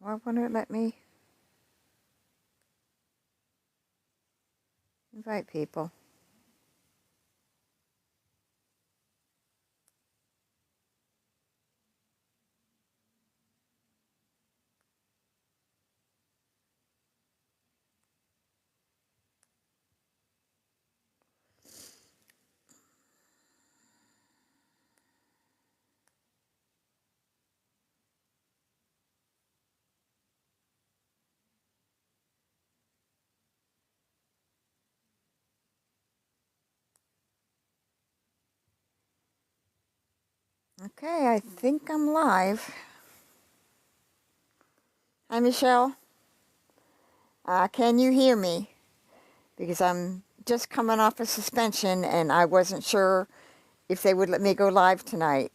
Why won't it let me invite people? Okay, I think I'm live. Hi, Michelle. Can you hear me? Because I'm just coming off a suspension and I wasn't sure if they would let me go live tonight.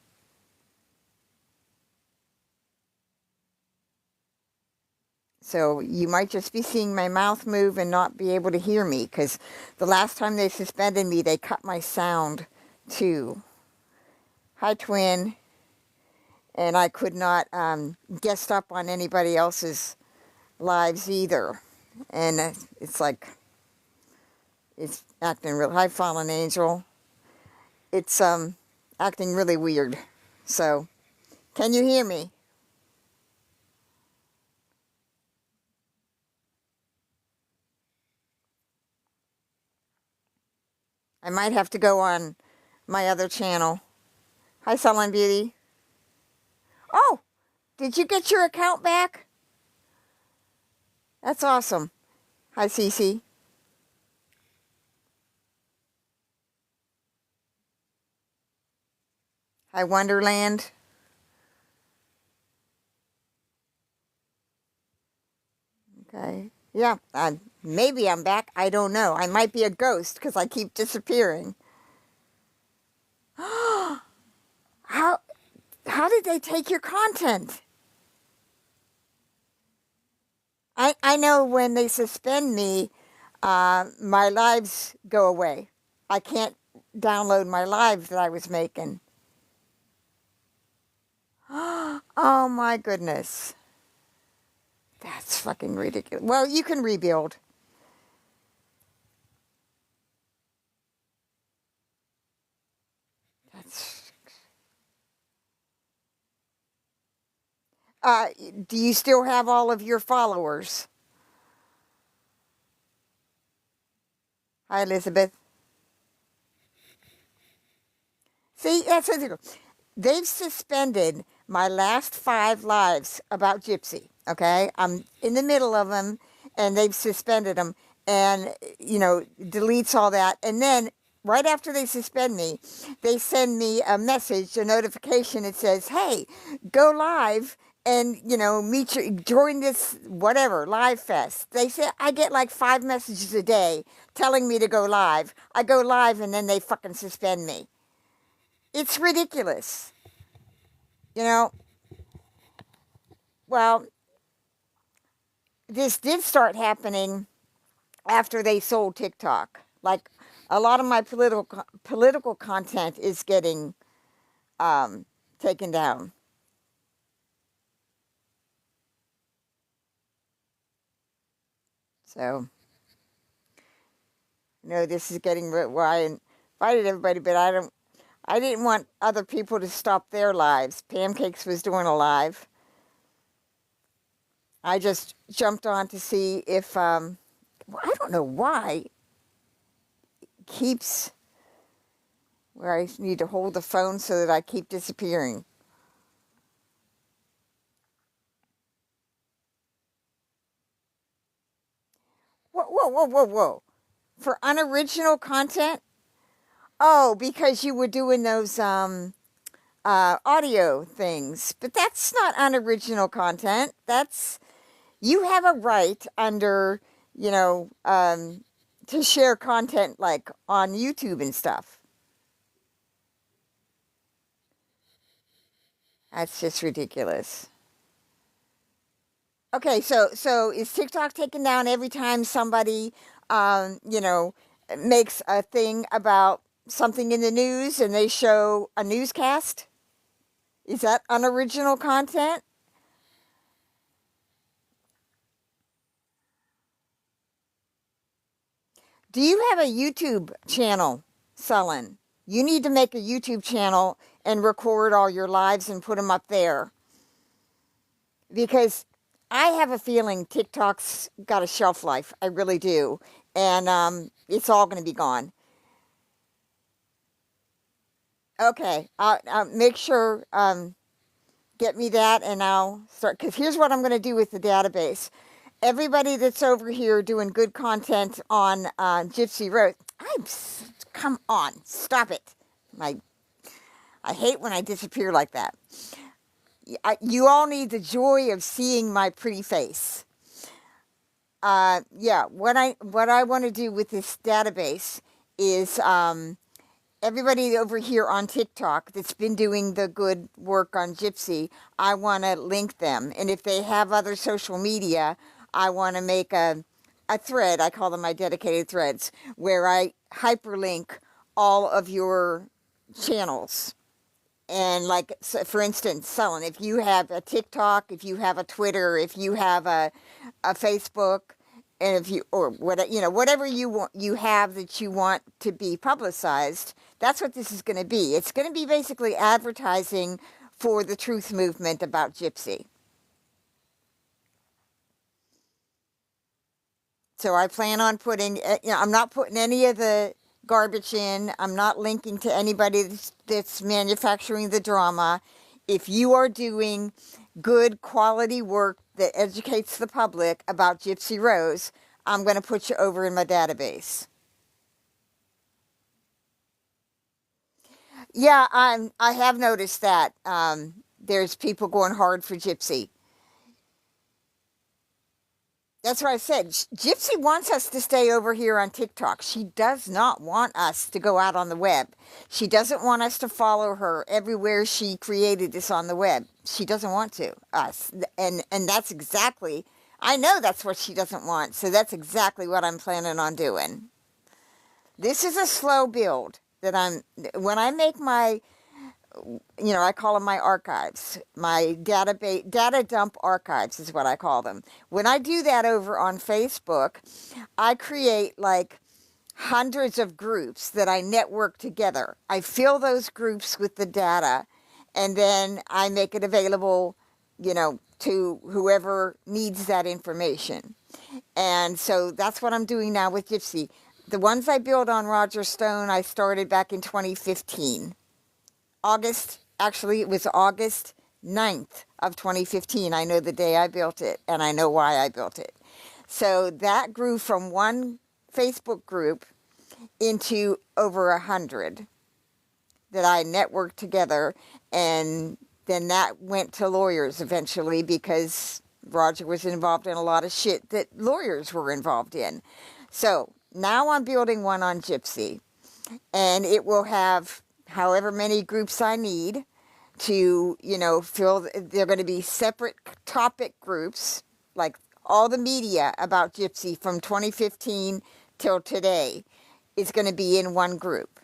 So you might just be seeing my mouth move and not be able to hear me, because the last time they suspended me, they cut my sound too. Hi, twin. And I could not guest up on anybody else's lives either. And it's like, it's acting real. Hi, fallen angel. It's acting really weird. So, can you hear me? I might have to go on my other channel. Hi, Sullen Beauty. Oh, did you get your account back? That's awesome. Hi, Cece. Hi, Wonderland. Okay. Yeah, maybe I'm back. I don't know. I might be a ghost because I keep disappearing. How did they take your content? I know when they suspend me, my lives go away. I can't download my lives that I was making. Oh my goodness. That's fucking ridiculous. Well, you can rebuild. That's. Do you still have all of your followers? Hi, Elizabeth. See, that's what they've suspended my last 5 lives about Gypsy. Okay, I'm in the middle of them, and they've suspended them, and deletes all that, and then right after they suspend me, they send me a message, a notification. It says, "Hey, go live." And join this whatever live fest. They say I get like 5 messages a day telling me to go live. I go live and then they fucking suspend me. It's ridiculous. You know, well, this did start happening after they sold TikTok. Like a lot of my political content is getting taken down. So, this is getting where I invited everybody, but I didn't want other people to stop their lives. Pancakes was doing a live. I just jumped on to see if I don't know why it keeps where I need to hold the phone so that I keep disappearing. Whoa, whoa, whoa, whoa, whoa. For unoriginal content? Oh, because you were doing those audio things. But that's not unoriginal content. You have a right under, to share content like on YouTube and stuff. That's just ridiculous. Okay, so is TikTok taken down every time somebody, makes a thing about something in the news and they show a newscast? Is that unoriginal content? Do you have a YouTube channel, Sullen? You need to make a YouTube channel and record all your lives and put them up there. Because I have a feeling TikTok's got a shelf life. I really do. And it's all going to be gone. Okay. I'll make sure, get me that and I'll start. Because here's what I'm going to do with the database. Everybody that's over here doing good content on Gypsy Rose. Come on. Stop it. I hate when I disappear like that. You all need the joy of seeing my pretty face. Yeah, what I want to do with this database is everybody over here on TikTok that's been doing the good work on Gypsy, I want to link them. And if they have other social media, I want to make a thread. I call them my dedicated threads, where I hyperlink all of your channels. And like, so for instance, Sullen, if you have a TikTok, if you have a Twitter, if you have a Facebook, and if you, or what, whatever you want, you have that you want to be publicized, that's what this is going to be. It's going to be basically advertising for the truth movement about Gypsy. So I plan on putting, I'm not putting any of the garbage in. I'm not linking to anybody that's manufacturing the drama. If you are doing good quality work that educates the public about Gypsy Rose, I'm going to put you over in my database. Yeah, I have noticed that there's people going hard for Gypsy. That's what I said. Gypsy wants us to stay over here on TikTok. She does not want us to go out on the web. She doesn't want us to follow her everywhere she created this on the web. She doesn't want to, us. And that's exactly, I know that's what she doesn't want. So that's exactly what I'm planning on doing. This is a slow build that when I make my, I call them my archives, my data dump archives is what I call them. When I do that over on Facebook, I create like hundreds of groups that I network together. I fill those groups with the data, and then I make it available, to whoever needs that information. And so that's what I'm doing now with Gypsy. The ones I built on Roger Stone, I started back in 2015. It was August 9th of 2015. I know the day I built it, and I know why I built it. So that grew from one Facebook group into over 100 that I networked together, and then that went to lawyers eventually because Roger was involved in a lot of shit that lawyers were involved in. So now I'm building one on Gypsy, and it will have however many groups I need to, fill. They're going to be separate topic groups, like all the media about Gypsy from 2015 till today is going to be in one group.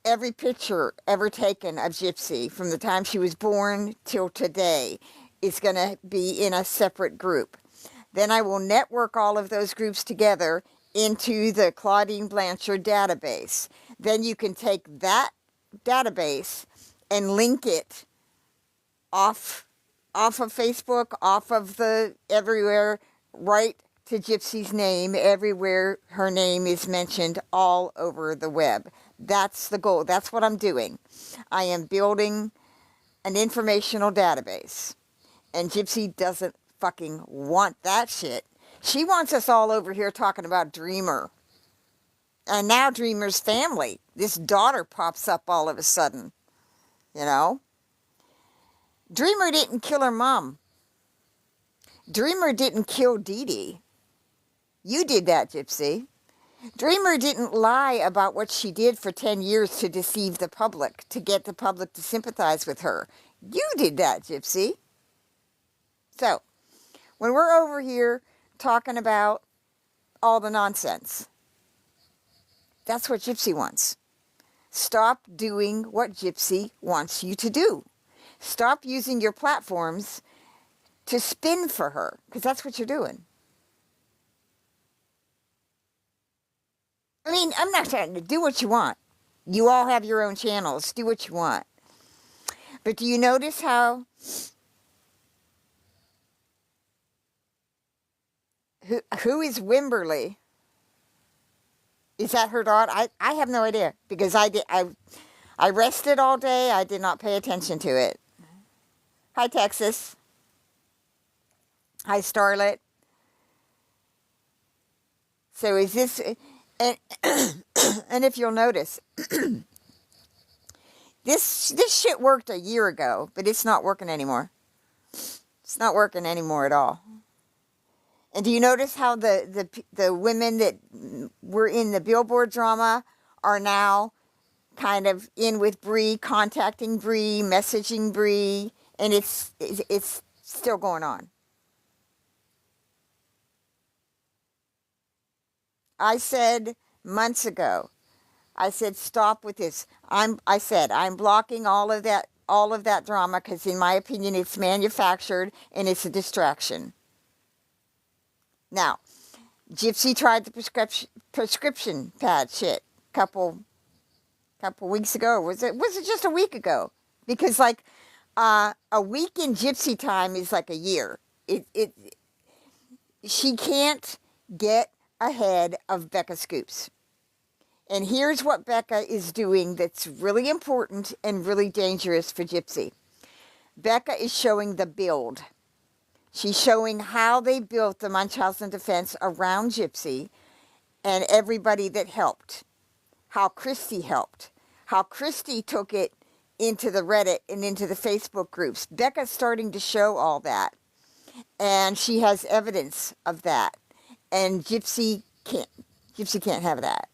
Every picture ever taken of Gypsy from the time she was born till today is going to be in a separate group. Then I will network all of those groups together into the Claudine Blanchard database. Then you can take that database and link it off of Facebook, off of the everywhere, right to Gypsy's name, everywhere her name is mentioned all over the web. That's the goal. That's what I'm doing. I am building an informational database. And Gypsy doesn't fucking want that shit. She wants us all over here talking about Dreamer. And now Dreamer's family. This daughter pops up all of a sudden. Dreamer didn't kill her mom. Dreamer didn't kill Dee Dee. You did that, Gypsy. Dreamer didn't lie about what she did for 10 years to deceive the public, to get the public to sympathize with her. You did that, Gypsy. So, when we're over here talking about all the nonsense, that's what Gypsy wants. Stop doing what Gypsy wants you to do. Stop using your platforms to spin for her, because that's what you're doing. I mean, I'm not saying to do what you want. You all have your own channels. Do what you want. But do you notice how who is Wimberly? Is that her daughter? I have no idea because I rested all day. I did not pay attention to it. Hi Texas. Hi Starlet. So is this and and if you'll notice, this shit worked a year ago, but it's not working anymore. It's not working anymore at all. And do you notice how the women that were in the Billboard drama are now kind of in with Bree, contacting Bree, messaging Bree, and it's still going on. I said months ago, I said stop with this. I said I'm blocking all of that drama because in my opinion it's manufactured and it's a distraction. Now, Gypsy tried the prescription pad shit couple weeks ago. Was it just a week ago? Because like a week in Gypsy time is like a year. She can't get ahead of Becca Scoops. And here's what Becca is doing that's really important and really dangerous for Gypsy. Becca is showing the build. She's showing how they built the Munchausen defense around Gypsy and everybody that helped. How Christy helped. How Christy took it into the Reddit and into the Facebook groups. Becca's starting to show all that. And she has evidence of that. And Gypsy can't have that.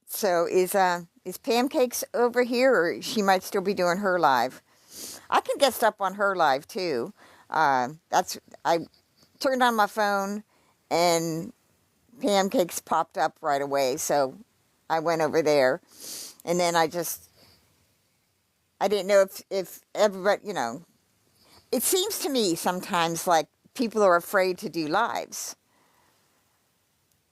So is Pancakes over here, or she might still be doing her live? I can guest up on her live too. I turned on my phone, and Pancakes popped up right away, so I went over there, and then I didn't know if everybody, it seems to me sometimes like people are afraid to do lives,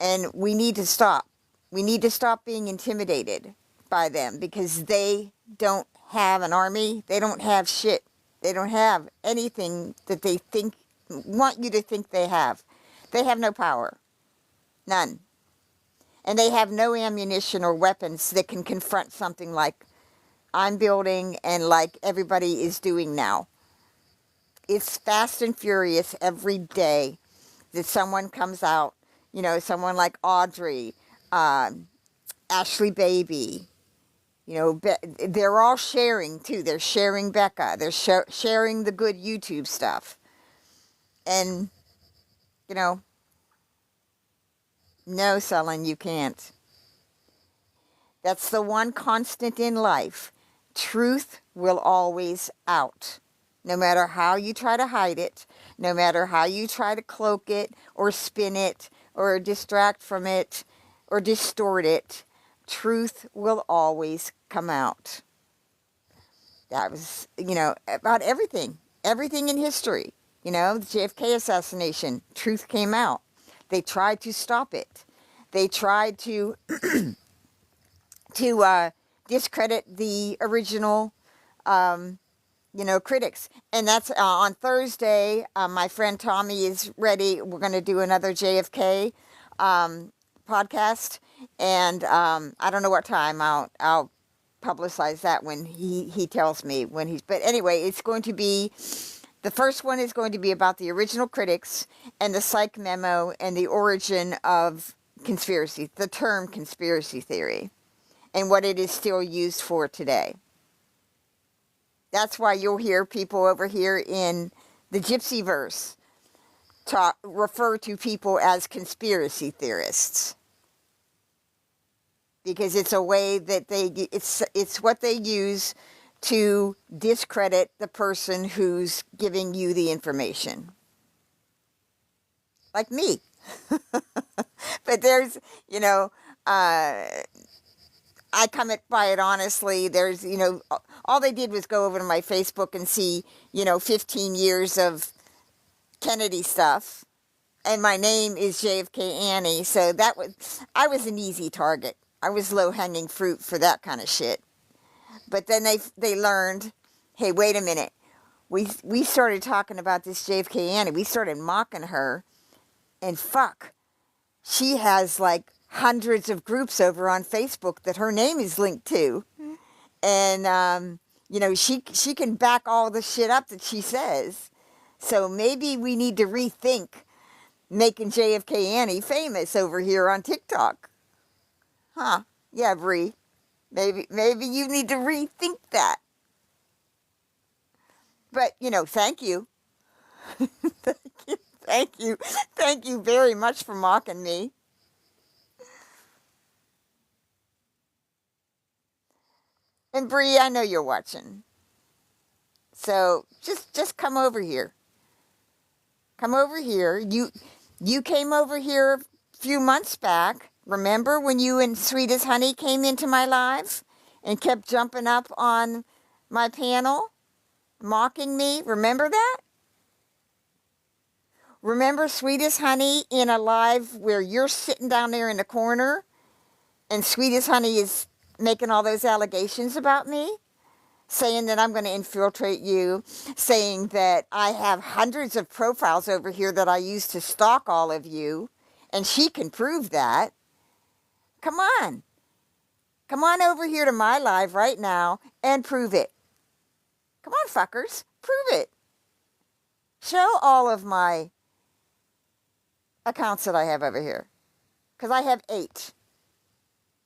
and we need to stop. We need to stop being intimidated by them because they don't have an army. They don't have shit. They don't have anything that they want you to think they have. They have no power. None. And they have no ammunition or weapons that can confront something like I'm building and like everybody is doing now. It's fast and furious every day that someone comes out, someone like Audrey, Ashley Baby, they're all sharing too. They're sharing Becca. They're sharing the good YouTube stuff. And, no, Sullen, you can't. That's the one constant in life. Truth will always out. No matter how you try to hide it, no matter how you try to cloak it or spin it or distract from it or distort it, truth will always come out. That was, about everything in history. The JFK assassination, truth came out. They tried to stop it. They tried to discredit the original, critics. And that's on Thursday. My friend Tommy is ready. We're going to do another JFK podcast. And I don't know what time. I'll publicize that when he tells me when he's. But anyway, it's going to be. The first one is going to be about the original critics and the psych memo and the origin of the term conspiracy theory, and what it is still used for today. That's why you'll hear people over here in the Gypsyverse refer to people as conspiracy theorists. Because it's a way that it's what they use to discredit the person who's giving you the information. Like me. But there's, I come by it honestly. There's, all they did was go over to my Facebook and see, 15 years of Kennedy stuff. And my name is JFK Annie. So I was an easy target. I was low-hanging fruit for that kind of shit. But then they learned, hey, wait a minute. We started talking about this JFK Annie. We started mocking her. And fuck, she has like hundreds of groups over on Facebook that her name is linked to. And, she can back all the shit up that she says. So maybe we need to rethink making JFK Annie famous over here on TikTok. Huh. Yeah, Bree. Maybe you need to rethink that. But, thank you. Thank you. Thank you very much for mocking me. And Bree, I know you're watching. So just come over here. Come over here. You came over here a few months back. Remember when you and Sweet as Honey came into my live and kept jumping up on my panel, mocking me? Remember that? Remember Sweet as Honey in a live where you're sitting down there in the corner and Sweet as Honey is making all those allegations about me? Saying that I'm going to infiltrate you, saying that I have hundreds of profiles over here that I use to stalk all of you, and she can prove that. Come on. Come on over here to my live right now and prove it. Come on, fuckers. Prove it. Show all of my accounts that I have over here. Because I have 8.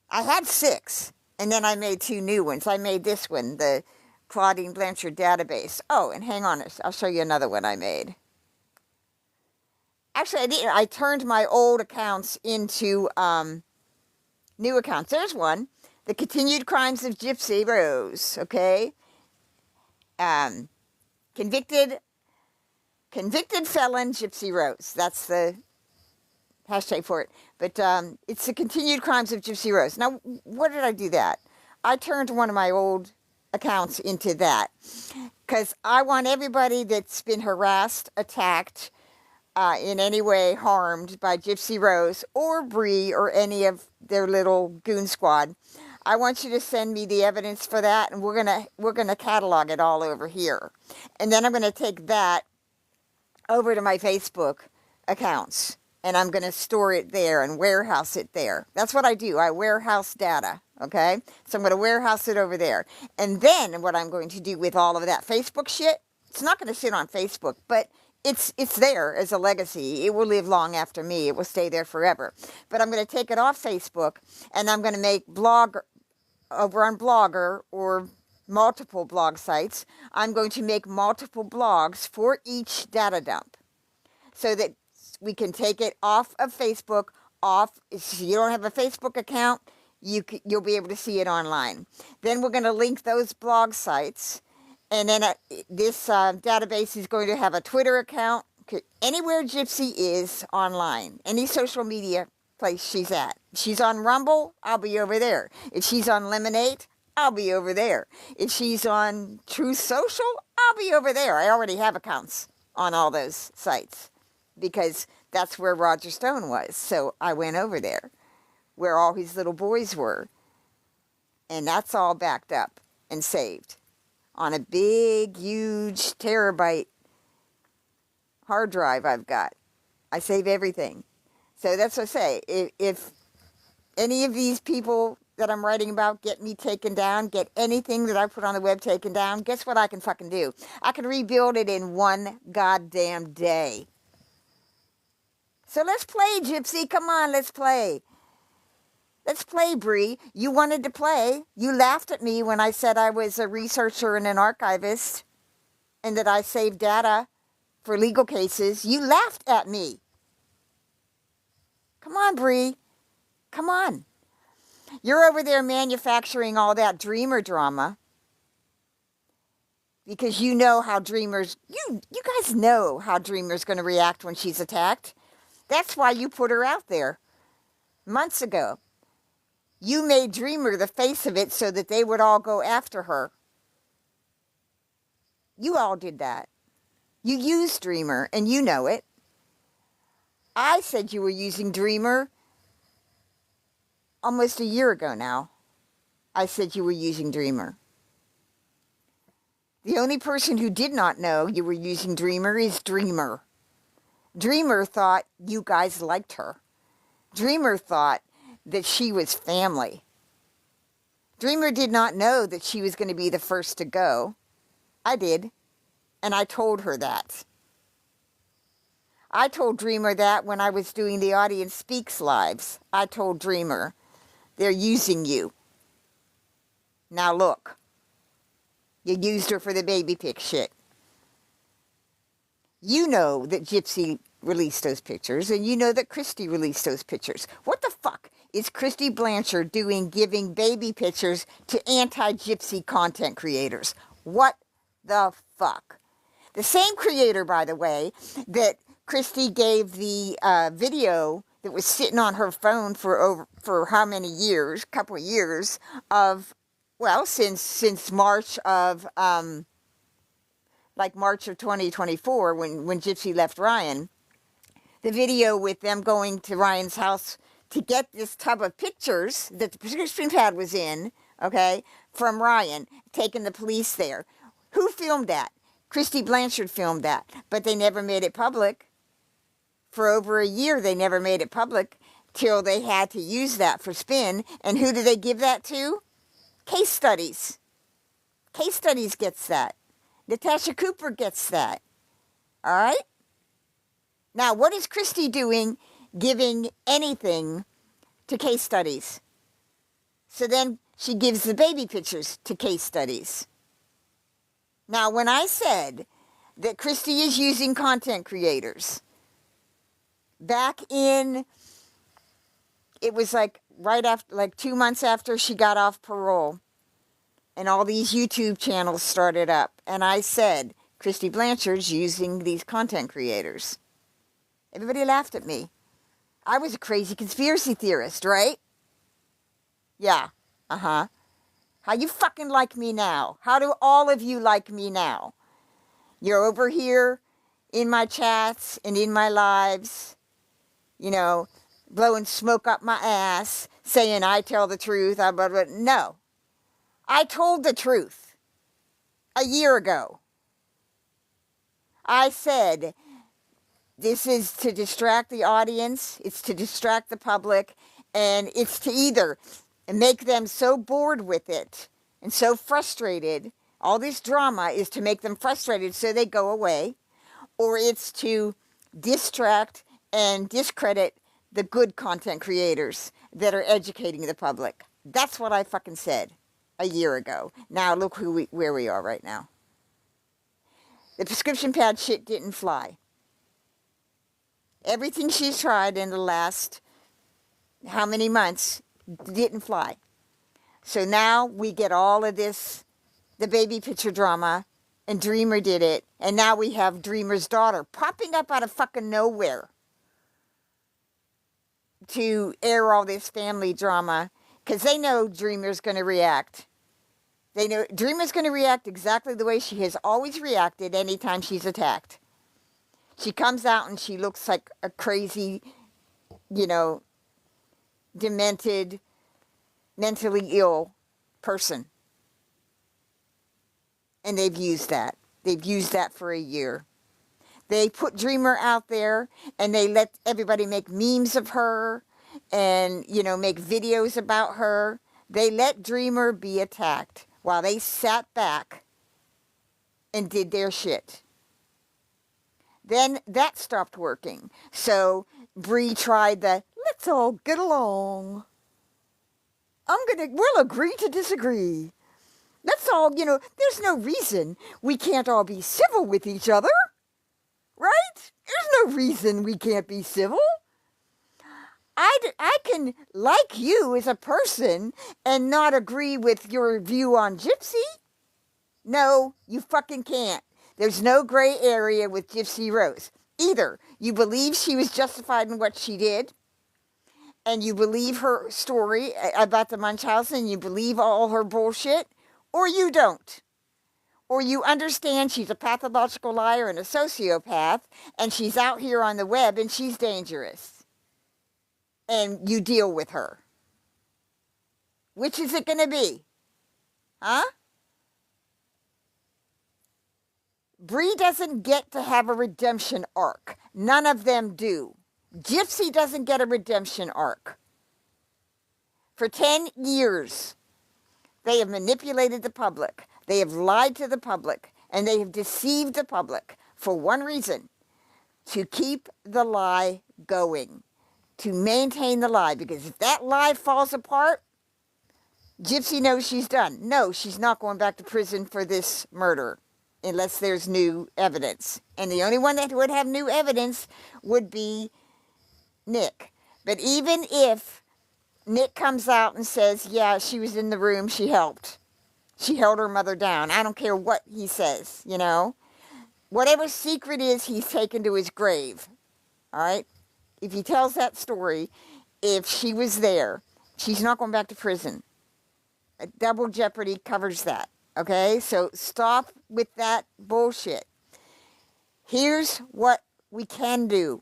I had 6. And then I made 2 new ones. I made this one, the Claudine Blanchard database. Oh, and hang on, I'll show you another one I made. Actually, I didn't. I turned my old accounts into new accounts. There's one. The Continued Crimes of Gypsy Rose, okay? Convicted felon Gypsy Rose. That's the hashtag for it. But it's the Continued Crimes of Gypsy Rose. Now, what did I do that? I turned one of my old accounts into that. Because I want everybody that's been harassed, attacked, in any way harmed by Gypsy Rose or Bree or any of their little goon squad. I want you to send me the evidence for that, and we're gonna catalog it all over here. And then I'm gonna take that over to my Facebook accounts. And I'm going to store it there and warehouse it there. That's what I do. I warehouse data, okay? So I'm going to warehouse it over there. And then what I'm going to do with all of that Facebook shit, it's not going to sit on Facebook, but it's there as a legacy. It will live long after me. It will stay there forever. But I'm going to take it off Facebook, and I'm going to make over on Blogger or multiple blog sites. I'm going to make multiple blogs for each data dump so that we can take it off of Facebook, if you don't have a Facebook account, you'll be able to see it online. Then we're going to link those blog sites, and then this database is going to have a Twitter account, anywhere Gypsy is online, any social media place she's at. If she's on Rumble, I'll be over there. If she's on Lemonade, I'll be over there. If she's on Truth Social, I'll be over there. I already have accounts on all those sites, because that's where Roger Stone was. So I went over there, where all his little boys were. And that's all backed up and saved on a big, huge terabyte hard drive I've got. I save everything. So that's what I say. If any of these people that I'm writing about get me taken down, get anything that I put on the web taken down, guess what I can fucking do? I can rebuild it in one goddamn day. So let's play, Gypsy. Come on, let's play. Let's play, Bree. You wanted to play. You laughed at me when I said I was a researcher and an archivist and that I saved data for legal cases. You laughed at me. Come on, Bree. Come on. You're over there manufacturing all that Dreamer drama because you know how Dreamer's... You guys know how Dreamer's going to react when she's attacked. That's why you put her out there months ago. You made Dreamer the face of it so that they would all go after her. You all did that. You used Dreamer, and you know it. I said you were using Dreamer almost a year ago now. I said you were using Dreamer. The only person who did not know you were using Dreamer is Dreamer. Dreamer thought you guys liked her. Dreamer thought that she was family. Dreamer did not know that she was going to be the first to go. I did, and I told her that. I told Dreamer that when I was doing the Audience Speaks lives. I told Dreamer, they're using you. Now look, you used her for the baby pic shit. You know that Gypsy released those pictures, and you know that Christy released those pictures. What the fuck is Christy Blanchard doing giving baby pictures to anti-Gypsy content creators? What the fuck? The same creator, by the way, that Christy gave the video that was sitting on her phone for how many years, couple of years, of, well, since March of March of 2024, when Gypsy left Ryan, the video with them going to Ryan's house to get this tub of pictures that the prescription pad was in, okay, from Ryan, taking the police there. Who filmed that? Christy Blanchard filmed that, but they never made it public. For over a year, they never made it public till they had to use that for spin. And who do they give that to? Case Studies. Case Studies gets that. Natasha Cooper gets that. All right? Now, what is Christy doing giving anything to Case Studies? So then she gives the baby pictures to Case Studies. Now, when I said that Christy is using content creators, back in, it was right after, 2 months after she got off parole, and all these YouTube channels started up, and I said, Christy Blanchard's using these content creators. Everybody laughed at me. I was a crazy conspiracy theorist, right? Yeah, How you fucking like me now? How do all of you like me now? You're over here in my chats and in my lives, blowing smoke up my ass, saying I tell the truth. No. I told the truth a year ago. I said, this is to distract the audience, it's to distract the public, and it's to either make them so bored with it and so frustrated, all this drama is to make them frustrated so they go away, or it's to distract and discredit the good content creators that are educating the public. That's what I fucking said a year ago. Now look where we are right now. The prescription pad shit didn't fly. Everything she's tried in the last how many months didn't fly. So now we get all of this, the baby picture drama, and Dreamer did it, and now we have Dreamer's daughter popping up out of fucking nowhere to air all this family drama, because they know Dreamer's going to react. They know Dreamer's going to react exactly the way she has always reacted anytime she's attacked. She comes out and she looks like a crazy, demented, mentally ill person. And they've used that. They've used that for a year. They put Dreamer out there and they let everybody make memes of her and, make videos about her. They let Dreamer be attacked while they sat back and did their shit. Then that stopped working. So Bree tried the, let's all get along. We'll agree to disagree. That's all, there's no reason we can't all be civil with each other. Right? There's no reason we can't be civil. I can like you as a person and not agree with your view on Gypsy. No, you fucking can't. There's no gray area with Gypsy Rose. Either you believe she was justified in what she did, and you believe her story about the Munchausen, you believe all her bullshit, or you don't. Or you understand she's a pathological liar and a sociopath, and she's out here on the web and she's dangerous. And you deal with her. Which is it going to be? Huh? Bree doesn't get to have a redemption arc. None of them do. Gypsy doesn't get a redemption arc. For 10 years, they have manipulated the public. They have lied to the public. And they have deceived the public for one reason: to keep the lie going. To maintain the lie. Because if that lie falls apart, Gypsy knows she's done. No, she's not going back to prison for this murder unless there's new evidence. And the only one that would have new evidence would be Nick. But even if Nick comes out and says, yeah, she was in the room, she helped. She held her mother down. I don't care what he says, you know. Whatever secret is, he's taken to his grave. All right? If he tells that story, if she was there, she's not going back to prison. Double jeopardy covers that. Okay? So stop with that bullshit. Here's what we can do.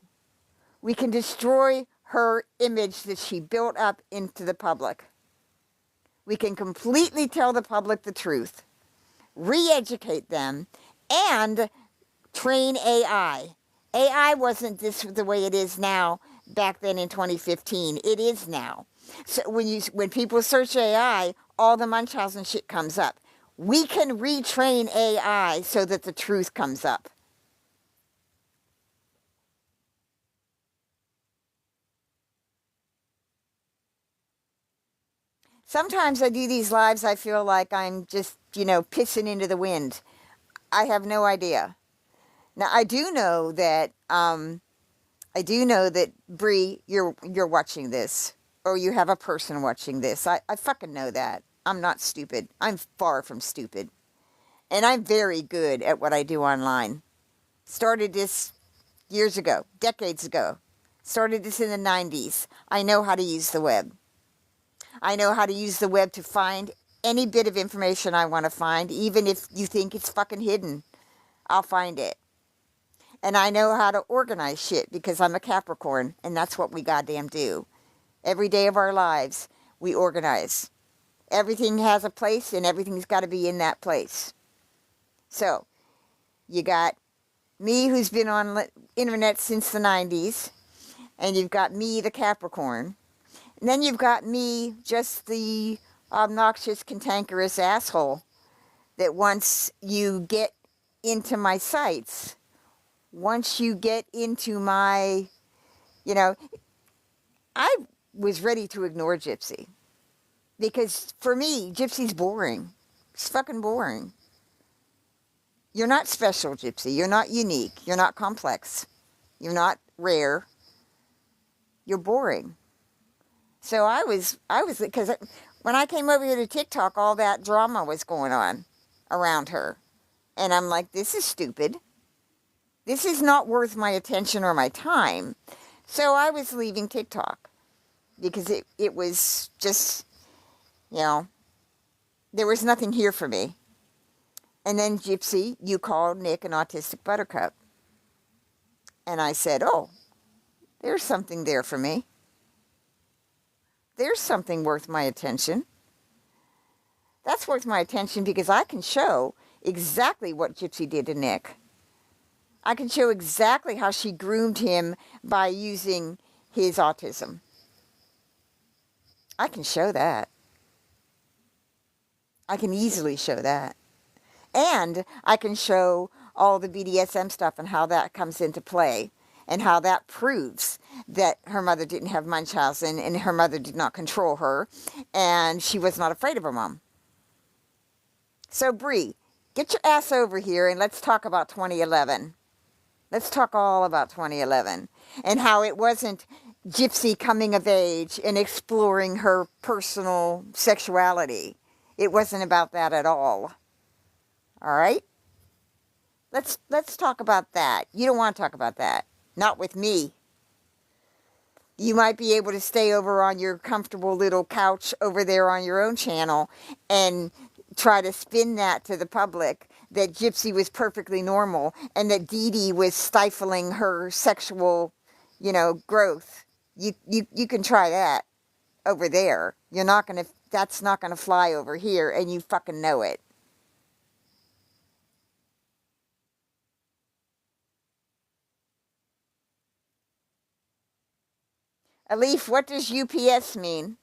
We can destroy her image that she built up into the public. We can completely tell the public the truth, re-educate them, and train AI. AI wasn't this the way it is now back then in 2015. It is now. So when people search AI, all the Munchausen shit comes up. We can retrain AI so that the truth comes up. Sometimes I do these lives, I feel like I'm just, pissing into the wind. I have no idea. Now, I do know that Bree, you're watching this, or you have a person watching this. I fucking know that. I'm not stupid. I'm far from stupid. And I'm very good at what I do online. Started this years ago, decades ago. Started this in the 90s. I know how to use the web. I know how to use the web to find any bit of information I want to find, even if you think it's fucking hidden. I'll find it. And I know how to organize shit because I'm a Capricorn, and that's what we goddamn do. Every day of our lives, we organize. Everything has a place, and everything's got to be in that place. So, you got me, who's been on the internet since the 90s, and you've got me, the Capricorn. And then you've got me, just the obnoxious, cantankerous asshole that once you get into my sites, once you get into my, I was ready to ignore Gypsy. Because for me, Gypsy's boring. It's fucking boring. You're not special, Gypsy. You're not unique. You're not complex. You're not rare. You're boring. So I was, because when I came over here to TikTok, all that drama was going on around her. And I'm like, this is stupid. This is not worth my attention or my time. So I was leaving TikTok because it was just, there was nothing here for me. And then Gypsy, you called Nick an autistic buttercup. And I said, oh, there's something there for me. There's something worth my attention. That's worth my attention because I can show exactly what Gypsy did to Nick. I can show exactly how she groomed him by using his autism. I can show that. I can easily show that. And I can show all the BDSM stuff and how that comes into play. And how that proves that her mother didn't have Munchausen and her mother did not control her. And she was not afraid of her mom. So Bree, get your ass over here and let's talk about 2011. Let's talk all about 2011. And how it wasn't Gypsy coming of age and exploring her personal sexuality. It wasn't about that at all. All right? Let's talk about that. You don't want to talk about that. Not with me. you might be able to stay over on your comfortable little couch over there on your own channel and try to spin that to the public that Gypsy was perfectly normal and that Dee Dee was stifling her sexual, growth. You can try that over there. That's not gonna fly over here, and you fucking know it. Alif, what does UPS mean?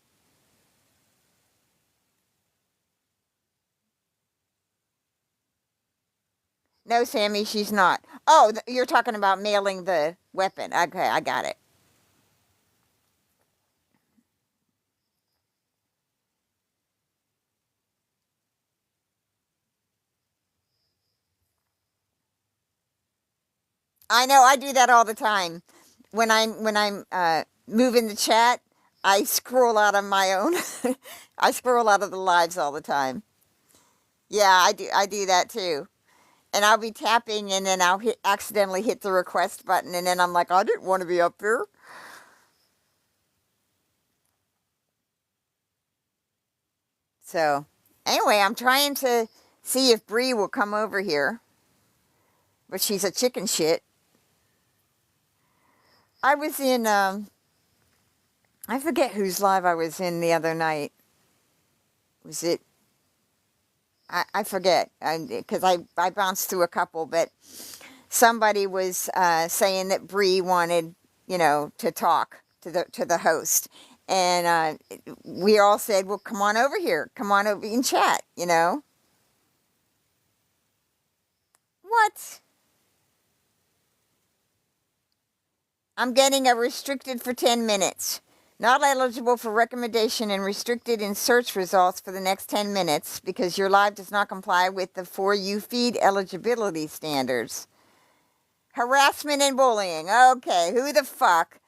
No, Sammy, she's not. Oh, you're talking about mailing the weapon. Okay, I got it. I know, I do that all the time. When I'm moving the chat, I scroll out of my own. I scroll out of the lives all the time. Yeah, I do that too. And I'll be tapping, and then I'll accidentally hit the request button, and then I'm like, I didn't want to be up here. So, anyway, I'm trying to see if Bree will come over here, but she's a chicken shit. I was in, I forget whose live I was in the other night. Was it? I forget, because I bounced through a couple, but somebody was saying that Bree wanted, to talk to the host, and we all said, "Well, come on over here, come on over and chat," What? I'm getting a restricted for 10 minutes. Not eligible for recommendation and restricted in search results for the next 10 minutes because your live does not comply with the For You feed eligibility standards. Harassment and bullying. Okay, who the fuck?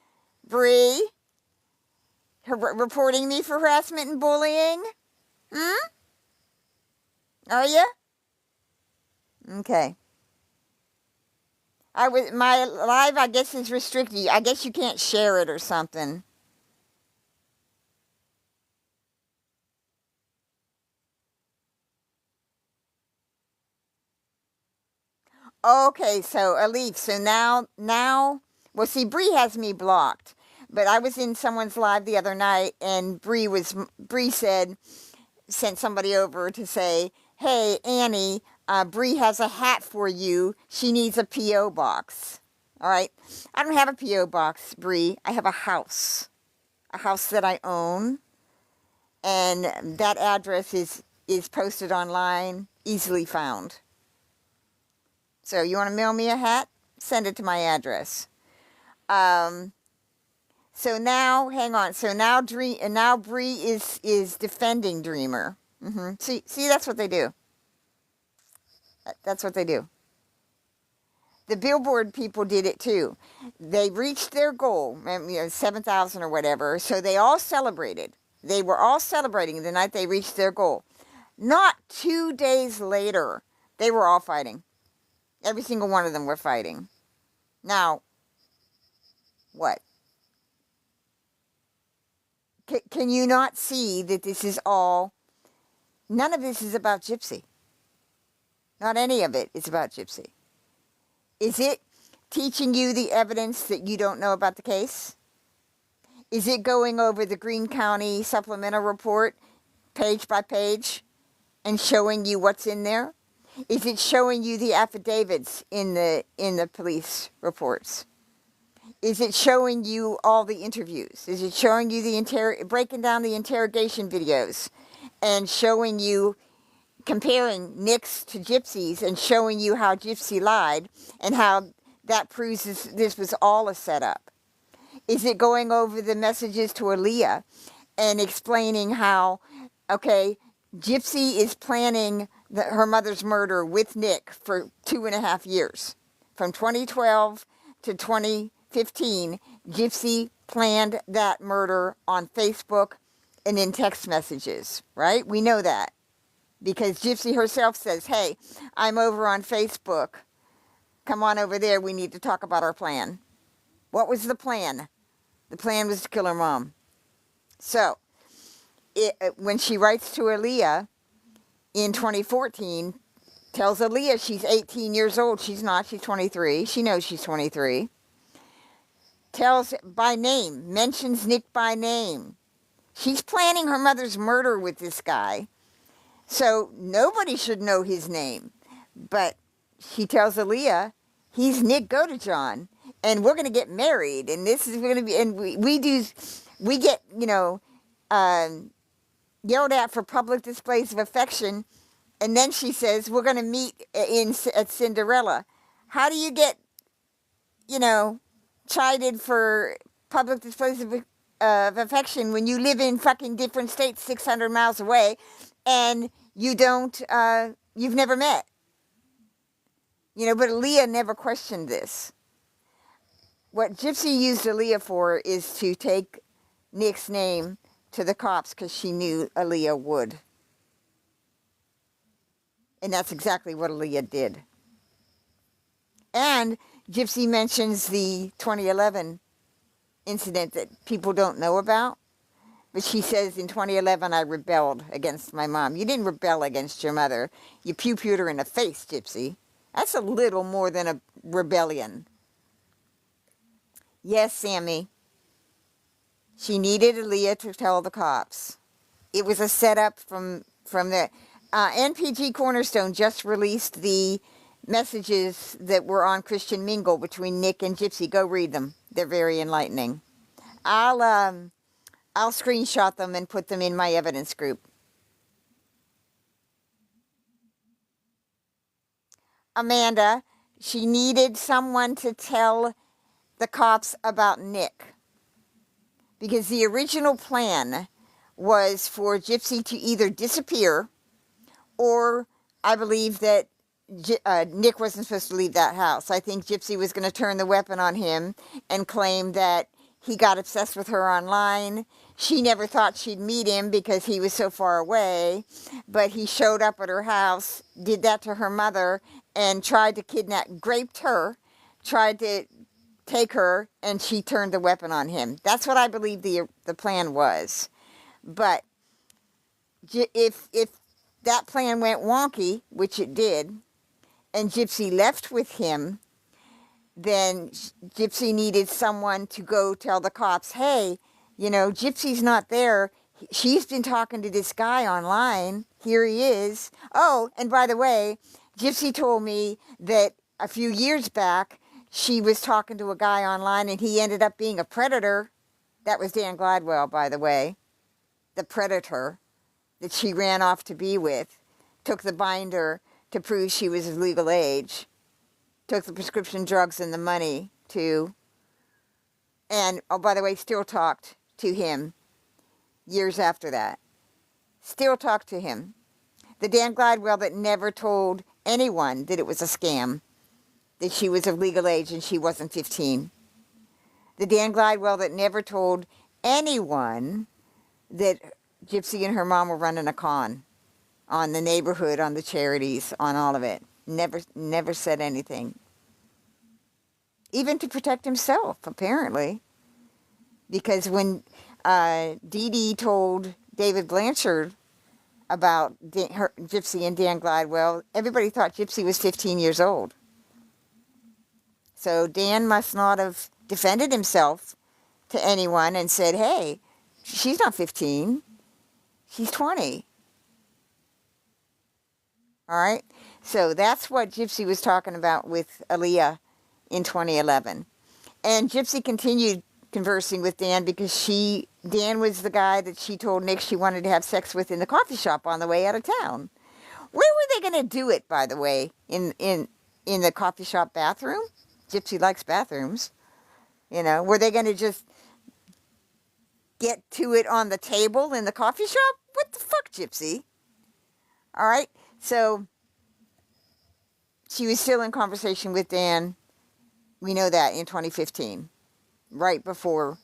Bree? Reporting me for harassment and bullying? Hmm? Are you? Okay. My live, I guess, is restricted. I guess you can't share it or something. Okay, so Alif, so now, well, see, Bree has me blocked, but I was in someone's live the other night, and Bree sent somebody over to say, "Hey, Annie, Bree has a hat for you. She needs a PO box." All right, I don't have a PO box, Bree. I have a house that I own, and that address is posted online, easily found. So you want to mail me a hat? Send it to my address. So now, hang on. So now, Bree is defending Dreamer. See, that's what they do. That's what they do. The Billboard people did it too. They reached their goal, 7,000 or whatever. So they all celebrated. They were all celebrating the night they reached their goal. Not 2 days later, they were all fighting. Every single one of them were fighting. Now, what? Can you not see that this is all... None of this is about Gypsy. Not any of it is about Gypsy. Is it teaching you the evidence that you don't know about the case? Is it going over the Greene County supplemental report page by page and showing you what's in there? Is it showing you the affidavits in the police reports? Is it showing you all the interviews? Is it showing you breaking down the interrogation videos and showing you, comparing Nick's to Gypsy's and showing you how Gypsy lied and how that proves this was all a setup? Is it going over the messages to Aaliyah and explaining how, okay, Gypsy is planning her mother's murder with Nick for 2.5 years. From 2012 to 2015, Gypsy planned that murder on Facebook and in text messages, right? We know that because Gypsy herself says, "Hey, I'm over on Facebook. Come on over there. We need to talk about our plan." What was the plan? The plan was to kill her mom. So, when she writes to Aaliyah in 2014, tells Aaliyah she's 18 years old. She's not. She's 23. She knows she's 23. Tells by name, mentions Nick by name. She's planning her mother's murder with this guy. So nobody should know his name. But she tells Aaliyah, he's Nick Godejohn, and we're going to get married. And this is going to be, and we get, yelled at for public displays of affection. And then she says, we're going to meet at Cinderella. How do you get, chided for public displays of affection when you live in fucking different states 600 miles away and you don't, you've never met? But Aaliyah never questioned this. What Gypsy used Aaliyah for is to take Nick's name to the cops because she knew Aaliyah would. And that's exactly what Aaliyah did. And Gypsy mentions the 2011 incident that people don't know about. But she says, in 2011, I rebelled against my mom. You didn't rebel against your mother. You pew-pewed her in the face, Gypsy. That's a little more than a rebellion. Yes, Sammy. She needed Aaliyah to tell the cops. It was a setup from the... NPG Cornerstone just released the messages that were on Christian Mingle between Nick and Gypsy. Go read them. They're very enlightening. I'll screenshot them and put them in my evidence group. Amanda, she needed someone to tell the cops about Nick. Because the original plan was for Gypsy to either disappear, or I believe that Nick wasn't supposed to leave that house. I think Gypsy was going to turn the weapon on him and claim that he got obsessed with her online. She never thought she'd meet him because he was so far away. But he showed up at her house, did that to her mother, and tried to raped her, tried to take her, and she turned the weapon on him. That's what I believe the plan was. But if that plan went wonky, which it did, and Gypsy left with him, then Gypsy needed someone to go tell the cops, hey, Gypsy's not there. She's been talking to this guy online. Here he is. Oh, and by the way, Gypsy told me that a few years back, she was talking to a guy online and he ended up being a predator. That was Dan Gladwell, by the way. The predator that she ran off to be with, took the binder to prove she was of legal age, took the prescription drugs and the money to, and, oh, by the way, still talked to him years after that. Still talked to him. The Dan Gladwell that never told anyone that it was a scam, that she was of legal age and she wasn't 15. The Dan Gladwell that never told anyone that Gypsy and her mom were running a con on the neighborhood, on the charities, on all of it. Never said anything. Even to protect himself, apparently. Because when Dee Dee told David Blanchard about Gypsy and Dan Gladwell, everybody thought Gypsy was 15 years old. So Dan must not have defended himself to anyone and said, hey, she's not 15. She's 20. All right? So that's what Gypsy was talking about with Aaliyah in 2011. And Gypsy continued conversing with Dan because Dan was the guy that she told Nick she wanted to have sex with in the coffee shop on the way out of town. Where were they going to do it, by the way? In the coffee shop bathroom? Gypsy likes bathrooms. Were they going to just get to it on the table in the coffee shop? What the fuck, Gypsy? All right, so she was still in conversation with Dan. We know that in 2015, right before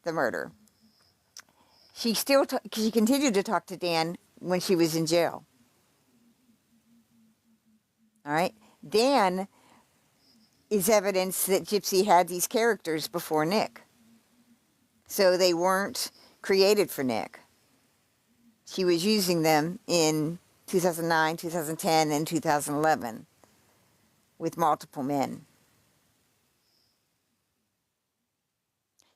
the murder. She continued to talk to Dan when she was in jail. All right, Dan is evidence that Gypsy had these characters before Nick. So they weren't created for Nick. She was using them in 2009, 2010, and 2011 with multiple men.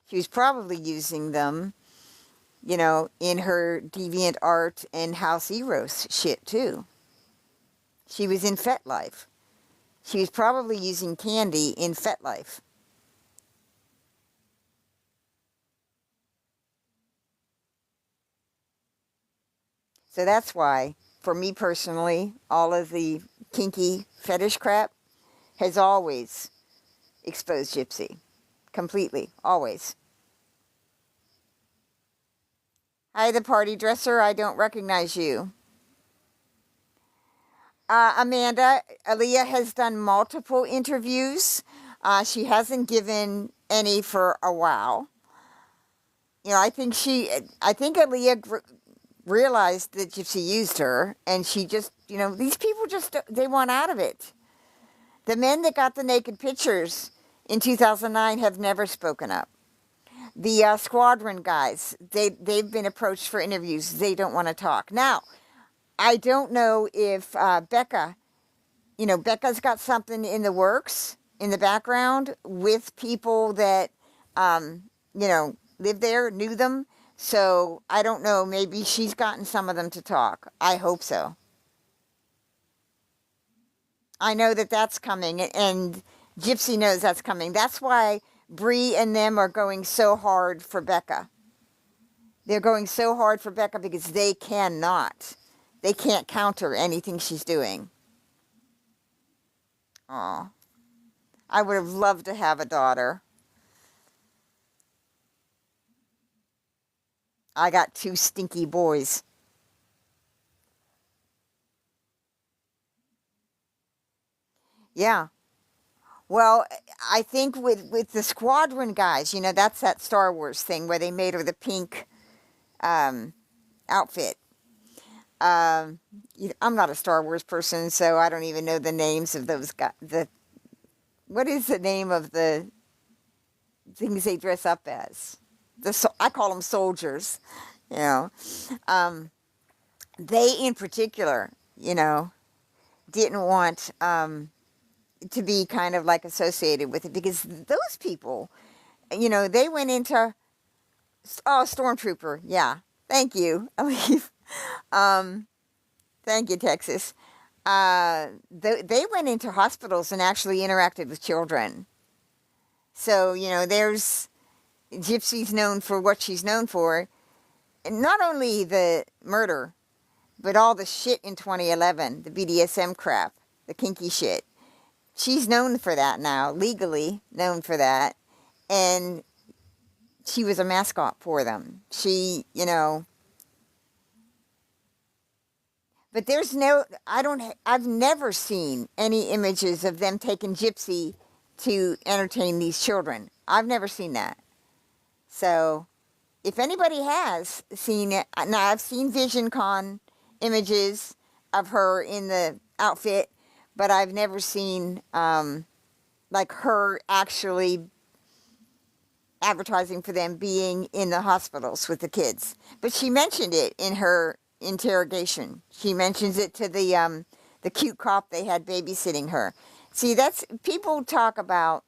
She was probably using them, in her deviant art and House Eros shit too. She was in FetLife. She was probably using Candy in FetLife. So that's why, for me personally, all of the kinky fetish crap has always exposed Gypsy. Completely. Always. Hi, the party dresser. I don't recognize you. Amanda, Aaliyah has done multiple interviews. She hasn't given any for a while. I think Aaliyah realized that Gypsy used her, and she just, these people just, they want out of it. The men that got the naked pictures in 2009 have never spoken up. The Squadron guys, they've been approached for interviews. They don't want to talk. Now, I don't know if Becca's got something in the works, in the background, with people that, lived there, knew them. So, I don't know, maybe she's gotten some of them to talk. I hope so. I know that that's coming, and Gypsy knows that's coming. That's why Bree and them are going so hard for Becca. They're going so hard for Becca because they cannot. They can't counter anything she's doing. Aw. I would have loved to have a daughter. I got two stinky boys. Yeah. Well, I think with the Squadron guys, that's that Star Wars thing where they made her the pink outfit. I'm not a Star Wars person, so I don't even know the names of those guys. What is the name of the things they dress up as? I call them soldiers. You know, they in particular, didn't want to be kind of like associated with it because those people, they went into stormtrooper. Yeah, thank you, Elise. Thank you, Texas. They went into hospitals and actually interacted with children. So, there's Gypsy's known for what she's known for. And not only the murder, but all the shit in 2011, the BDSM crap, the kinky shit. She's known for that now, legally known for that. And she was a mascot for them. But I've never seen any images of them taking Gypsy to entertain these children. I've never seen that. So, if anybody has seen it, now I've seen VisionCon images of her in the outfit, but I've never seen, like her actually advertising for them being in the hospitals with the kids. But she mentioned it in her interrogation. She mentions it to the cute cop they had babysitting her. See, people talk about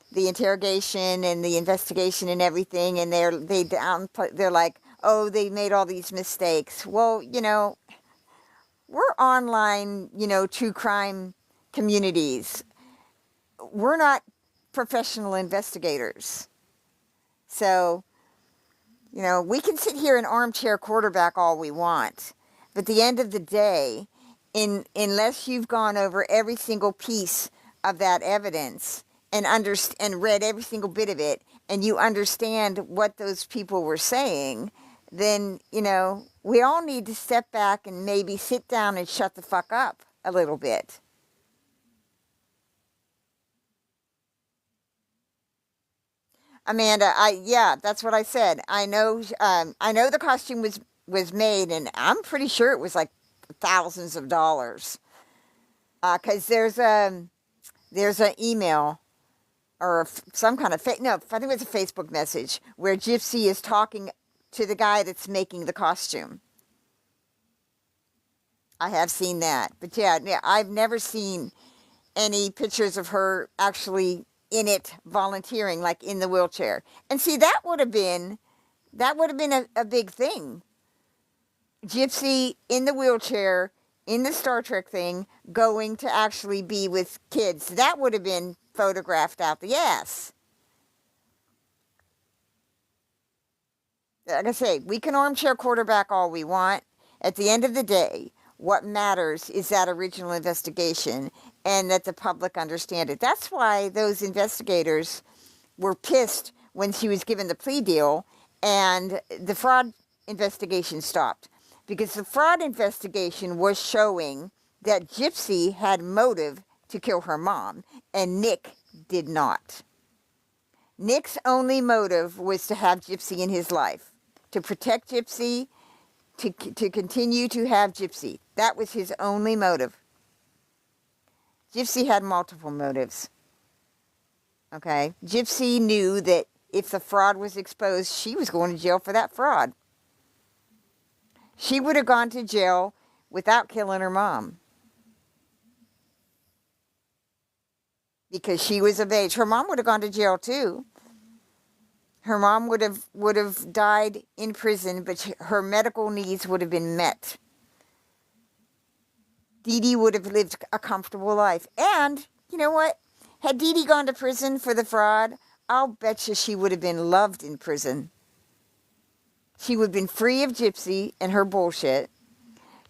the interrogation and the investigation and everything, and they're like, oh, they made all these mistakes. Well, we're online, true crime communities. We're not professional investigators. So, we can sit here and armchair quarterback all we want. But at the end of the day, unless you've gone over every single piece of that evidence and read every single bit of it, and you understand what those people were saying, then, we all need to step back and maybe sit down and shut the fuck up a little bit. Amanda, that's what I said. I know the costume was made, and I'm pretty sure it was like thousands of dollars. Because there's an email or some kind of no, I think it was a Facebook message where Gypsy is talking to the guy that's making the costume. I have seen that, but yeah, I've never seen any pictures of her actually in it volunteering, like in the wheelchair. And see, that would have been a big thing. Gypsy in the wheelchair in the Star Trek thing going to actually be with kids. That would have been photographed out the ass. Like I say, we can armchair quarterback all we want. At the end of the day, what matters is that original investigation and that the public understand it. That's why those investigators were pissed when she was given the plea deal and the fraud investigation stopped. Because the fraud investigation was showing that Gypsy had motive to kill her mom and Nick did not. Nick's only motive was to have Gypsy in his life, to protect Gypsy, to continue to have Gypsy. That was his only motive. Gypsy had multiple motives. Okay? Gypsy knew that if the fraud was exposed, she was going to jail for that fraud. She would have gone to jail without killing her mom. Because she was of age. Her mom would have gone to jail too. Her mom would have died in prison, but her medical needs would have been met. Dee Dee would have lived a comfortable life. And, you know what? Had Dee Dee gone to prison for the fraud, I'll bet you she would have been loved in prison. She would have been free of Gypsy and her bullshit.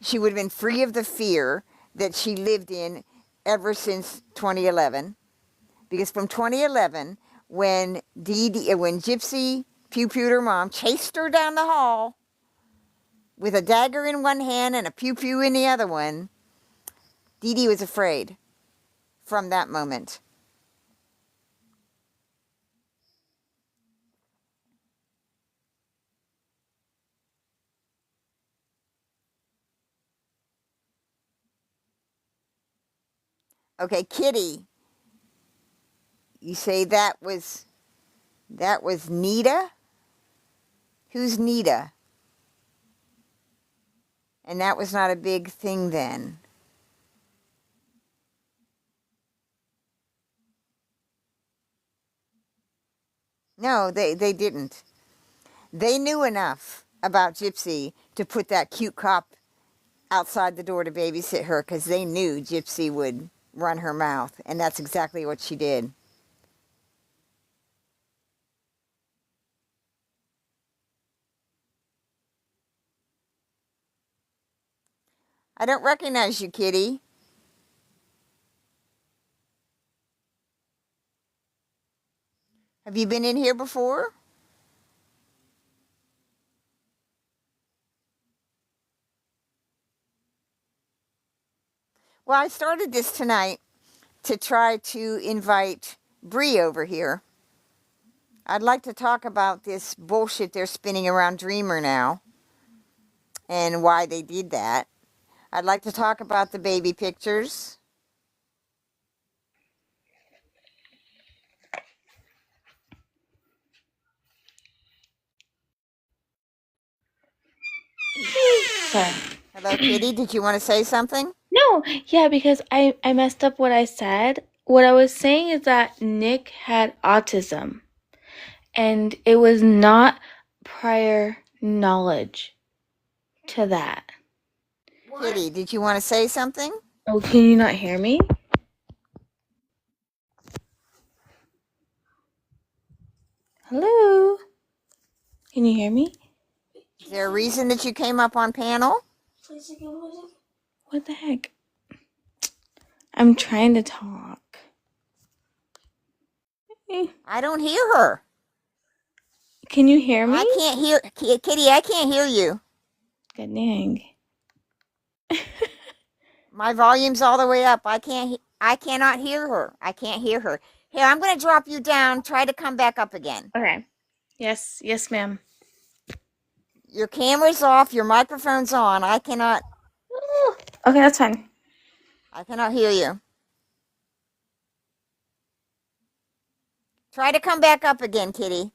She would have been free of the fear that she lived in ever since 2011. Because from 2011, when Gypsy pew-pewed her mom, chased her down the hall with a dagger in one hand and a pew-pew in the other one, Dee Dee was afraid from that moment. Okay, Kitty, you say that was Nita? Who's Nita? And that was not a big thing then. No, they didn't. They knew enough about Gypsy to put that cute cop outside the door to babysit her because they knew Gypsy would run her mouth, and that's exactly what she did. I don't recognize you, Kitty. Have you been in here before? Well, I started this tonight to try to invite Bree over here. I'd like to talk about this bullshit they're spinning around Dreamer now and why they did that. I'd like to talk about the baby pictures. Sorry. Hello, Kitty. Did you want to say something? No, yeah, because I messed up what I said. What I was saying is that Nick had autism, and it was not prior knowledge to that. Kitty, did you want to say something? Oh, can you not hear me? Hello? Can you hear me? Is there a reason that you came up on panel? What the heck? I'm trying to talk. I don't hear her. Can you hear me? I can't hear Kitty. I can't hear you. God dang. My volume's all the way up. I cannot hear her. I can't hear her. Here, I'm going to drop you down. Try to come back up again. Okay. Yes, ma'am. Your camera's off. Your microphone's on. I cannot Okay, that's fine. hear you. Try to come back up again, Kitty.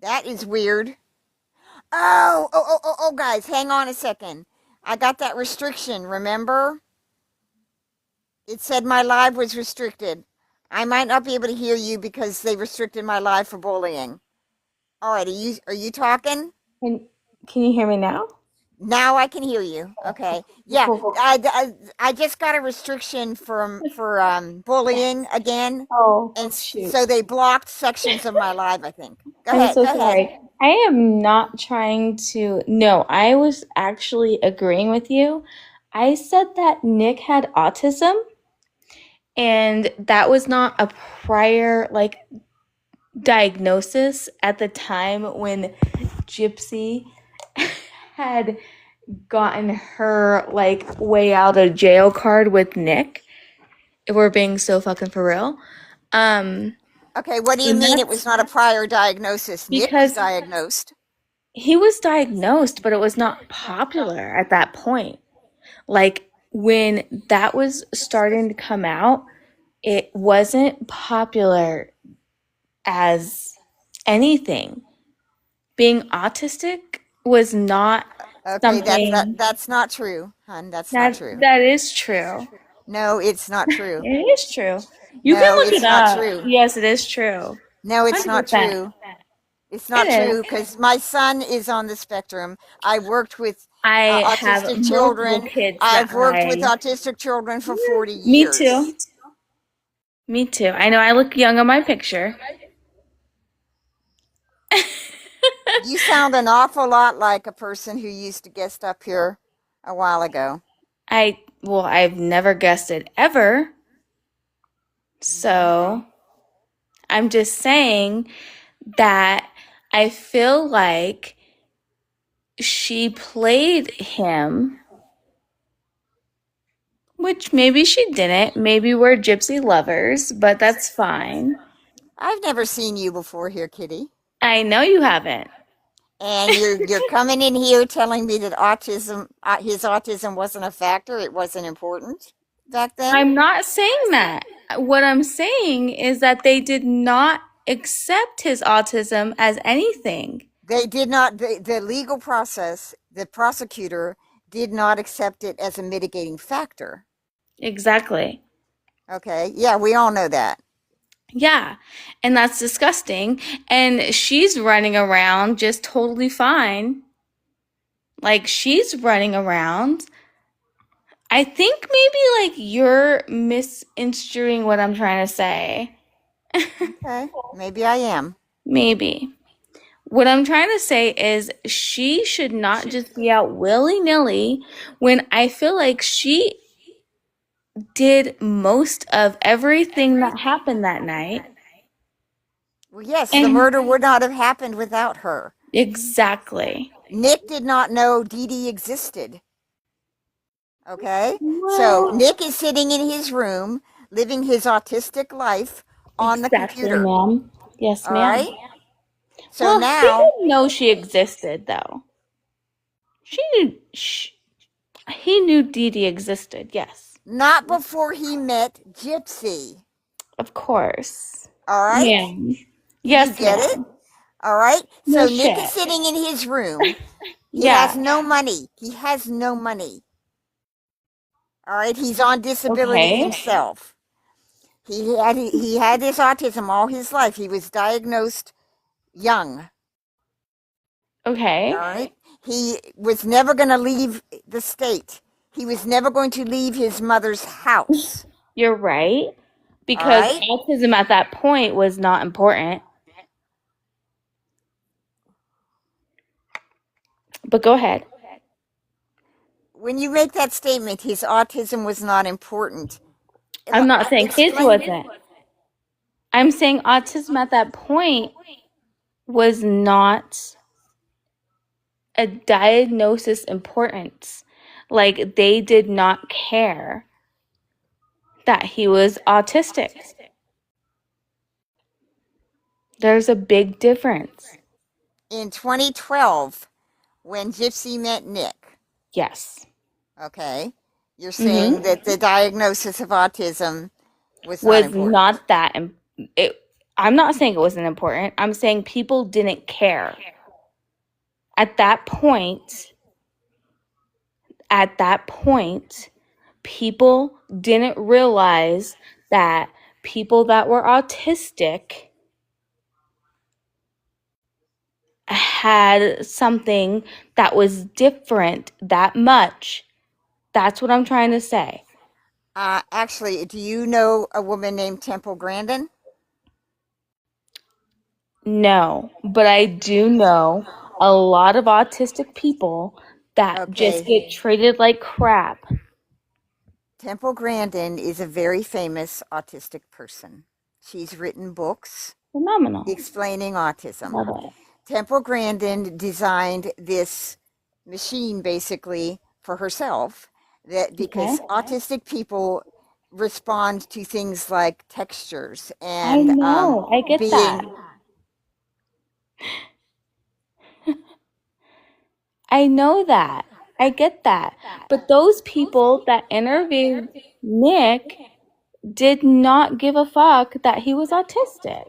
That is weird. Oh, guys, hang on a second. I got that restriction, remember? It said my live was restricted. I might not be able to hear you because they restricted my live for bullying. All right, are you talking? Can can you hear me now? Now I can hear you. Okay. Yeah, Cool, cool. I just got a restriction for bullying again, Oh, and shoot. so they blocked sections of my live, I think. Go I'm ahead. so Go ahead. sorry. I am not trying to. No, I was actually agreeing with you. I said that Nick had autism, and that was not a prior, like, diagnosis at the time when Gypsy had gotten her, like, way out of jail card with Nick, if we're being so fucking for real. Um, Okay, what do you and mean it that's was not a prior diagnosis? Nick was because diagnosed. he was diagnosed, but it was not popular at that point. Like, when that was starting to come out, it wasn't popular as anything. Being autistic was not Okay, something that's not true, hon. That's not true. that is true. No, it's not true. It is true. You can No, look it's it not up. true. Yes, it is true. No, it's not 100%. true. It's It not is. true because my son is on the spectrum. I worked with I have autistic multiple children. kids that I've worked with I. autistic children for 40 Me years. too. Me too. I know I look young on my picture. You sound an awful lot like a person who used to guest up here a while ago. I've never guessed it ever. Hmm. So I'm just saying that I feel like she played him, which maybe she didn't. Maybe we're gypsy lovers, but that's fine. I've never seen you before here, Kitty. I know you haven't. And you're coming in here telling me that his autism wasn't a factor. It wasn't important back then. I'm not saying that. What I'm saying is that they did not accept his autism as anything. They did not. The legal process, the prosecutor did not accept it as a mitigating factor. Exactly. Okay. Yeah, we all know that. Yeah. And that's disgusting. And she's running around just totally fine. Like, she's running around. I think maybe, like, you're misconstruing what I'm trying to say. Okay. Maybe I am. Maybe. What I'm trying to say is she should not just be out willy nilly when I feel like she did most of everything that happened that night. Well, yes, the And murder would not have happened without her. exactly. Nick did not know Dee Dee existed. Okay? So Well, Nick is sitting in his room living his autistic life on the exactly, computer. ma'am. Yes, All ma'am. right? So Well, he now, didn't know she existed, though. She knew. He knew Dee Dee existed. Yes, not before he met Gypsy. of course, All right? ma'am. Do you Yes, get it? ma'am. All right? No So Nick is shit. sitting in his room. He has Yeah. no money. He has no money. All right? He's on disability Okay. himself. He had this autism all his life. He was diagnosed young. All Okay. right? He was never going to leave the state. He was never going to leave his mother's house. You're right. All Because right? autism at that point was not important. But go ahead. When you make that statement, his autism was not important. I'm not saying his Explain. wasn't. I'm saying autism at that point was not a diagnosis importance. Like, they did not care that he was autistic. There's a big difference. In 2012, when Gypsy met Nick, Yes. okay, you're saying Mm-hmm. that the diagnosis of autism Was not was important. not that it I'm not saying it wasn't important. I'm saying people didn't care. At that point, at that point, people didn't realize that people that were autistic had something that was different that much. That's what I'm trying to say. Actually, do you know a woman named Temple Grandin? No, but I do know a lot of autistic people that just Okay. get treated like crap. Temple Grandin is a very famous autistic person. She's written books Phenomenal. explaining autism. Love it. Temple Grandin designed this machine basically for herself that Okay. because autistic people respond to things like textures I and know. I get that. being I know that. I get that. But those people that interviewed Nick did not give a fuck that he was autistic.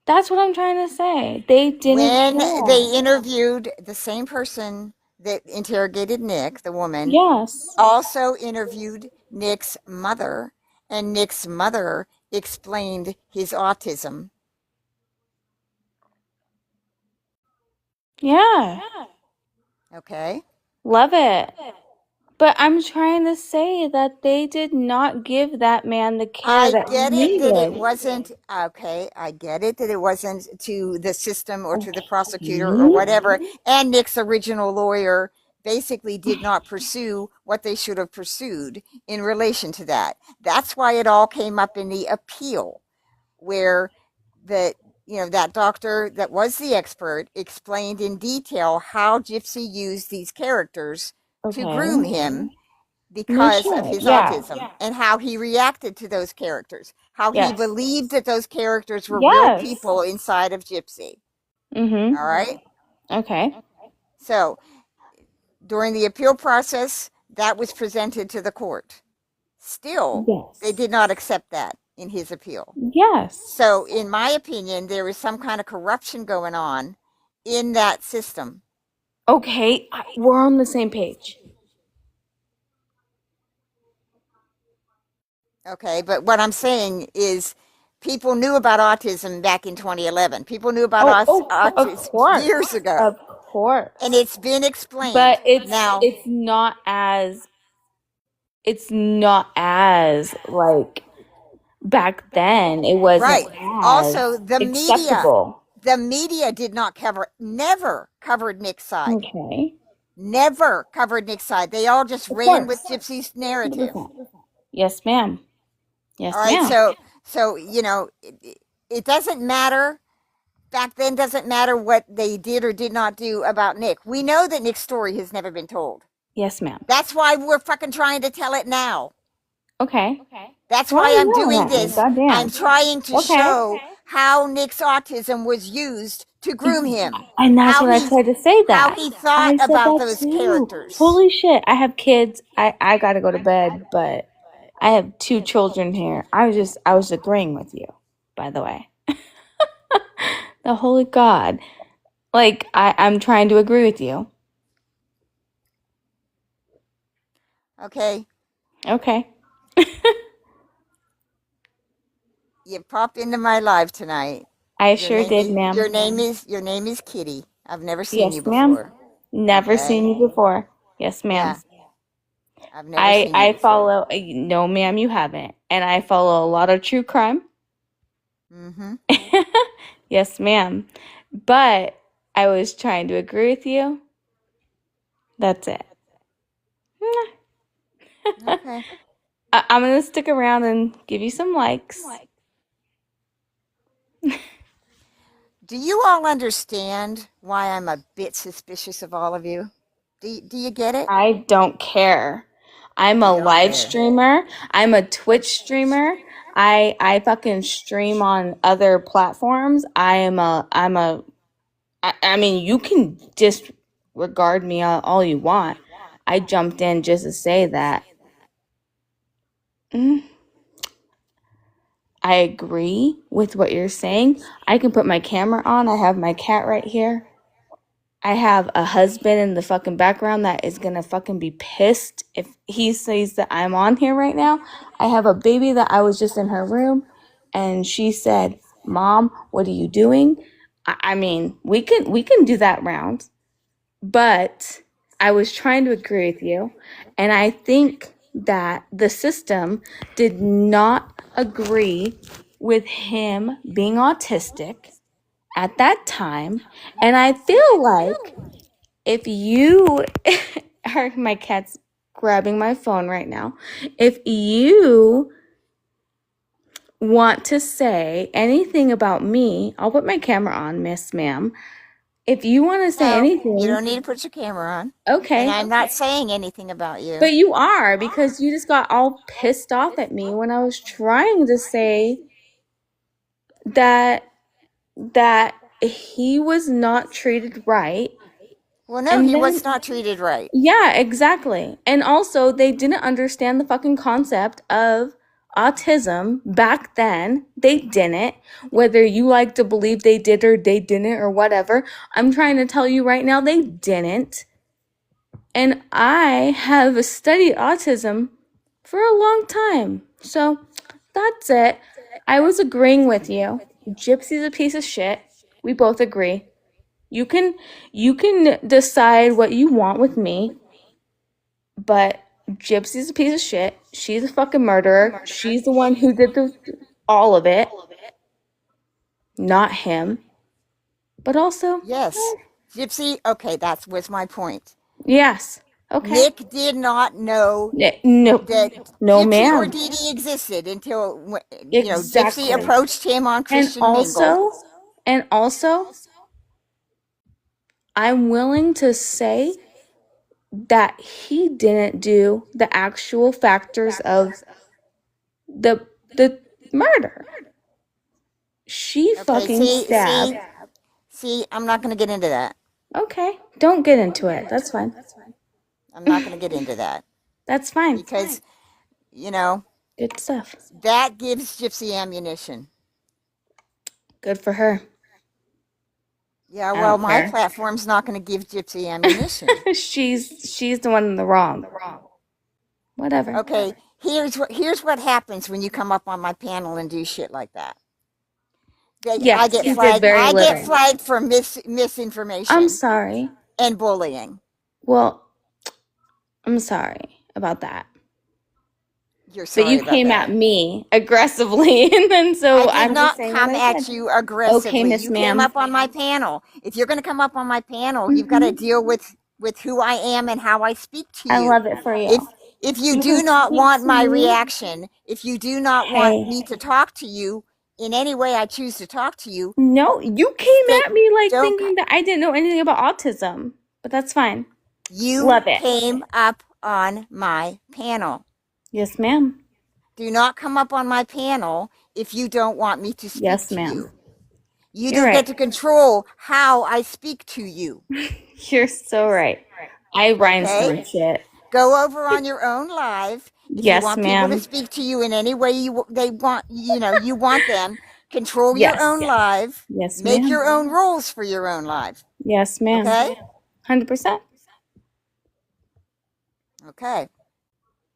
That's what I'm trying to say. They didn't when care. they interviewed the same person that interrogated Nick, the woman, Yes. also interviewed Nick's mother, and Nick's mother explained his autism. Yeah. Okay. Love it. But I'm trying to say that they did not give that man the care I that he get it that it needed. wasn't okay. I get it that it wasn't to the system or to the prosecutor or Okay. whatever. And Nick's original lawyer basically did not pursue what they should have pursued in relation to that. That's why it all came up in the appeal, where the that doctor that was the expert explained in detail how Gypsy used these characters to groom Okay. him No because of shit. his Yeah. autism and how he reacted to those characters, how he Yes. believed that those characters were real Yes. people inside of Gypsy. Mm-hmm. All right. Okay. So during the appeal process, that was presented to the court. Still, they Yes. did not accept that in his appeal. Yes. So, in my opinion, there is some kind of corruption going on in that system. Okay. We're on the same page. Okay, but what I'm saying is people knew about autism back in 2011. People knew about Of autism course. years Of ago, and course. it's been explained. But it's Now, it's not as it's not as like back then. It wasn't right. as Also, acceptable. the media did not cover, never covered Nick's side. Okay. Never covered Nick's side. They all just Of ran with course. Gypsy's narrative. 100%. Yes, ma'am. All Yes, right, ma'am. so it doesn't matter back then. Doesn't matter what they did or did not do about Nick. We know that Nick's story has never been told. Yes, ma'am. That's why we're fucking trying to tell it now. Okay. That's Why are why you I'm yelling doing at me? this. I'm Goddamn. trying to Okay. show how Nick's autism was used to groom him. And that's How what I he tried to say how that. he thought I said about that those too. characters. Holy shit. I have kids. I gotta go to bed, but I have two children here. I was agreeing with you, by the way. The holy God. Like I'm trying to agree with you. Okay, Okay. you popped into my life tonight. I Your sure name did, is ma'am. your name is Kitty. I've never seen you Yes, ma'am. before. Never Okay. seen you before. Yes, ma'am. Yeah, I've never seen you I before. follow no ma'am you haven't. And I follow a lot of true crime. Mm-hmm. Yes, ma'am. But I was trying to agree with you. That's it. Okay. I'm going to stick around and give you some likes. Do you all understand why I'm a bit suspicious of all of you? Do you get it? I don't care. I'm a You don't live care. streamer. I'm a Twitch streamer. I fucking stream on other platforms. I mean, you can disregard me all you want. I jumped in just to say that. Mm, I agree with what you're saying. I can put my camera on. I have my cat right here. I have a husband in the fucking background that is gonna fucking be pissed if he sees that I'm on here right now. I have a baby that I was just in her room and she said, "Mom, what are you doing?" I mean, we can do that round, but I was trying to agree with you, and I think that the system did not agree with him being autistic at that time, and I feel like if you are my cat's grabbing my phone right now. If you want to say anything about me, I'll put my camera on, Miss Ma'am. If you want to say No, you anything, don't need to put your camera on. And okay. I'm not saying anything about you. But you are because you just got all pissed off at me when I was trying to say that that he was not treated right. Well, no, And he then was not treated right. yeah, exactly. And also, they didn't understand the fucking concept of autism back then. They didn't. Whether you like to believe they did or they didn't or whatever, I'm trying to tell you right now, they didn't. And I have studied autism for a long time. So that's it. I was agreeing with you. Gypsy's a piece of shit. We both agree. You can you can decide what you want with me, but Gypsy's a piece of shit. She's a fucking murderer. She's the one who did all of it, not him. But also, Yes. Gypsy, okay, that was my point. yes. Okay. Nick did not know No, that no, Gypsy or ma'am. Dee Dee existed until, Gypsy Exactly. approached him on And Christian Mingle. also, and also, I'm willing to say that he didn't do the actual factors of the murder. She Okay, fucking stabbed. see, I'm not going to get into that. Okay, don't get into it. That's fine. I'm not going to get into that That's fine. because, you know, Good stuff. that gives Gypsy ammunition. Good for her. Yeah, I well, don't my care. platform's not going to give Gypsy ammunition. She's the one in the wrong. Whatever. Okay, here's what happens when you come up on my panel and do shit like that. I Yes, get he did flagged. very I get little. flagged for I'm misinformation sorry. and bullying. Well, I'm sorry about that. You're But you sorry about came at that. me aggressively, and then I so did I'm just not saying what come I at said. you Okay, aggressively. Miss You came Ma'am. up on my panel. If you're going to come up on my panel, you've got to Hmm. deal with who I am and how I speak to I you. love it for you. If if you You do can not speak want to my me. reaction, if you do not want Hey, me to talk to you in any way I choose to talk to you, no, you came stay, at me like don't thinking that I didn't know anything about autism, but that's fine. you Love it. came up on my panel. Yes, ma'am. Do not come up on my panel if you don't want me to speak Yes, to ma'am. you. You You're don't get right. to control how I speak to you. You're so right. I rhinestone Okay? shit. Go over on your own live. If you Yes, want people to ma'am. speak to you in any way they want, you want them, control your Yes. own live, Yes, make ma'am. your own rules for your own live. Yes, ma'am. Okay? 100%. Okay.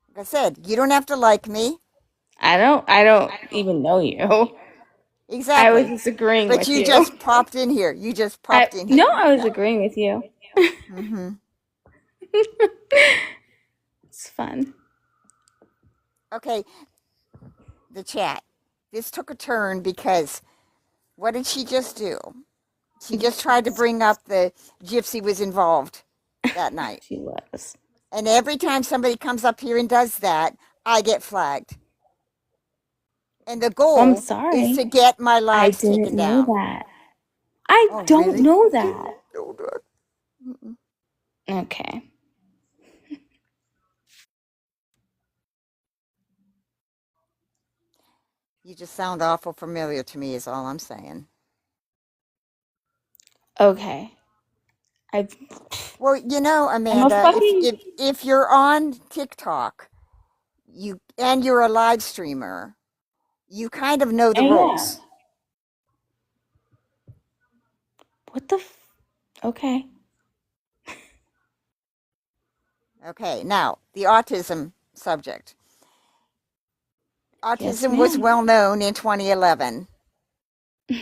Like I said, you don't have to like me. I don't even know you. I was Exactly. just agreeing But with you you. just popped in here. You just I popped in no, here. I was agreeing with you. Hmm. It's fun. Okay, the chat. This took a turn because what did she just do? She just tried to bring up the Gypsy was involved that night. She was. And every time somebody comes up here and does that, I get flagged. And the I'm goal is sorry. to get my I lives didn't taken know down. that. I Oh, don't really? know You that. didn't know that? Mm-mm. Okay. You just sound awful familiar to me, is all I'm saying. Okay. I Well, I'm a Amanda, fucking if you're on TikTok, you're a live streamer, You kind of know the Yeah. rules. What the okay. Okay, now the autism subject. Yes, Autism was ma'am. well known in 2011.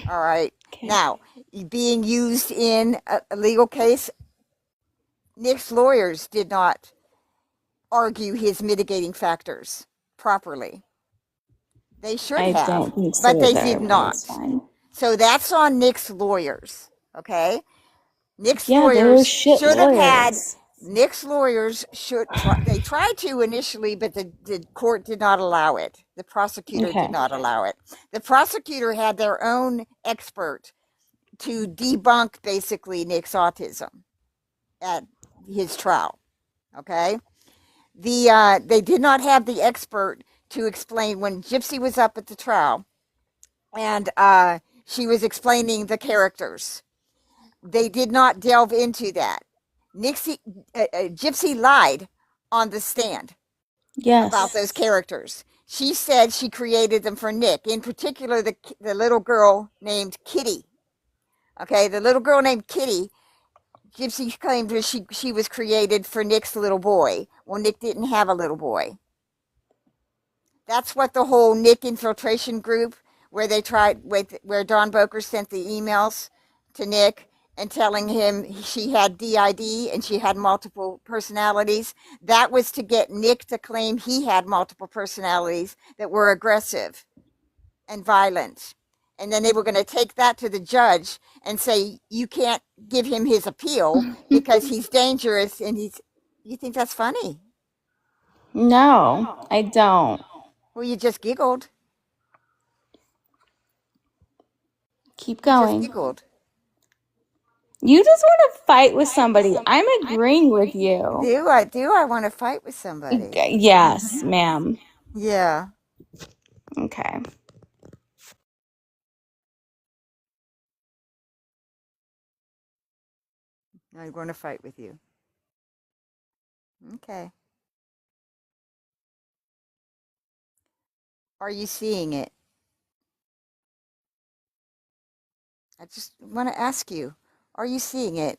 All right. Okay. Now, being used in a legal case, Nick's lawyers did not argue his mitigating factors properly. They should I have, don't think but so they did either, but it's not. fine. So that's on Nick's lawyers. Okay. Nick's Yeah, they were lawyers shit should have had. lawyers. Nick's lawyers should try. They tried to initially, but the court did not allow it. The prosecutor did Okay. not allow it. The prosecutor had their own expert to debunk basically Nick's autism at his trial. Okay, they did not have the expert to explain when Gypsy was up at the trial, and she was explaining the characters. They did not delve into that. Nixie, Gypsy lied on the stand about those Yes. characters. She said she created them for Nick, in particular the little girl named Kitty. Okay, the little girl named Kitty. Gypsy claimed that she was created for Nick's little boy. Well, Nick didn't have a little boy. That's what the whole Nick infiltration group, where they tried with where Don Boker sent the emails to Nick and telling him she had DID and she had multiple personalities. That was to get Nick to claim he had multiple personalities that were aggressive and violent. And then they were going to take that to the judge and say, you can't give him his appeal because he's dangerous and he's. You think that's funny? No, I don't. Well, you just giggled. Keep You just going. giggled. You just want to fight with somebody. I'm agreeing with you. Do I want to fight with somebody? Yes, ma'am. Yeah. Okay. I'm going to fight with you. Okay. Are you seeing it? I just want to ask you. Are you seeing it?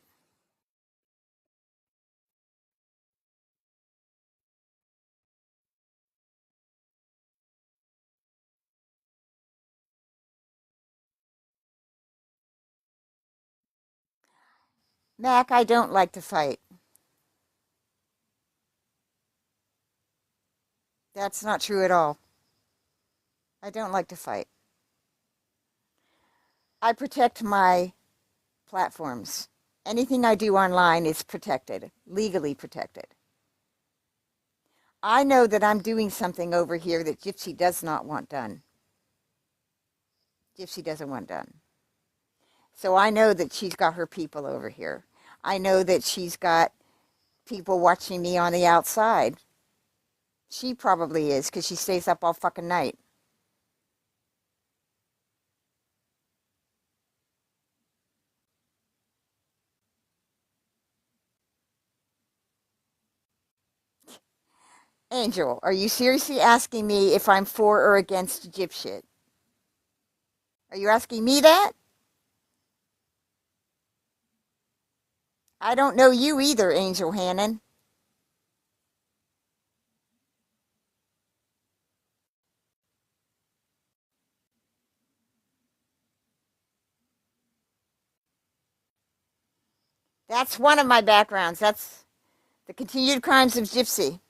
Mac, I don't like to fight. That's not true at all. I don't like to fight. I protect my platforms. Anything I do online is protected, legally protected. I know that I'm doing something over here that Gypsy does not want done. Gypsy doesn't want done. So I know that she's got her people over here. I know that she's got people watching me on the outside. She probably is because she stays up all fucking night. Angel, are you seriously asking me if I'm for or against gypshit? Are you asking me that? I don't know you either, Angel Hannon. That's one of my backgrounds. That's the continued crimes of Gypsy.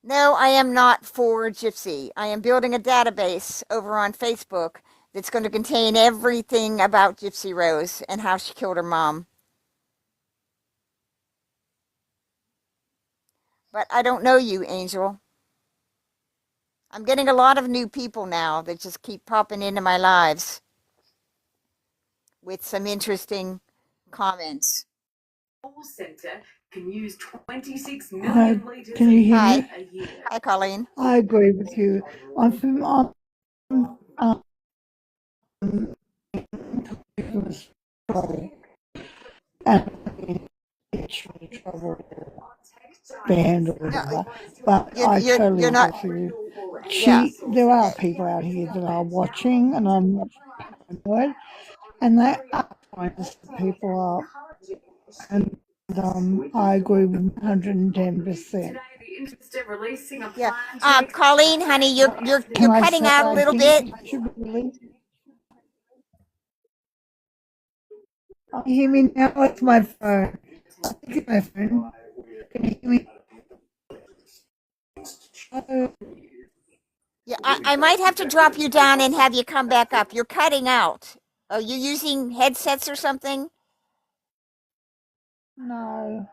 No, I am not for Gypsy. I am building a database over on Facebook that's going to contain everything about Gypsy Rose and how she killed her mom. But I don't know you, Angel. I'm getting a lot of new people now that just keep popping into my lives with some interesting comments. Center can use 26 Hi, million litres can you hear Hi. me? a year. Hi, Colleen. I agree with you. I'm from Australia and trouble. banned or No, whatever. But I totally you're agree not. with you. Yeah. There are eh, people out here that are watching, and I'm not annoyed, and they are trying to set people up. And I agree with 110%. Today, the Intercept releasing a Yeah. plan to Colleen, honey, you're Can I cutting say out a I little think bit. it should be released? Can you hear me now? It's my phone. I think it's my phone. Can you hear me? Oh, Yeah, I might have to drop you down and have you come back up. You're cutting out. Are you using headsets or something? no.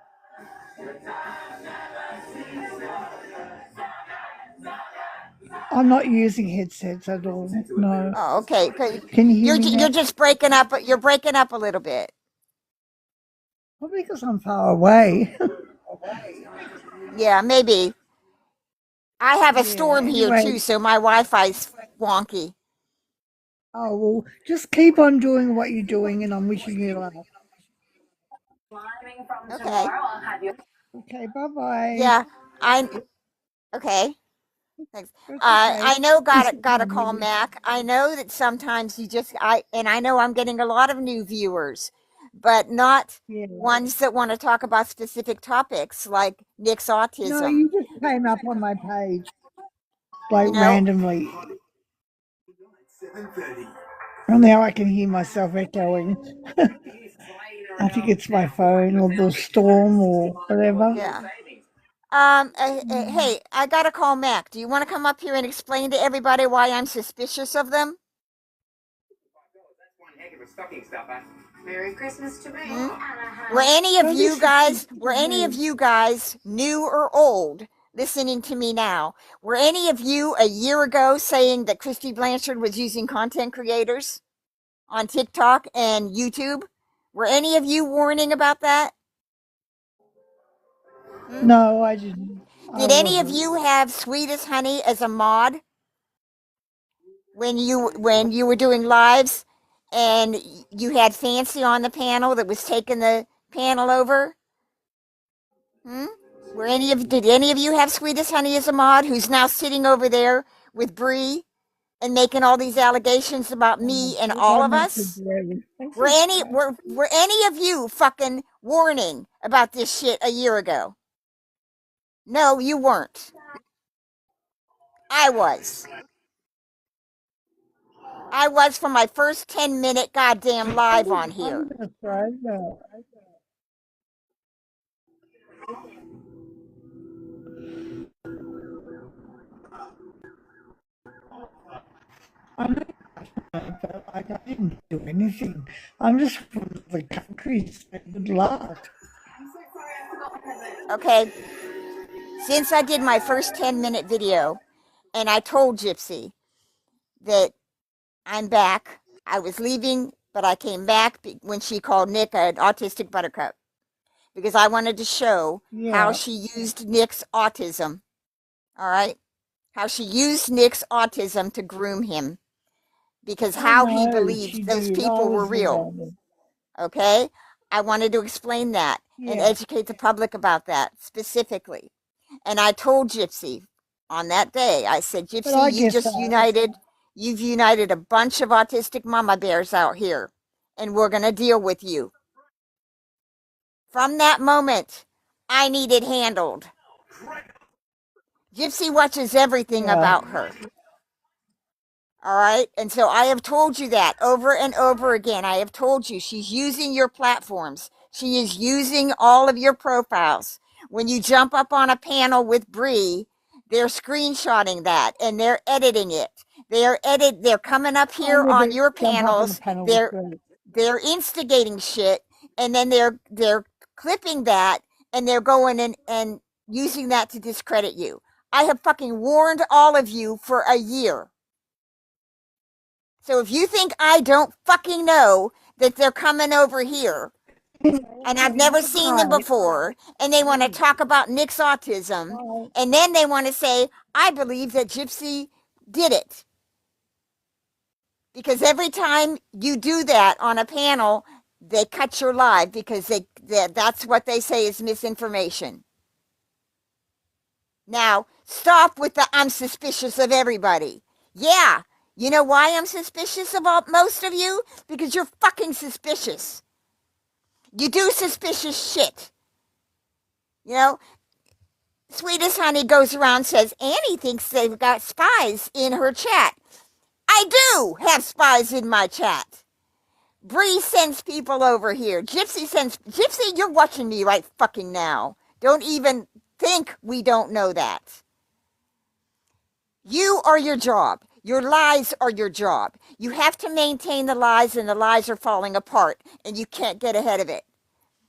I'm not using headsets at all. No. Oh, okay. Can you hear me You're now? just breaking up. You're breaking up a little bit. Probably because I'm far away. Yeah, maybe. I have a Yeah. storm here Anyway, too, so my Wi-Fi's wonky. oh well, just keep on doing what you're doing, and I'm wishing you luck. climbing from Okay. tomorrow. I'll have your Okay. Bye bye. Yeah. I okay. Thanks. That's okay. I know This is gotta my call meeting. Mac. I know that sometimes I know I'm getting a lot of new viewers, but not Yeah. ones that want to talk about specific topics like Nick's No, autism. you just came up on my page like You know? randomly. And now I can hear myself echoing. I think it's my phone or the storm or whatever. Yeah. Hey, I gotta call Mac. Do you want to come up here and explain to everybody why I'm suspicious of them? Merry Christmas to me. Hmm? And a happy Don't be suspicious Were of any of me. you guys, new or old, listening to me now, were any of you a year ago saying that Christy Blanchard was using content creators on TikTok and YouTube? Were any of you warning about that? Hmm? No, I didn't. I Did any of wasn't. you have Sweet as Honey as a mod when you were doing lives and you had Fancy on the panel that was taking the panel over? Hmm? Did any of you have Sweet as Honey as a mod who's now sitting over there with Bree and making all these allegations about me and What all I of meant to us? do. Were any of you fucking warning about this shit a year ago? No, you weren't. I was. I was for my first 10-minute goddamn live on I'm here. gonna throw that. I know, but I didn't do anything. I'm just from the country. So good luck. Okay? Since I did my first 10-minute video and I told Gypsy that I'm back, I was leaving, but I came back when she called Nick an autistic buttercup because I wanted to show how Yeah, she used Nick's autism. All right? How she used Nick's autism to groom him because I how he know she believed those did. I people were was real. there. Okay? I wanted to explain that and Yeah, educate the public about that specifically. And I told Gypsy on that day, I said, but Gypsy, I get that. you've united a bunch of autistic mama bears out here, and we're going to deal with you. From that moment, I need it handled. Gypsy watches everything Yeah, about her. All right. And so I have told you that over and over again. I have told you she's using your platforms. She is using all of your profiles. When you jump up on a panel with Bree, they're screenshotting that and they're editing it. They're coming up I here on never your jump up on the panels. panel with Greg. They're instigating shit and then they're clipping that and they're going and using that to discredit you. I have fucking warned all of you for a year. So if you think I don't fucking know that they're coming over here and I've never seen them Right, before and they want to talk about Nick's autism right. and then they want to say, I believe that Gypsy did it. Because every time you do that on a panel, they cut your live because that's what they say is misinformation. Now, stop with the I'm suspicious of everybody. Yeah, you know why I'm suspicious about most of you? Because you're fucking suspicious. You do suspicious shit. You know, Sweetest Honey goes around and says Annie thinks they've got spies in her chat. I do have spies in my chat. Bree sends people over here. Gypsy, you're watching me right fucking now. Don't even think we don't know that. You are your job. Your lies are your job. You have to maintain the lies, and the lies are falling apart, and you can't get ahead of it.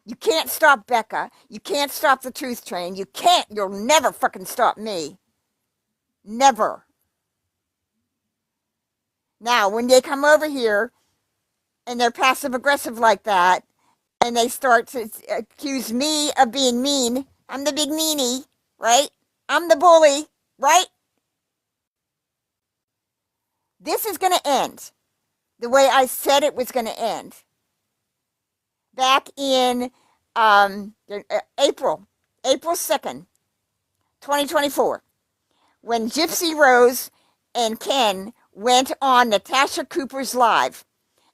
You can't stop Becca. You can't stop the truth train. You'll never fucking stop me. Never. Now, when they come over here and they're passive aggressive like that, and they start to accuse me of being mean, I'm the big meanie, right? I'm the bully, right? This is going to end the way I said it was going to end. Back in April 2nd, 2024, when Gypsy Rose and Ken went on Natasha Cooper's live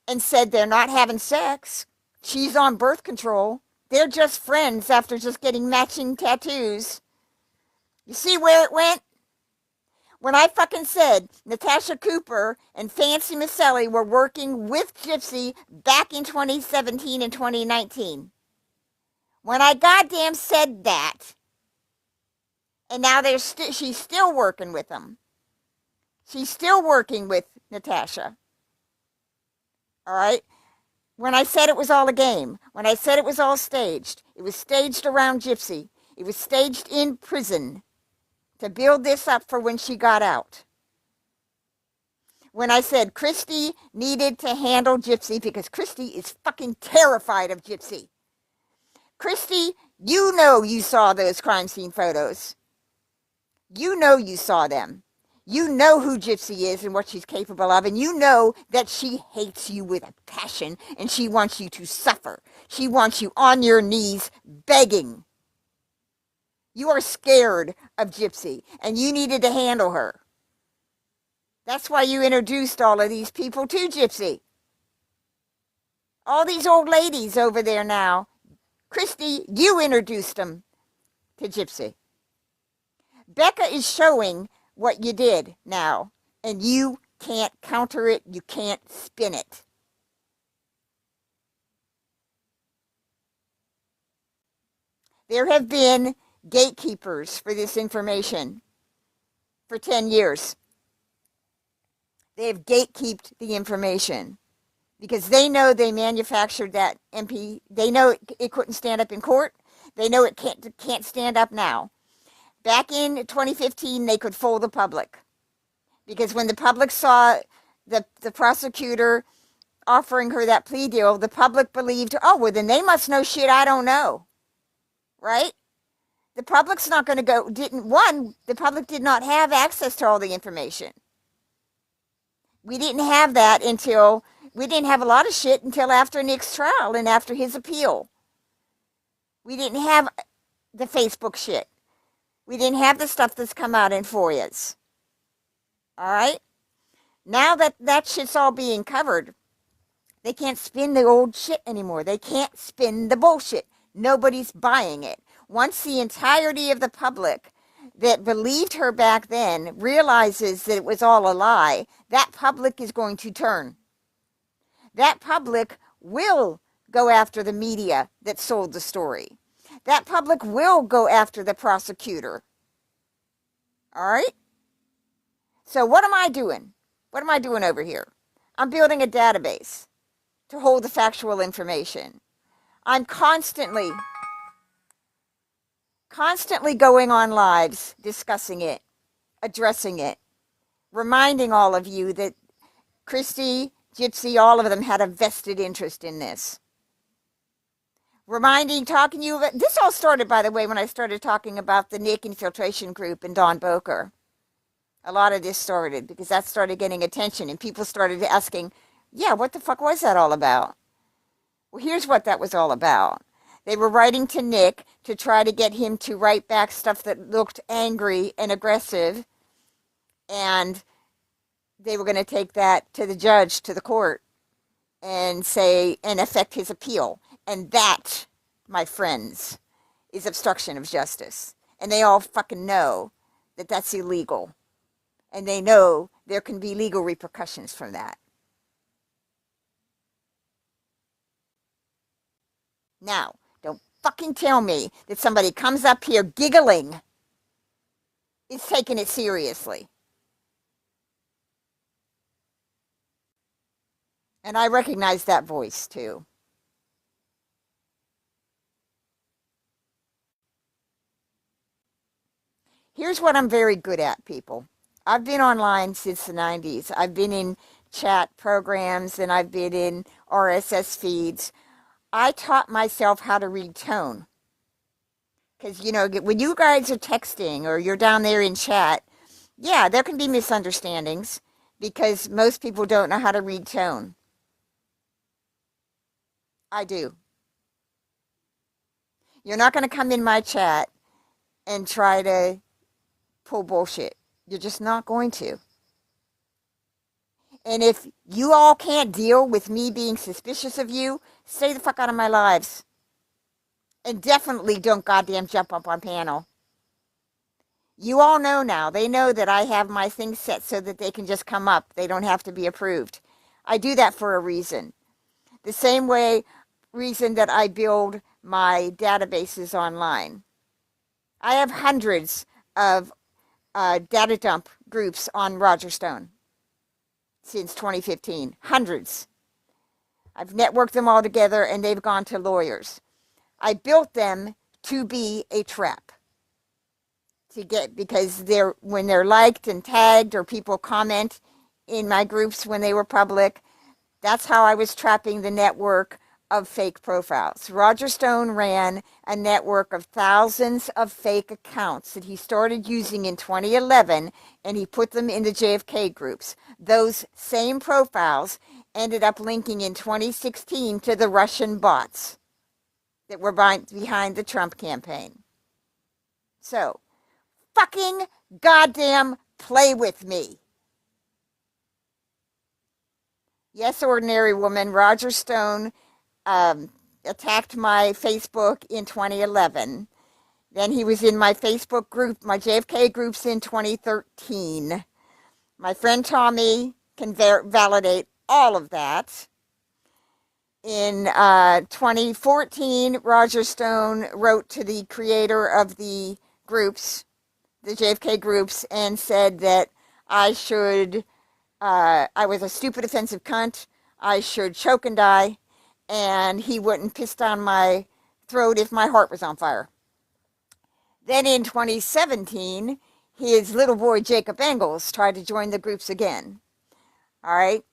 and said they're not having sex. She's on birth control. They're just friends after just getting matching tattoos. You see where it went? When I fucking said Natasha Cooper and Fancy Maselli were working with Gypsy back in 2017 and 2019. When I goddamn said that, and now she's still working with them. She's still working with Natasha. All right? When I said it was all a game, when I said it was all staged, it was staged around Gypsy. It was staged in prison to build this up for when she got out. When I said Christy needed to handle Gypsy because Christy is fucking terrified of Gypsy. Christy, you know you saw those crime scene photos. You know you saw them. You know who Gypsy is and what she's capable of, and you know that she hates you with a passion, and she wants you to suffer. She wants you on your knees begging. You are scared of Gypsy, and you needed to handle her. That's why you introduced all of these people to Gypsy. All these old ladies over there now. Christy, you introduced them to Gypsy. Becca is showing what you did now, and you can't counter it. You can't spin it. There have been gatekeepers for this information for 10 years. They have gatekept the information because they know they manufactured that MP. They know it couldn't stand up in court. They know it can't stand up now. Back in 2015, they could fool the public because when the public saw the prosecutor offering her that plea deal, the public believed, oh, well, then they must know shit I don't know, right? The public's not going to go, the public did not have access to all the information. We didn't have that we didn't have a lot of shit until after Nick's trial and after his appeal. We didn't have the Facebook shit. We didn't have the stuff that's come out in FOIAs. All right? Now that shit's all being covered, they can't spin the old shit anymore. They can't spin the bullshit. Nobody's buying it. Once the entirety of the public that believed her back then realizes that it was all a lie, that public is going to turn. That public will go after the media that sold the story. That public will go after the prosecutor. All right? So what am I doing? What am I doing over here? I'm building a database to hold the factual information. I'm constantly going on lives, discussing it, addressing it, reminding all of you that Christy, Gypsy, all of them had a vested interest in this. Talking to you about, this all started, by the way, when I started talking about the Nick Infiltration Group and Don Boker. A lot of this started because that started getting attention and people started asking, yeah, what the fuck was that all about? Well, here's what that was all about. They were writing to Nick to try to get him to write back stuff that looked angry and aggressive, and they were going to take that to the judge, to the court, and say, and affect his appeal. And that, my friends, is obstruction of justice. And they all fucking know that that's illegal. And they know there can be legal repercussions from that. Now, don't fucking tell me that somebody comes up here giggling is taking it seriously. And I recognize that voice too. Here's what I'm very good at, people. I've been online since the 90s. I've been in chat programs and I've been in RSS feeds. I taught myself how to read tone. Because, you know, when you guys are texting or you're down there in chat, yeah, there can be misunderstandings because most people don't know how to read tone. I do. You're not going to come in my chat and try to pull bullshit. You're just not going to. And if you all can't deal with me being suspicious of you, stay the fuck out of my lives. And definitely don't goddamn jump up on panel. You all know now. They know that I have my things set so that they can just come up. They don't have to be approved. I do that for a reason. The same reason that I build my databases online. I have hundreds of data dump groups on Roger Stone since 2015. Hundreds. I've networked them all together and they've gone to lawyers. I built them to be a trap. Because when they're liked and tagged or people comment in my groups when they were public, that's how I was trapping the network of fake profiles. Roger Stone ran a network of thousands of fake accounts that he started using in 2011, and he put them in the JFK groups. Those same profiles ended up linking in 2016 to the Russian bots that were behind the Trump campaign. So, fucking goddamn play with me. Yes, ordinary woman, Roger Stone attacked my Facebook in 2011. Then he was in my Facebook group, my JFK groups in 2013. My friend Tommy can validate all of that. In 2014, Roger Stone wrote to the creator of the groups, the JFK groups, and said that I was a stupid, offensive cunt. I should choke and die, and he wouldn't piss down my throat if my heart was on fire. Then in 2017, his little boy Jacob Engels tried to join the groups again. All right.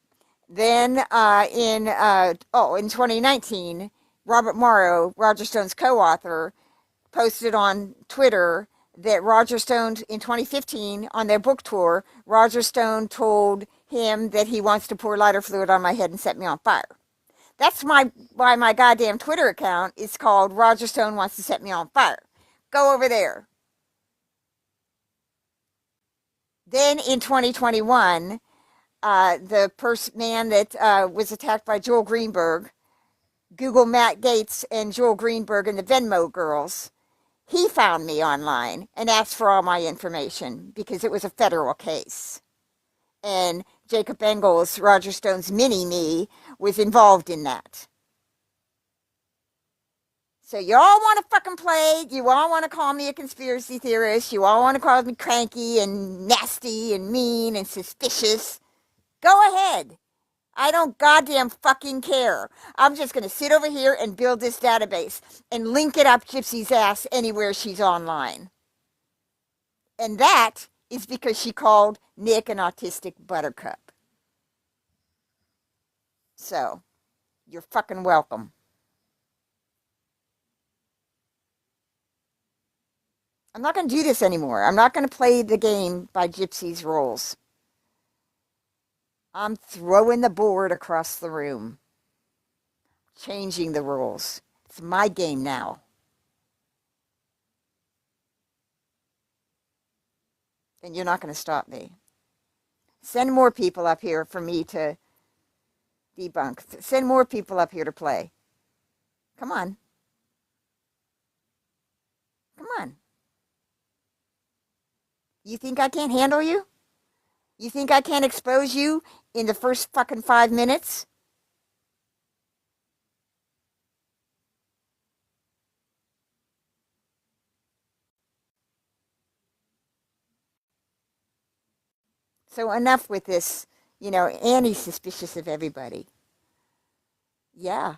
Then in 2019, Robert Morrow, Roger Stone's co-author, posted on Twitter that Roger Stone, in 2015, on their book tour, Roger Stone told him that he wants to pour lighter fluid on my head and set me on fire. That's why my goddamn Twitter account is called Roger Stone Wants to Set Me on Fire. Go over there. Then in 2021, the man that was attacked by Joel Greenberg, Google Matt Gaetz and Joel Greenberg and the Venmo girls, he found me online and asked for all my information because it was a federal case. And Jacob Engels, Roger Stone's mini-me, was involved in that. So you all want to fucking play. You all want to call me a conspiracy theorist. You all want to call me cranky and nasty and mean and suspicious. Go ahead. I don't goddamn fucking care. I'm just going to sit over here and build this database and link it up Gypsy's ass anywhere she's online. And that is because she called Nick an autistic buttercup. So, you're fucking welcome. I'm not going to do this anymore. I'm not going to play the game by Gypsy's rules. I'm throwing the board across the room. Changing the rules. It's my game now. And you're not going to stop me. Send more people up here for me to debunk. Send more people up here to play. Come on. Come on. You think I can't handle you? You think I can't expose you in the first fucking 5 minutes? So enough with this, Annie's suspicious of everybody. Yeah,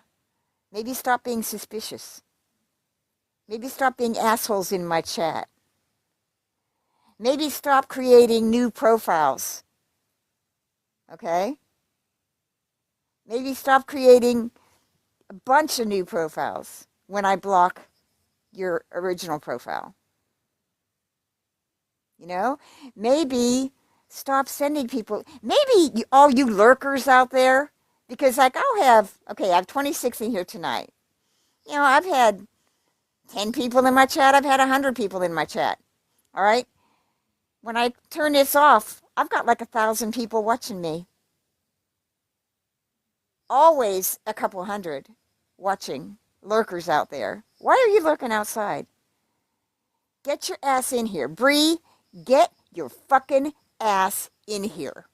maybe stop being suspicious. Maybe stop being assholes in my chat. Maybe stop creating new profiles. Okay? Maybe stop creating a bunch of new profiles when I block your original profile. Maybe stop sending people. Maybe all you lurkers out there, because I have 26 in here tonight. I've had 10 people in my chat. I've had 100 people in my chat. All right. When I turn this off, I've got like 1,000 people watching me. Always a couple hundred watching, lurkers out there. Why are you lurking outside? Get your ass in here. Bree, get your fucking ass in here.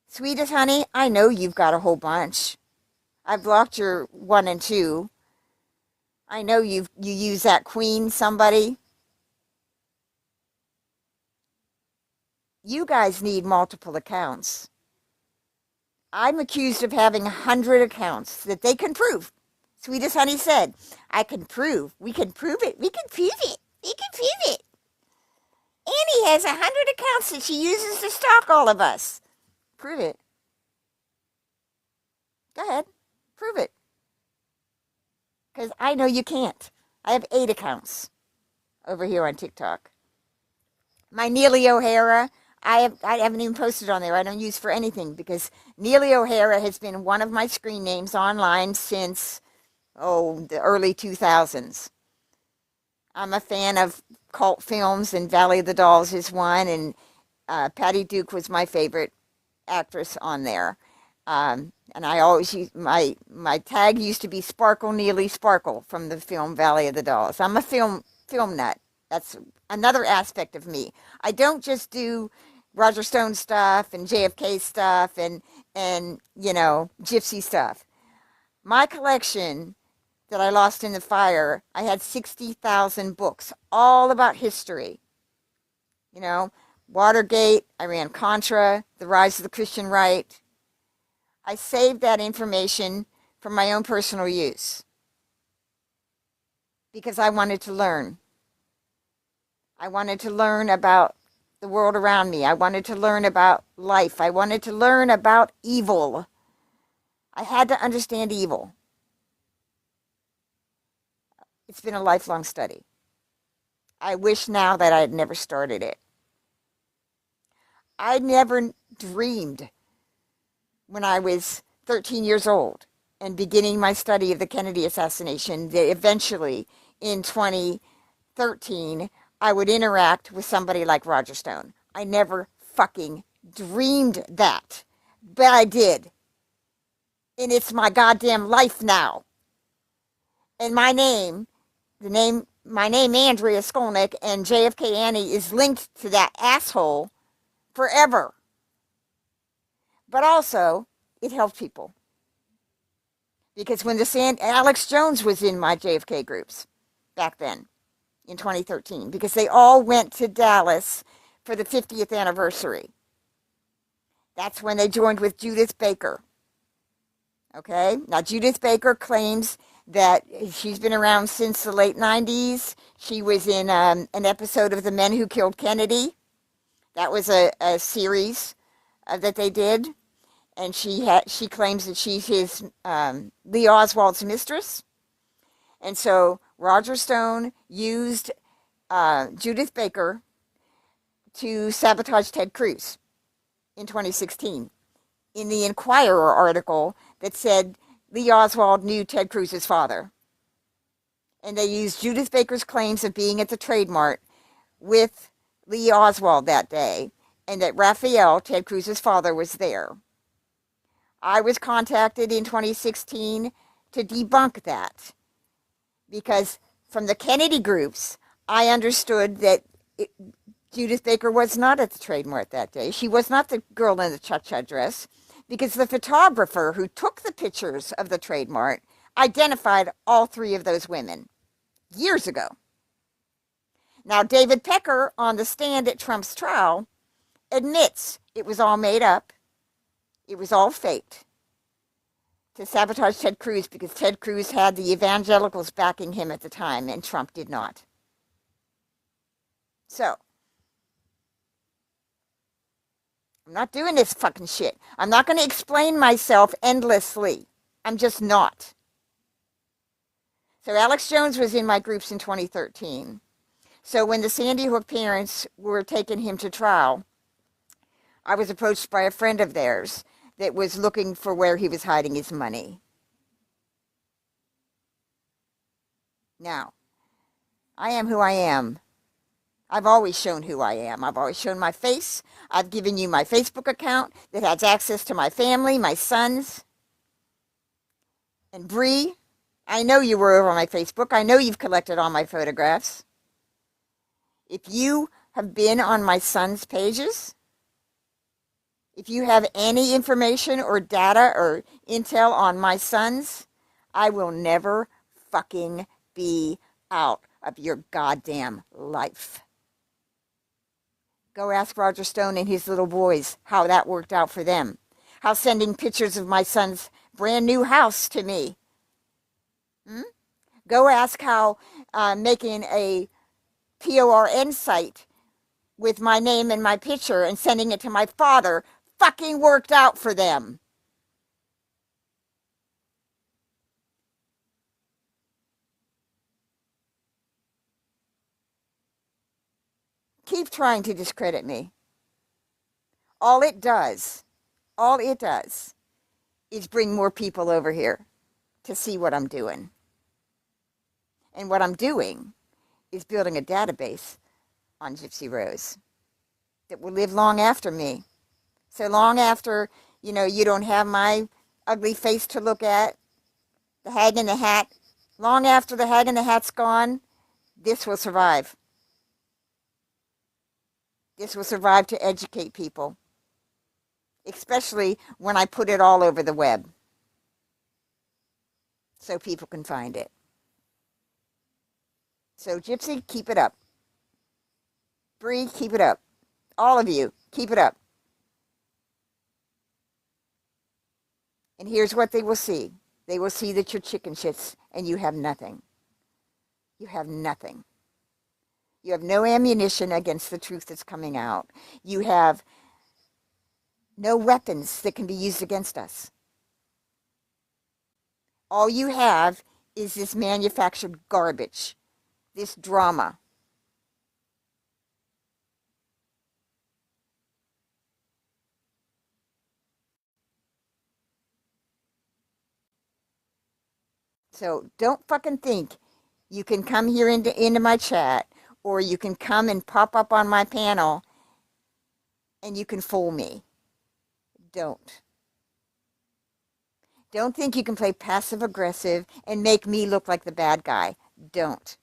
Sweetest honey, I know you've got a whole bunch. I blocked your 1 and 2. I know you use that queen somebody. You guys need multiple accounts. I'm accused of having 100 accounts that they can prove. Sweetest honey said, I can prove. We can prove it. We can prove it. We can prove it. Annie has 100 accounts that she uses to stalk all of us. Prove it. Go ahead. Prove it. Because I know you can't. I have 8 accounts over here on TikTok. My Neely O'Hara, I haven't even posted on there. I don't use for anything because Neely O'Hara has been one of my screen names online since, the early 2000s. I'm a fan of cult films, and Valley of the Dolls is one, and Patty Duke was my favorite actress on there. And I always use my tag used to be Sparkle Neely Sparkle from the film Valley of the Dolls. I'm a film nut. That's another aspect of me. I don't just do Roger Stone stuff and JFK stuff and gypsy stuff. My collection that I lost in the fire, I had 60,000 books, all about history. Watergate, Iran-Contra, the rise of the Christian right. I saved that information for my own personal use because I wanted to learn. I wanted to learn about the world around me. I wanted to learn about life. I wanted to learn about evil. I had to understand evil. It's been a lifelong study. I wish now that I had never started it. I never dreamed when I was 13 years old and beginning my study of the Kennedy assassination that eventually in 2013 I would interact with somebody like Roger Stone. I never fucking dreamed that, but I did. And it's my goddamn life now. And my name, Andrea Skolnick, and JFK Annie is linked to that asshole forever. But also, it helped people. Because when Alex Jones was in my JFK groups back then, in 2013, because they all went to Dallas for the 50th anniversary. That's when they joined with Judith Baker. Okay? Now, Judith Baker claims that she's been around since the late 90s. She was in an episode of The Men Who Killed Kennedy. That was a series that they did. And she claims that she's his Lee Oswald's mistress. And so Roger Stone used Judith Baker to sabotage Ted Cruz in 2016 in the Inquirer article that said Lee Oswald knew Ted Cruz's father. And they used Judith Baker's claims of being at the Trade Mart with Lee Oswald that day, and that Raphael, Ted Cruz's father, was there. I was contacted in 2016 to debunk that because from the Kennedy groups, I understood that Judith Baker was not at the Trade Mart that day. She was not the girl in the cha-cha dress because the photographer who took the pictures of the Trade Mart identified all three of those women years ago. Now, David Pecker, on the stand at Trump's trial, admits it was all made up. It was all faked to sabotage Ted Cruz because Ted Cruz had the evangelicals backing him at the time and Trump did not. So, I'm not doing this fucking shit. I'm not going to explain myself endlessly. I'm just not. So Alex Jones was in my groups in 2013. So when the Sandy Hook parents were taking him to trial, I was approached by a friend of theirs that was looking for where he was hiding his money. Now, I am who I am. I've always shown who I am. I've always shown my face. I've given you my Facebook account that has access to my family, my sons. And Bree, I know you were over on my Facebook. I know you've collected all my photographs. If you have been on my son's pages, if you have any information or data or intel on my sons, I will never fucking be out of your goddamn life. Go ask Roger Stone and his little boys how that worked out for them. How sending pictures of my son's brand new house to me. Go ask how making a PORN site with my name and my picture and sending it to my father fucking worked out for them. Keep trying to discredit me. All it does is bring more people over here to see what I'm doing. And what I'm doing is building a database on Gypsy Rose that will live long after me. So long after, you don't have my ugly face to look at, the hag in the hat, long after the hag in the hat's gone, this will survive. This will survive to educate people, especially when I put it all over the web so people can find it. So Gypsy, keep it up. Bree, keep it up. All of you, keep it up. And here's what they will see. They will see that you're chicken shits and you have nothing. You have nothing. You have no ammunition against the truth that's coming out. You have no weapons that can be used against us. All you have is this manufactured garbage, this drama. So don't fucking think you can come here into my chat or you can come and pop up on my panel and you can fool me. Don't. Don't think you can play passive aggressive and make me look like the bad guy. Don't.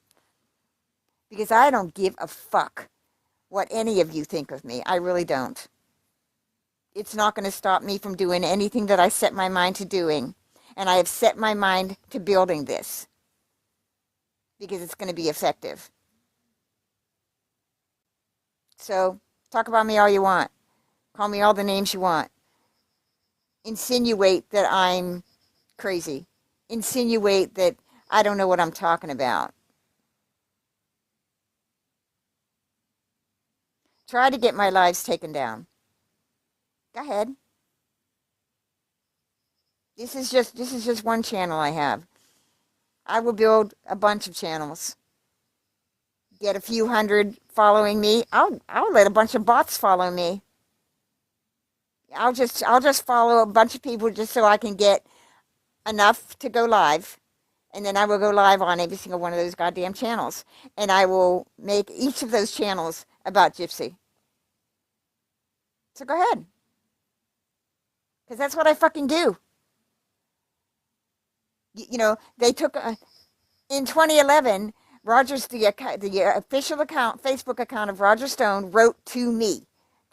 Because I don't give a fuck what any of you think of me. I really don't. It's not going to stop me from doing anything that I set my mind to doing. And I have set my mind to building this because it's going to be effective. So talk about me all you want. Call me all the names you want. Insinuate that I'm crazy. Insinuate that I don't know what I'm talking about. Try to get my lives taken down. Go ahead. This is just one channel I have. I will build a bunch of channels. Get a few hundred following me. I'll let a bunch of bots follow me. I'll just follow a bunch of people just so I can get enough to go live And then I will go live on every single one of those goddamn channels. And I will make each of those channels about Gypsy. So go ahead. Because that's what I fucking do. You know, they took, in 2011, the official account, Facebook account of Roger Stone wrote to me,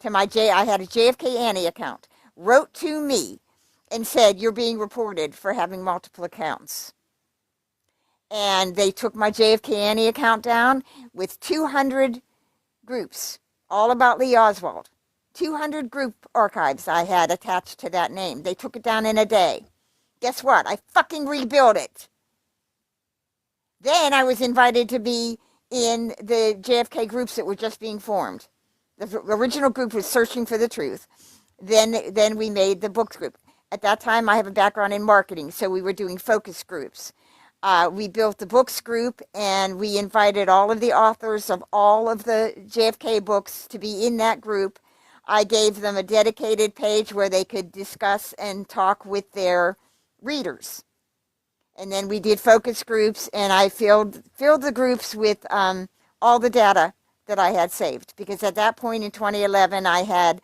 I had a JFK Annie account, wrote to me and said, you're being reported for having multiple accounts. And they took my JFK Annie account down with 200 groups, all about Lee Oswald. 200 group archives I had attached to that name. They took it down in a day. Guess what? I fucking rebuilt it. Then I was invited to be in the JFK groups that were just being formed. The original group was Searching for the Truth. Then we made the books group. At that time, I have a background in marketing, so we were doing focus groups. We built the books group, and we invited all of the authors of all of the JFK books to be in that group. I gave them a dedicated page where they could discuss and talk with their readers. And then we did focus groups, and I filled the groups with all the data that I had saved. Because at that point in 2011, I had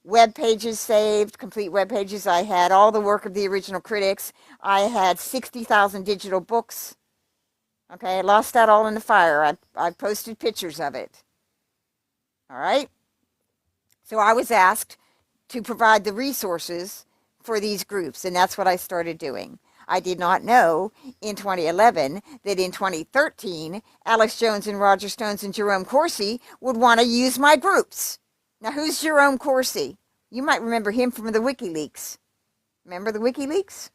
web pages saved, complete web pages. I had all the work of the original critics. I had 60,000 digital books. Okay, I lost that all in the fire. I posted pictures of it. All right? So I was asked to provide the resources for these groups, and that's what I started doing. I did not know in 2011 that in 2013, Alex Jones and Roger Stones and Jerome Corsi would want to use my groups. Now, who's Jerome Corsi? You might remember him from the WikiLeaks. Remember the WikiLeaks?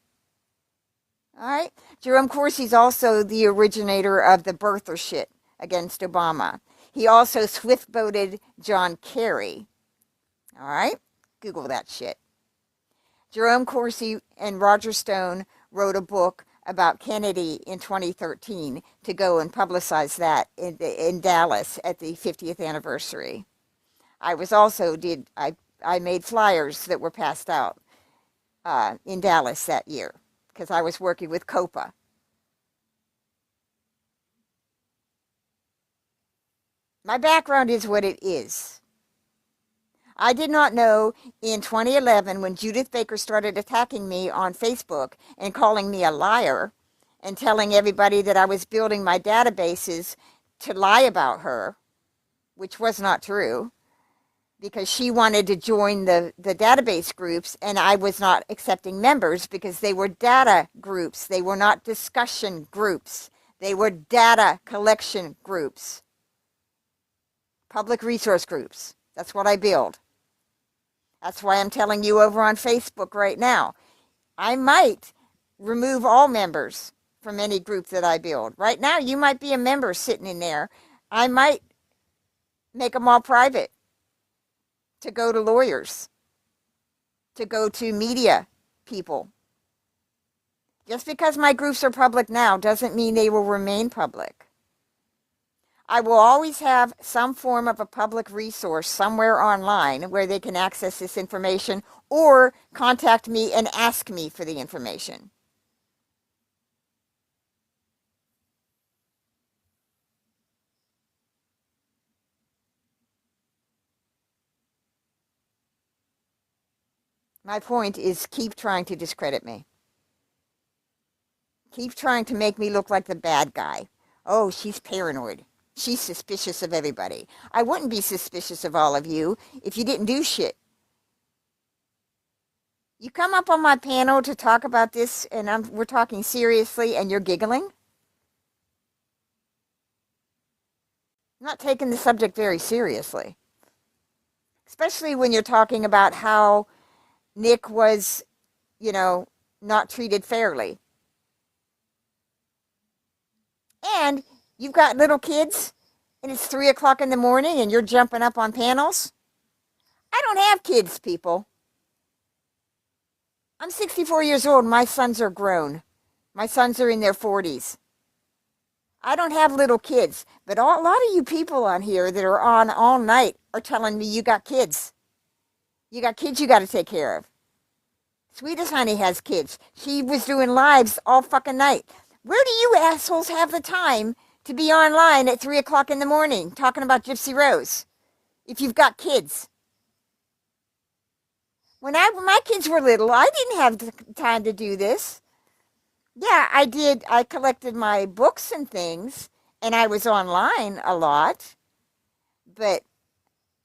All right. Jerome Corsi is also the originator of the birther shit against Obama. He also swift-boated John Kerry. All right. Google that shit. Jerome Corsi and Roger Stone wrote a book about Kennedy in 2013 to go and publicize that in Dallas at the 50th anniversary. I made flyers that were passed out in Dallas that year because I was working with COPA. My background is what it is. I did not know in 2011 when Judith Baker started attacking me on Facebook and calling me a liar and telling everybody that I was building my databases to lie about her, which was not true, because she wanted to join the database groups and I was not accepting members because they were data groups. They were not discussion groups. They were data collection groups. Public resource groups. That's what I build. That's why I'm telling you over on Facebook right now. I might remove all members from any group that I build. Right now, you might be a member sitting in there. I might make them all private to go to lawyers, to go to media people. Just because my groups are public now doesn't mean they will remain public. I will always have some form of a public resource somewhere online where they can access this information or contact me and ask me for the information. My point is keep trying to discredit me. Keep trying to make me look like the bad guy. Oh, she's paranoid. She's suspicious of everybody. I wouldn't be suspicious of all of you if you didn't do shit. You come up on my panel to talk about this, and we're talking seriously, and you're giggling? I'm not taking the subject very seriously. Especially when you're talking about how Nick was, not treated fairly. And you've got little kids, and it's 3 o'clock in the morning, and you're jumping up on panels? I don't have kids, people. I'm 64 years old. My sons are grown. My sons are in their 40s. I don't have little kids, but a lot of you people on here that are on all night are telling me you got kids. You got kids you got to take care of. Sweetest Honey has kids. She was doing lives all fucking night. Where do you assholes have the time to be online at 3 o'clock in the morning talking about Gypsy Rose if you've got kids? When my kids were little, I didn't have the time to do this. Yeah, I did. I collected my books and things, and I was online a lot, but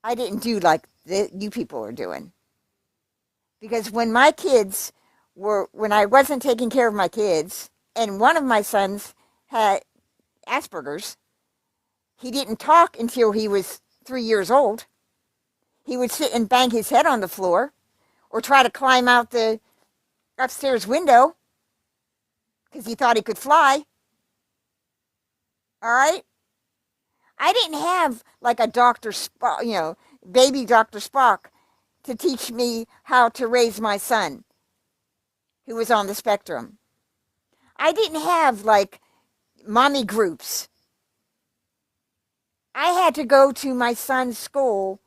I didn't do like you people are doing. Because when I wasn't taking care of my kids, and one of my sons had Asperger's, he didn't talk until he was 3 years old. He would sit and bang his head on the floor or try to climb out the upstairs window because he thought he could fly. All right? I didn't have like a Dr. Spock, baby Dr. Spock to teach me how to raise my son who was on the spectrum. I didn't have like mommy groups. I had to go to my son's school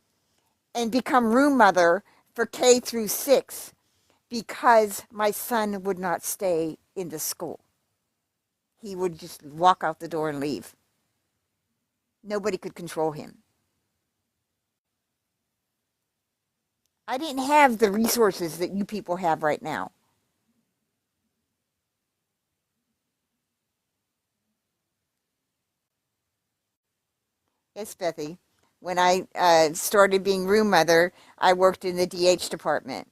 and become room mother for K through 6 because my son would not stay in the school. He would just walk out the door and leave. Nobody could control him. I didn't have the resources that you people have right now. Yes, Bethy. When I started being room mother, I worked in the DH department.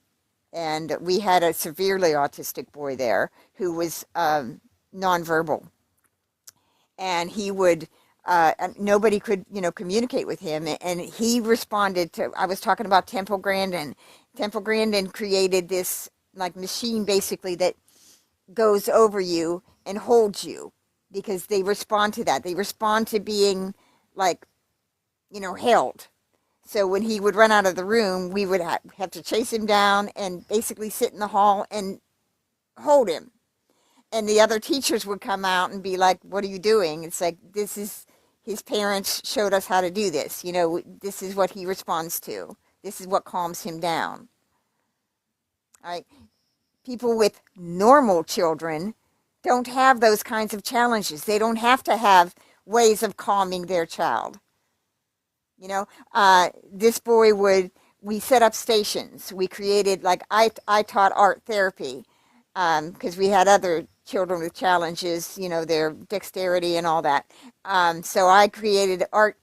And we had a severely autistic boy there who was nonverbal. And he would, nobody could, communicate with him. And he responded to, I was talking about Temple Grandin. Temple Grandin created this like machine basically that goes over you and holds you because they respond to that. They respond to being like, held. So when he would run out of the room, we would have to chase him down and basically sit in the hall and hold him. And the other teachers would come out and be like, "What are you doing?" It's like, this is, his parents showed us how to do this. This is what he responds to. This is what calms him down. All right. People with normal children don't have those kinds of challenges. They don't have to have ways of calming their child. This boy we set up stations. We created, like, I taught art therapy because we had other children with challenges, their dexterity and all that. So I created art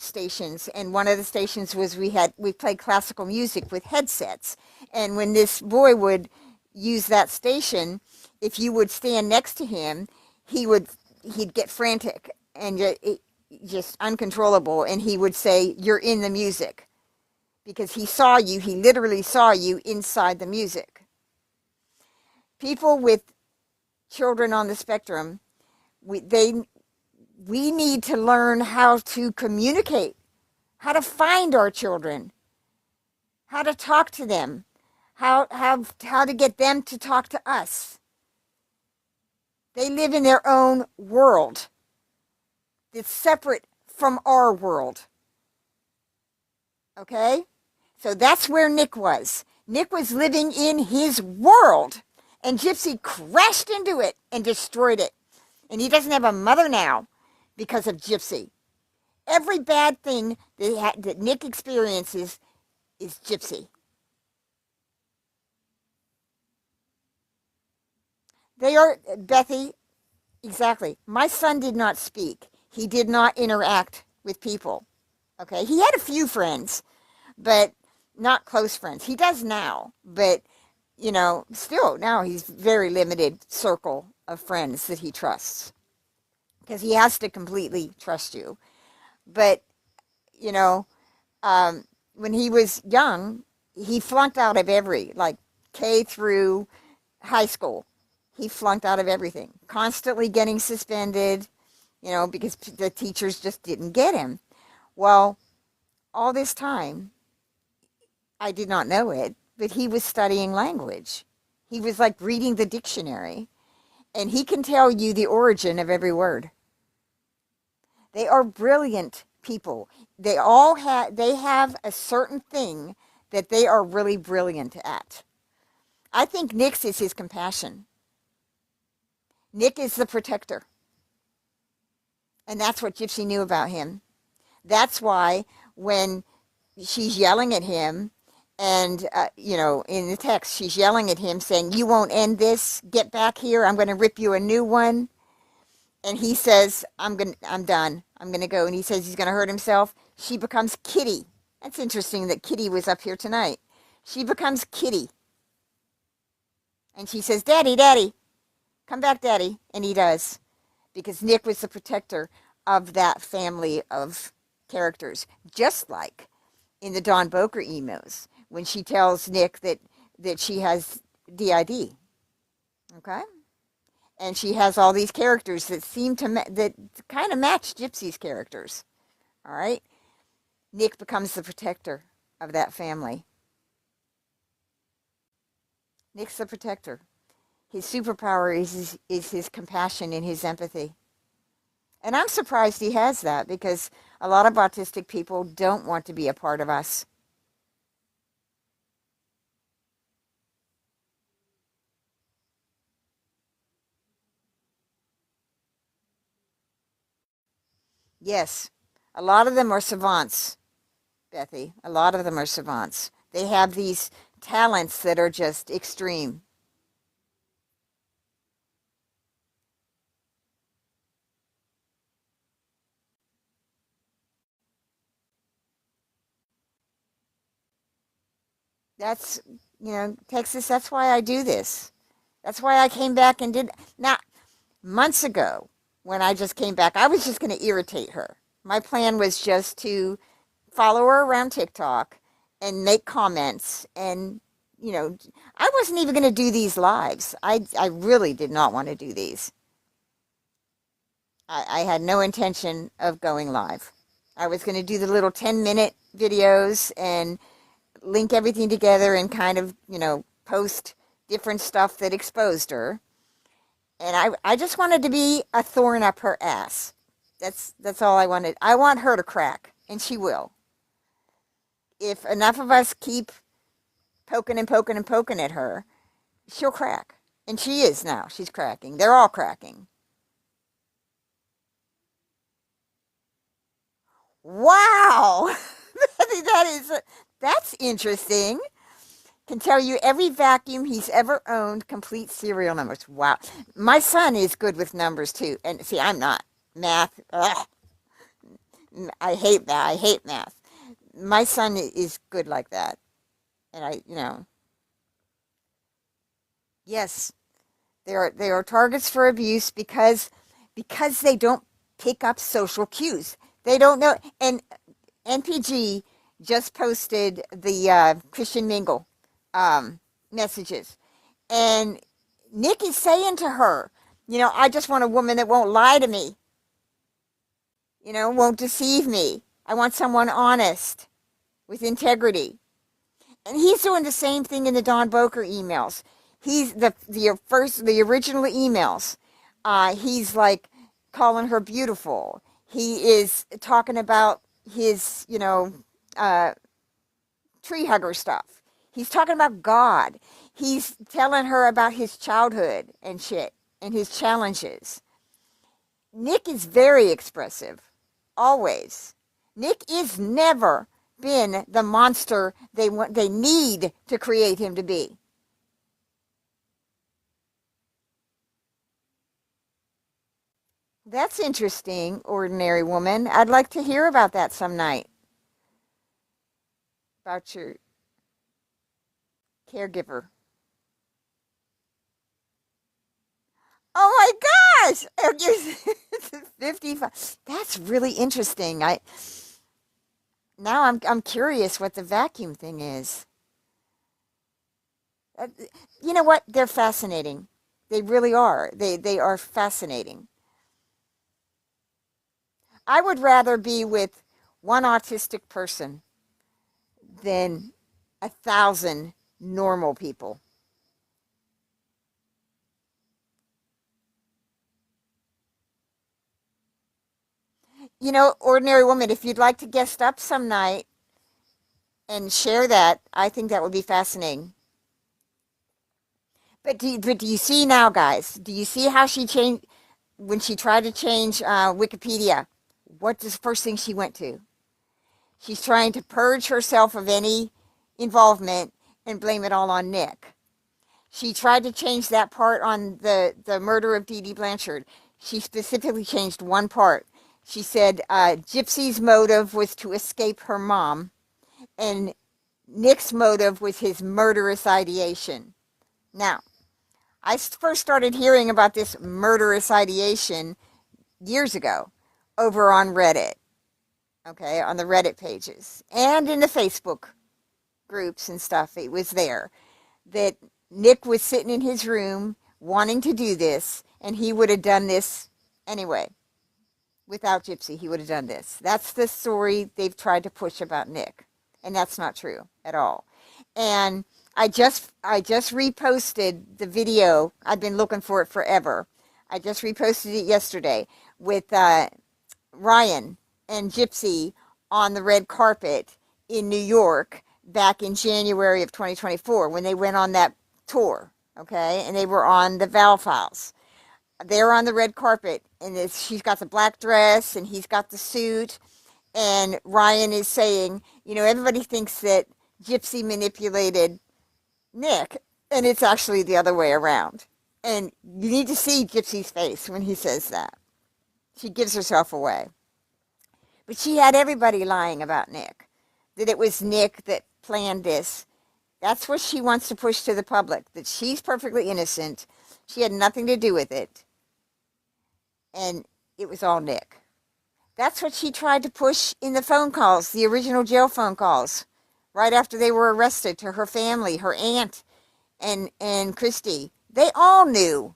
stations, and one of the stations was we played classical music with headsets. And when this boy would use that station, if you would stand next to him, he'd get frantic and just uncontrollable, and he would say, "You're in the music," because he literally saw you inside the music. People with children on the spectrum, we need to learn how to communicate, how to find our children, how to talk to them, how to get them to talk to us. They live in their own world. It's separate from our world. Okay? So that's where Nick was. Nick was living in his world, and Gypsy crashed into it and destroyed it. And he doesn't have a mother now because of Gypsy. Every bad thing that Nick experiences is Gypsy. They are, Bethy, exactly. My son did not speak. He did not interact with people. Okay? He had a few friends, but not close friends. He does now, but, still now he's very limited circle of friends that he trusts because he has to completely trust you. But, when he was young, he flunked out of like K through high school. He flunked out of everything, constantly getting suspended, because the teachers just didn't get him. Well, all this time, I did not know it, but he was studying language. He was like reading the dictionary, and he can tell you the origin of every word. They are brilliant people. They have a certain thing that they are really brilliant at. I think Nick's is his compassion. Nick is the protector. And that's what Gypsy knew about him. That's why when she's yelling at him, and, in the text, she's yelling at him saying, "You won't end this. Get back here. I'm going to rip you a new one." And he says, I'm done. I'm going to go. And he says he's going to hurt himself. She becomes Kitty. That's interesting that Kitty was up here tonight. She becomes Kitty. And she says, "Daddy, Daddy, come back, Daddy." And he does. Because Nick was the protector of that family of characters. Just like in the Dawn Boker emails, when she tells Nick that she has DID. Okay? And she has all these characters that seem to that kind of match Gypsy's characters. All right? Nick becomes the protector of that family. Nick's the protector. His superpower is his compassion and his empathy. And I'm surprised he has that, because a lot of autistic people don't want to be a part of us. Yes, a lot of them are savants, Bethy. A lot of them are savants. They have these talents that are just extreme. That's, Texas, that's why I do this. That's why I came back and did. Now, months ago, when I just came back, I was just going to irritate her. My plan was just to follow her around TikTok and make comments. And, I wasn't even going to do these lives. I really did not want to do these. I had no intention of going live. I was going to do the little 10-minute videos and link everything together and kind of, post different stuff that exposed her. And I just wanted to be a thorn up her ass. That's all I wanted. I want her to crack, and she will. If enough of us keep poking and poking and poking at her, she'll crack. And she is now. She's cracking. They're all cracking. Wow! That's interesting. Can tell you every vacuum he's ever owned, complete serial numbers. Wow. My son is good with numbers too. And see, I'm not. Math, ugh. I hate that. I hate math. My son is good like that. And yes, they are targets for abuse because they don't pick up social cues. They don't know. And NPG just posted the Christian Mingle messages. And Nick is saying to her, "I just want a woman that won't lie to me, won't deceive me. I want someone honest, with integrity." And he's doing the same thing in the Dawn Boker emails. He's the original emails. He's like calling her beautiful. He is talking about his, tree hugger stuff. He's talking about God. He's telling her about his childhood and shit and his challenges. Nick is very expressive, always. Nick is never been the monster they need to create him to be. That's interesting, ordinary woman. I'd like to hear about that some night. About your caregiver. Oh my gosh! 55. That's really interesting. I'm curious what the vacuum thing is. Uh, you know what? They're fascinating. They really are. They are fascinating. I would rather be with one autistic person than 1,000 normal people. Ordinary woman, if you'd like to guest up some night and share that, I think that would be fascinating. But do you see now, guys? Do you see how she changed when she tried to change Wikipedia? What's the first thing she went to? She's trying to purge herself of any involvement and blame it all on Nick. She tried to change that part on the murder of Dee Dee Blanchard. She specifically changed one part. She said Gypsy's motive was to escape her mom, and Nick's motive was his murderous ideation. Now, I first started hearing about this murderous ideation years ago over on Reddit, okay, on the Reddit pages and in the Facebook groups and stuff. It was there that Nick was sitting in his room wanting to do this, and he would have done this anyway. Without Gypsy, he would have done this. That's the story they've tried to push about Nick, and that's not true at all. And I just reposted the video. I've been looking for it forever. I just reposted it yesterday with Ryan and Gypsy on the red carpet in New York back in January of 2024 when they went on that tour, okay? And they were on the Val Files. They're on the red carpet, and she's got the black dress, and he's got the suit, and Ryan is saying, you know, everybody thinks that Gypsy manipulated Nick, and it's actually the other way around. And you need to see Gypsy's face when he says that. She gives herself away. But she had everybody lying about Nick, that it was Nick that planned this. That's what she wants to push to the public, that she's perfectly innocent. She had nothing to do with it. And it was all Nick. That's what she tried to push in the phone calls, the original jail phone calls, right after they were arrested, to her family, her aunt and Christy. They all knew.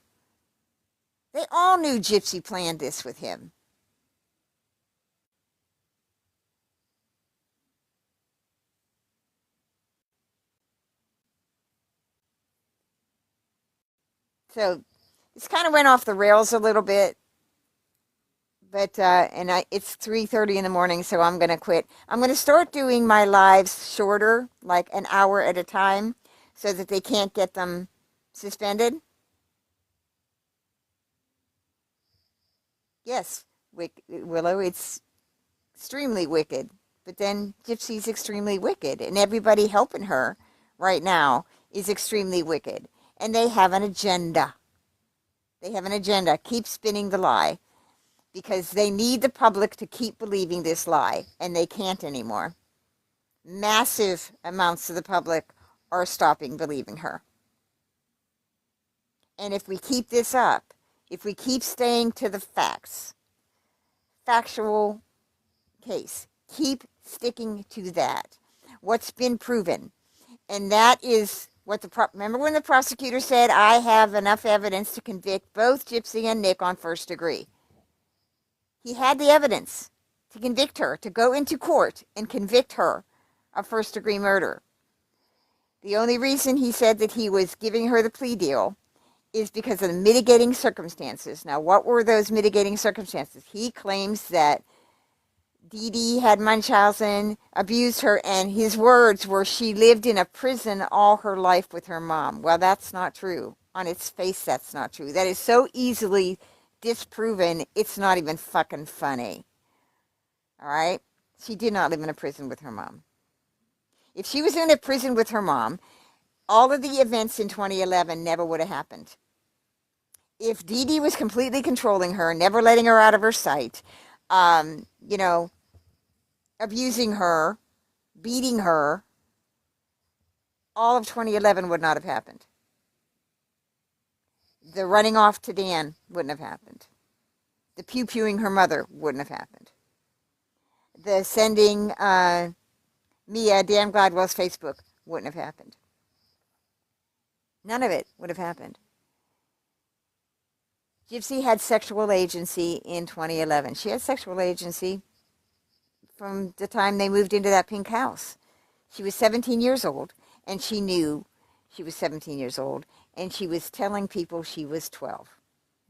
They all knew Gypsy planned this with him. So this kind of went off the rails a little bit, but it's 3:30 in the morning, so I'm gonna quit. I'm gonna start doing my lives shorter, like an hour at a time, so that they can't get them suspended. Yes, Willow, it's extremely wicked. But then Gypsy's extremely wicked, and everybody helping her right now is extremely wicked. And they have an agenda. They have an agenda. Keep spinning the lie, because they need the public to keep believing this lie, and they can't anymore. Massive amounts of the public are stopping believing her. And if we keep this up, if we keep staying to the facts, factual case, keep sticking to that, what's been proven, and that is what remember when the prosecutor said, I have enough evidence to convict both Gypsy and Nick on first degree. He had the evidence to convict her, to go into court and convict her of first degree murder. The only reason he said that he was giving her the plea deal is because of the mitigating circumstances. Now, what were those mitigating circumstances? He claims that Dee Dee had Munchausen, abused her, and his words were she lived in a prison all her life with her mom. Well, that's not true. On its face, that's not true. That is so easily disproven, it's not even fucking funny. All right? She did not live in a prison with her mom. If she was in a prison with her mom, all of the events in 2011 never would have happened. If Dee Dee was completely controlling her, never letting her out of her sight, abusing her, beating her, all of 2011 would not have happened. The running off to Dan wouldn't have happened. The pew-pewing her mother wouldn't have happened. The sending Mia Dan Gladwell's Facebook wouldn't have happened. None of it would have happened. Gypsy had sexual agency in 2011. She had sexual agency from the time they moved into that pink house. She was 17 years old, and she knew she was 17 years old, and she was telling people she was 12.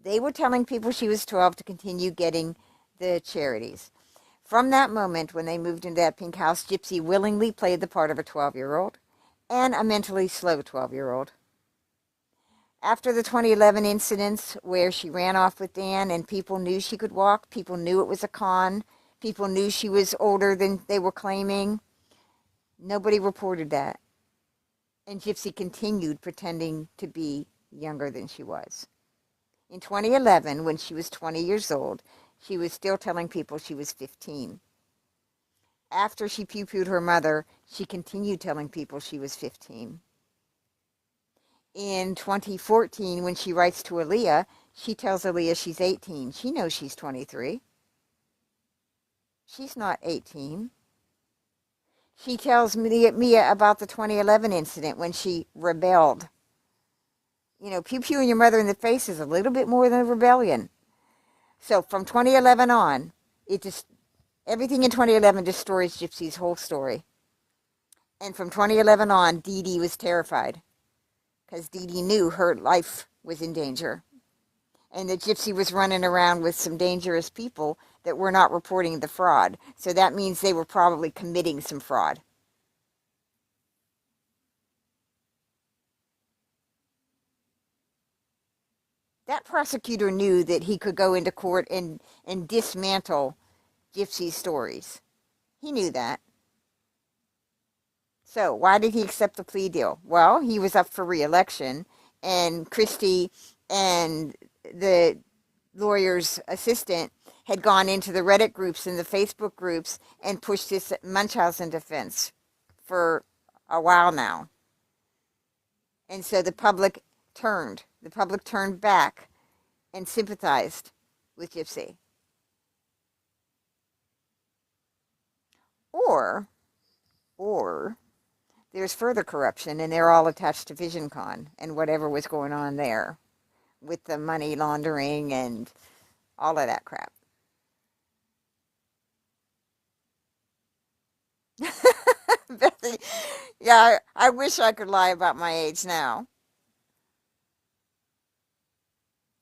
They were telling people she was 12 to continue getting the charities. From that moment, when they moved into that pink house, Gypsy willingly played the part of a 12-year-old and a mentally slow 12-year-old. After the 2011 incidents where she ran off with Dan and people knew she could walk, people knew it was a con, people knew she was older than they were claiming, nobody reported that. And Gypsy continued pretending to be younger than she was. In 2011, when she was 20 years old, she was still telling people she was 15. After she poo-pooed her mother, she continued telling people she was 15. In 2014, when she writes to Aaliyah, she tells Aaliyah she's 18. She knows she's 23. She's not 18. She tells Mia about the 2011 incident when she rebelled. You know, pew-pewing your mother in the face is a little bit more than a rebellion. So from 2011 on, everything in 2011 destroys Gypsy's whole story. And from 2011 on, Dee Dee was terrified because Dee Dee knew her life was in danger and that Gypsy was running around with some dangerous people that were not reporting the fraud. So that means they were probably committing some fraud. That prosecutor knew that he could go into court and dismantle Gypsy's stories. He knew that. So why did he accept the plea deal? Well, he was up for re-election, and Christie and the lawyer's assistant had gone into the Reddit groups and the Facebook groups and pushed this Munchausen defense for a while now. And so the public turned. The public turned back and sympathized with Gypsy. Or there's further corruption, and they're all attached to VisionCon and whatever was going on there with the money laundering and all of that crap. Bethany, yeah, I wish I could lie about my age now.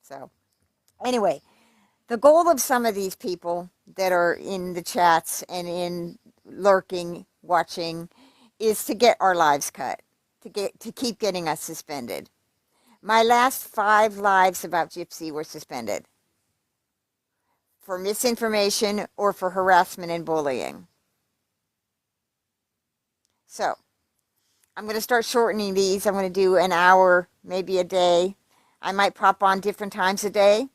So, anyway, the goal of some of these people that are in the chats and in lurking, watching, is to get our lives cut, to keep getting us suspended. My last 5 lives about Gypsy were suspended for misinformation or for harassment and bullying. So, I'm going to start shortening these. I'm going to do an hour, maybe a day. I might pop on different times a day,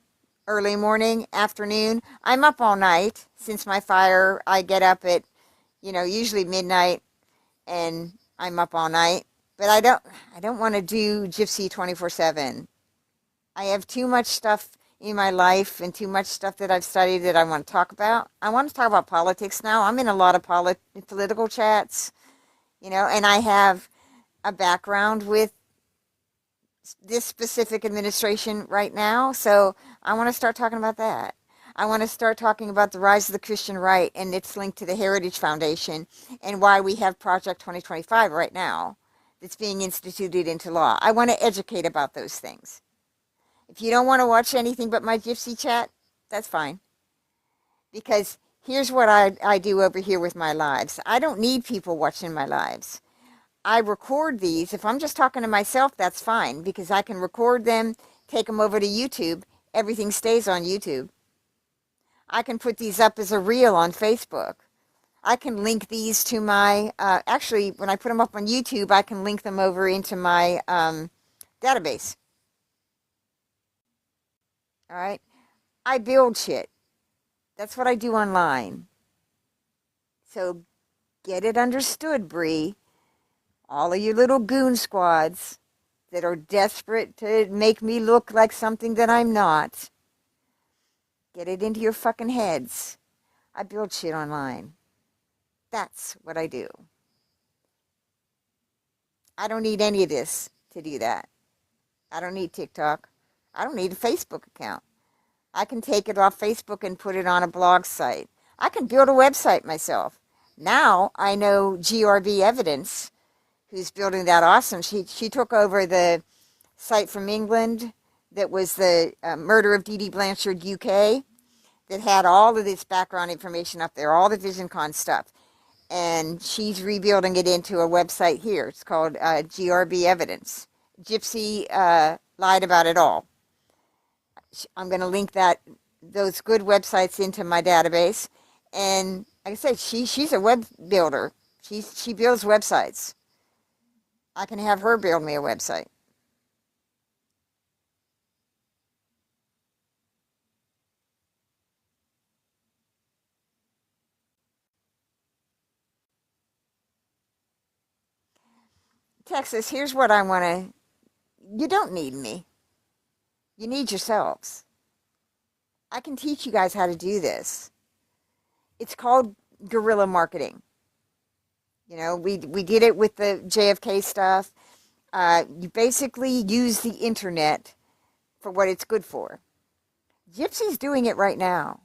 early morning, afternoon. I'm up all night. Since my fire, I get up at, usually midnight, and I'm up all night. But I don't want to do Gypsy 24/7. I have too much stuff in my life and too much stuff that I've studied that I want to talk about. I want to talk about politics now. I'm in a lot of political chats, and I have a background with this specific administration right now. So I want to start talking about that. I want to start talking about the rise of the Christian right and its link to the Heritage Foundation and why we have Project 2025 right now that's being instituted into law. I want to educate about those things. If you don't want to watch anything but my Gypsy chat, that's fine. Because here's what I do over here with my lives. I don't need people watching my lives. I record these. If I'm just talking to myself, that's fine because I can record them, take them over to YouTube. Everything stays on YouTube. I can put these up as a reel on Facebook. I can link these to my, actually, when I put them up on YouTube, I can link them over into my database. All right? I build shit. That's what I do online. So get it understood, Bree. All of you little goon squads that are desperate to make me look like something that I'm not. Get it into your fucking heads. I build shit online. That's what I do. I don't need any of this to do that. I don't need TikTok. I don't need a Facebook account. I can take it off Facebook and put it on a blog site. I can build a website myself. Now I know GRB Evidence, who's building that awesome. She took over the site from England that was the murder of Dee Dee Blanchard UK that had all of this background information up there, all the VisionCon stuff. And she's rebuilding it into a website here. It's called GRB Evidence. Gypsy lied about it all. I'm going to link those good websites into my database. And like I said, she's a web builder. She builds websites. I can have her build me a website. Texas, here's what I want to. You don't need me. You need yourselves. I can teach you guys how to do this. It's called guerrilla marketing. You know, we did it with the JFK stuff. You basically use the internet for what it's good for. Gypsy's doing it right now.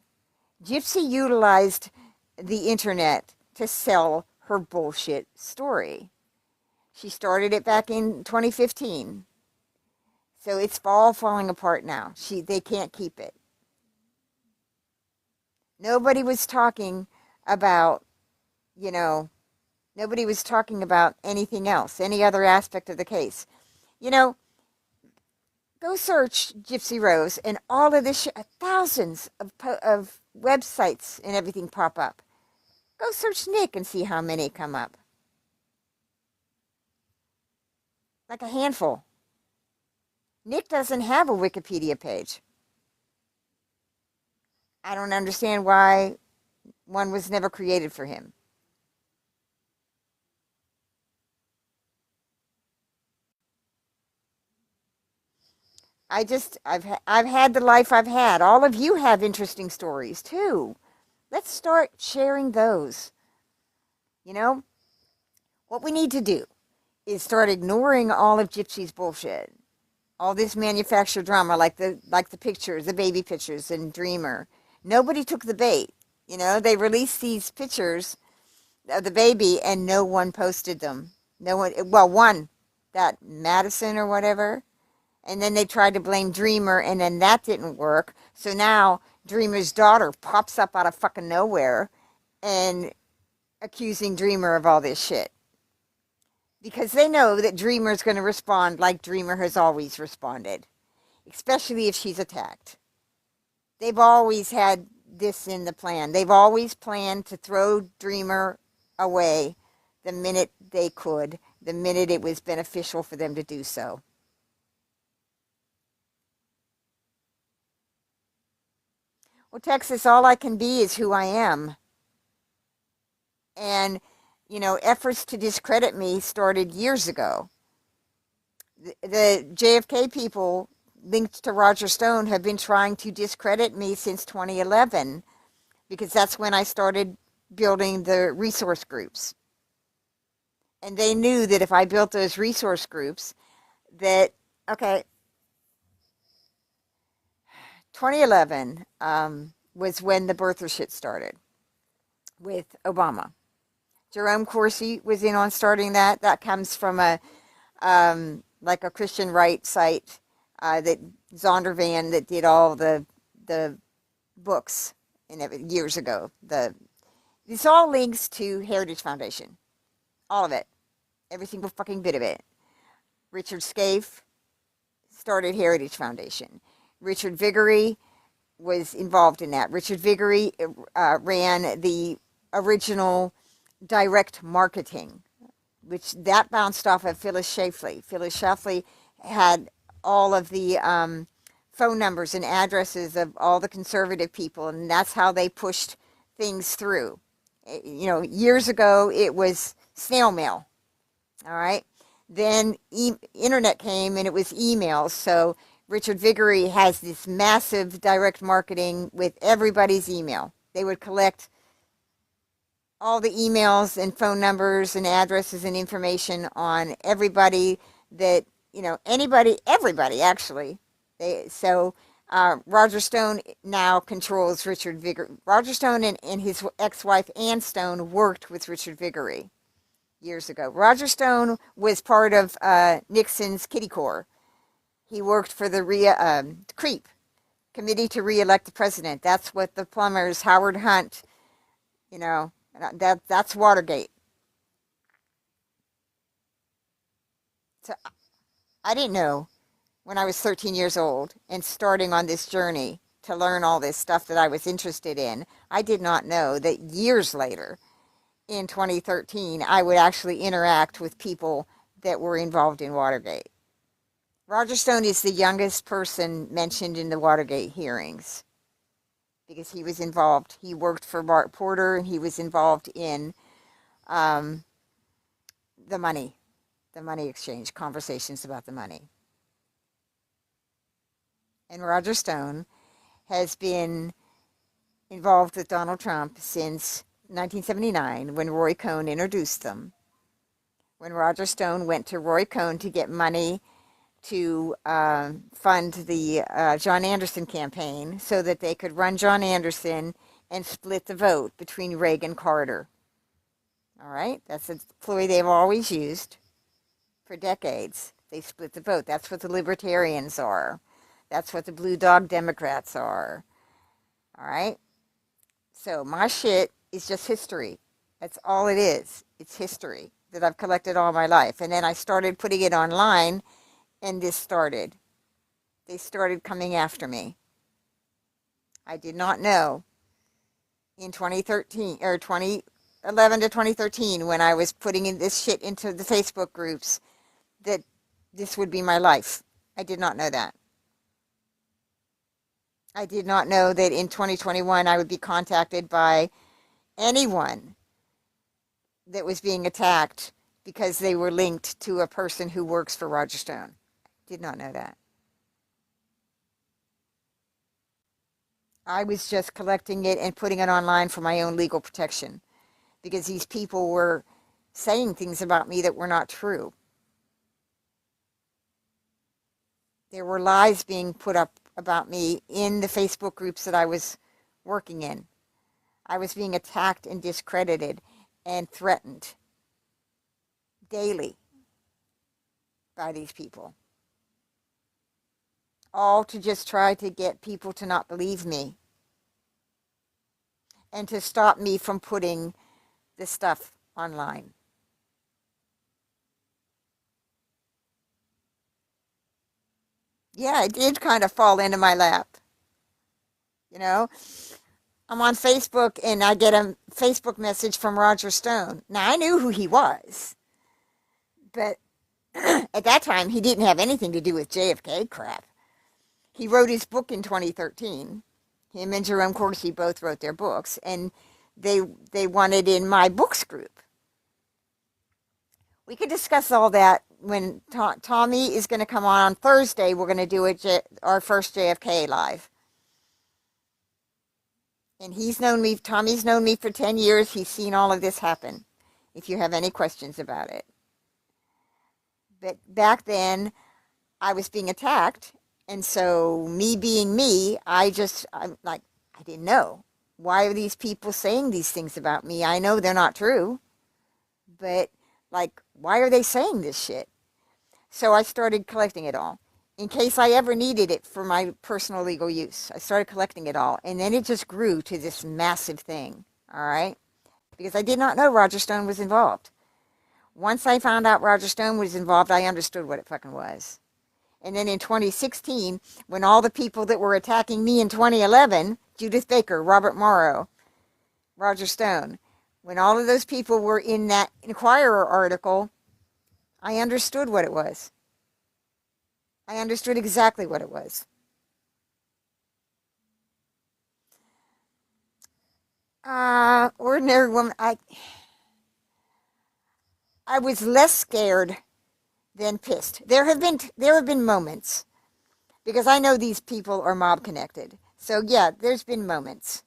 Gypsy utilized the internet to sell her bullshit story. She started it back in 2015. So it's all falling apart now. They can't keep it. Nobody was talking about, you know, nobody was talking about anything else, any other aspect of the case. You know, go search Gypsy Rose and all of this thousands of websites and everything pop up. Go search Nick and see how many come up. Like a handful. Nick doesn't have a Wikipedia page. I don't understand why one was never created for him. I've had the life I've had. All of you have interesting stories too. Let's start sharing those. You know, what we need to do is start ignoring all of Gypsy's bullshit. All this manufactured drama, like the pictures, the baby pictures and Dreamer. Nobody took the bait. You know, they released these pictures of the baby and no one posted them. No one, well, one, that Madison or whatever. And then they tried to blame Dreamer, and then that didn't work. So now Dreamer's daughter pops up out of fucking nowhere and accusing Dreamer of all this shit. Because they know that Dreamer's going to respond like Dreamer has always responded, especially if she's attacked. They've always had this in the plan. They've always planned to throw Dreamer away the minute they could, the minute it was beneficial for them to do so. Well, Texas, all I can be is who I am. And, you know, efforts to discredit me started years ago. The JFK people linked to Roger Stone have been trying to discredit me since 2011 because that's when I started building the resource groups. And they knew that if I built those resource groups, that, okay, 2011 was when the birther shit started with Obama. Jerome Corsi was in on starting that. That comes from a like a Christian right site that Zondervan that did all the books and years ago. This all links to Heritage Foundation, all of it, every single fucking bit of it. Richard Scaife started Heritage Foundation. Richard Viguerie was involved in that. Richard Viguerie ran the original direct marketing, which that bounced off of Phyllis Schlafly. Phyllis Schlafly had all of the phone numbers and addresses of all the conservative people, and that's how they pushed things through. You know, years ago it was snail mail. All right. Then internet came and it was emails. So Richard Viguerie has this massive direct marketing with everybody's email. They would collect all the emails and phone numbers and addresses and information on everybody that, you know, everybody actually. Roger Stone now controls Richard Viguerie. Roger Stone and his ex-wife Ann Stone worked with Richard Viguerie years ago. Roger Stone was part of Nixon's Kitty Corps. He worked for the CREEP, Committee to Re-elect the President. That's what the plumbers, Howard Hunt, you know, that's Watergate. So I didn't know when I was 13 years old and starting on this journey to learn all this stuff that I was interested in, I did not know that years later, in 2013, I would actually interact with people that were involved in Watergate. Roger Stone is the youngest person mentioned in the Watergate hearings because he was involved. He worked for Bart Porter and he was involved in um, the money exchange, conversations about the money. And Roger Stone has been involved with Donald Trump since 1979 when Roy Cohn introduced them. When Roger Stone went to Roy Cohn to get money to fund the John Anderson campaign so that they could run John Anderson and split the vote between Reagan and Carter. All right? That's a ploy they've always used for decades. They split the vote. That's what the libertarians are. That's what the blue dog Democrats are. All right? So my shit is just history. That's all it is. It's history that I've collected all my life. And then I started putting it online, and this started. They started coming after me. I did not know in 2013 or 2011 to 2013 when I was putting in this shit into the Facebook groups that this would be my life. I did not know that. I did not know that in 2021 I would be contacted by anyone that was being attacked because they were linked to a person who works for Roger Stone. Did not know that. I was just collecting it and putting it online for my own legal protection because these people were saying things about me that were not true. There were lies being put up about me in the Facebook groups that I was working in. I was being attacked and discredited and threatened daily by these people. All to just try to get people to not believe me and to stop me from putting this stuff online. Yeah, it did kind of fall into my lap. You know, I'm on Facebook and I get a Facebook message from Roger Stone. Now, I knew who he was, but at that time, he didn't have anything to do with JFK crap. He wrote his book in 2013. Him and Jerome Corsi both wrote their books, and they wanted in my books group. We could discuss all that when Tommy is going to come on Thursday. We're going to do our first JFK live. And Tommy's known me for 10 years. He's seen all of this happen, if you have any questions about it. But back then, I was being attacked. And so me being me, I didn't know. Why are these people saying these things about me? I know they're not true. But, why are they saying this shit? So I started collecting it all in case I ever needed it for my personal legal use. I started collecting it all. And then it just grew to this massive thing. All right? Because I did not know Roger Stone was involved. Once I found out Roger Stone was involved, I understood what it fucking was. And then in 2016, when all the people that were attacking me in 2011, Judith Baker, Robert Morrow, Roger Stone, when all of those people were in that Inquirer article, I understood what it was. I understood exactly what it was. Ordinary woman, I was less scared than pissed. There have been moments, because I know these people are mob connected. So yeah, there's been moments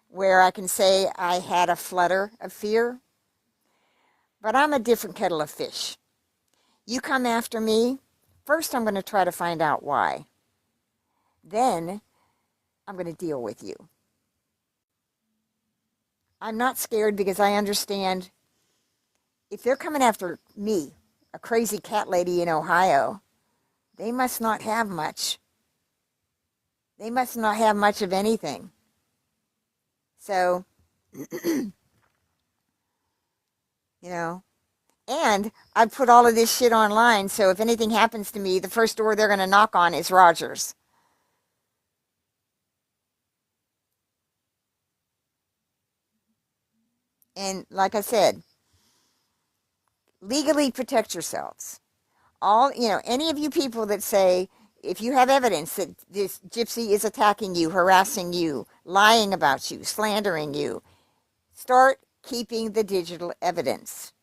where I can say I had a flutter of fear, but I'm a different kettle of fish. You come after me, first I'm going to try to find out why. Then I'm going to deal with you. I'm not scared because I understand if they're coming after me, a crazy cat lady in Ohio, they must not have much. They must not have much of anything. So, you know, And I put all of this shit online, so if anything happens to me, the first door they're going to knock on is Roger's. And like I said, legally protect yourselves. Any of you people that say, if you have evidence that this gypsy is attacking you, harassing you, lying about you, slandering you, start keeping the digital evidence.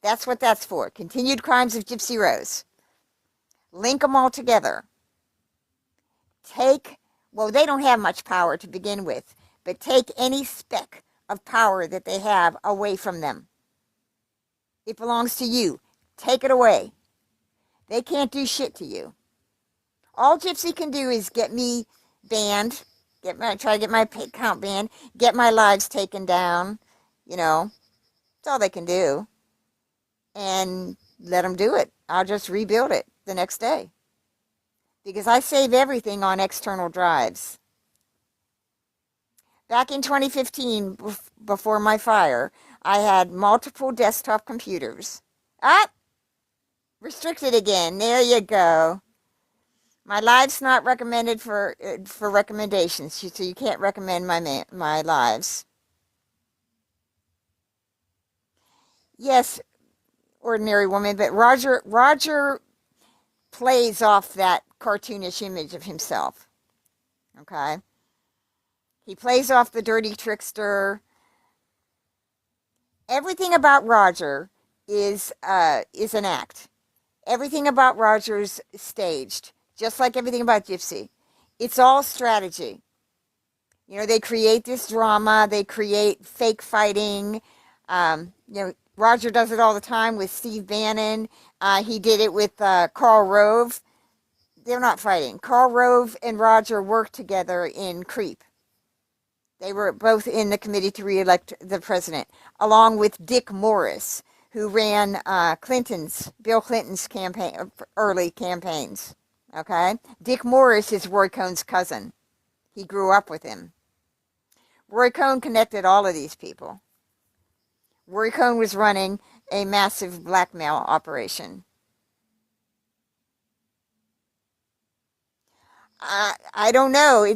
That's what that's for. Continued crimes of Gypsy Rose. Link them all together. They don't have much power to begin with, but take any speck of power that they have away from them. It belongs to you. Take it away. They can't do shit to you. All Gypsy can do is get me banned, try to get my account banned, get my lives taken down. That's all they can do. And let them do it. I'll just rebuild it the next day. Because I save everything on external drives. Back in 2015, before my fire, I had multiple desktop computers. Restricted again. There you go. My live's not recommended for recommendations, so you can't recommend my lives. Yes, ordinary woman, but Roger plays off that cartoonish image of himself. Okay? He plays off the dirty trickster. Everything about Roger is an act. Everything about Roger's staged, just like everything about Gypsy. It's all strategy. They create this drama. They create fake fighting. Roger does it all the time with Steve Bannon. He did it with Karl Rove. They're not fighting. Karl Rove and Roger worked together in Creep. They were both in the committee to re-elect the president, along with Dick Morris, who ran Bill Clinton's early campaigns. Okay? Dick Morris is Roy Cohn's cousin. He grew up with him. Roy Cohn connected all of these people. Roy Cohn was running a massive blackmail operation. I don't know.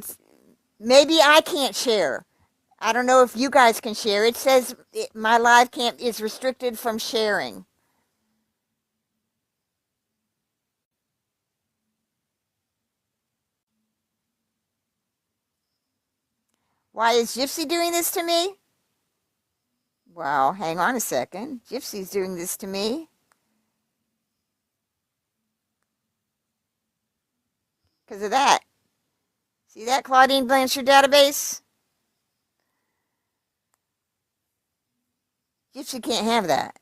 Maybe I can't share. I don't know if you guys can share. It says my live camp is restricted from sharing. Why is Gypsy doing this to me? Well, hang on a second. Gypsy's doing this to me. Because of that. See that Claudine Blanchard database? Gypsy can't have that.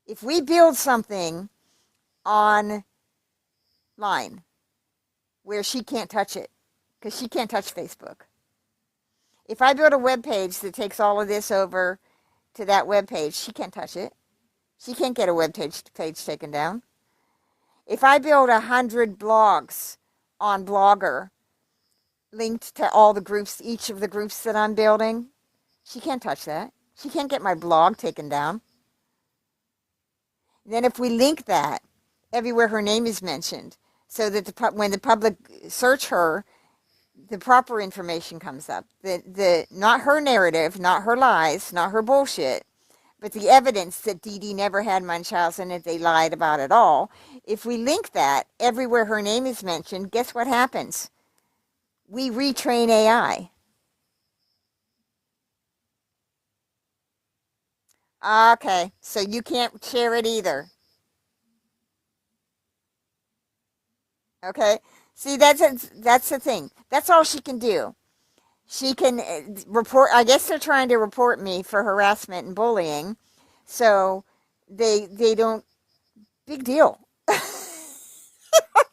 If we build something online where she can't touch it, because she can't touch Facebook. If I build a web page that takes all of this over to that web page, she can't touch it. She can't get a web page taken down. If I build 100 blogs on Blogger linked to all the groups, each of the groups that I'm building, she can't touch that. She can't get my blog taken down. Then if we link that everywhere her name is mentioned, so that when the public search her, the proper information comes up. Not her narrative, not her lies, not her bullshit, but the evidence that Dee Dee never had Munchausen and they lied about it all. If we link that everywhere her name is mentioned, guess what happens? We retrain AI. Okay, so you can't share it either. Okay, see, that's the thing. That's all she can do. She can report. I guess they're trying to report me for harassment and bullying, so they don't. Big deal. Okay.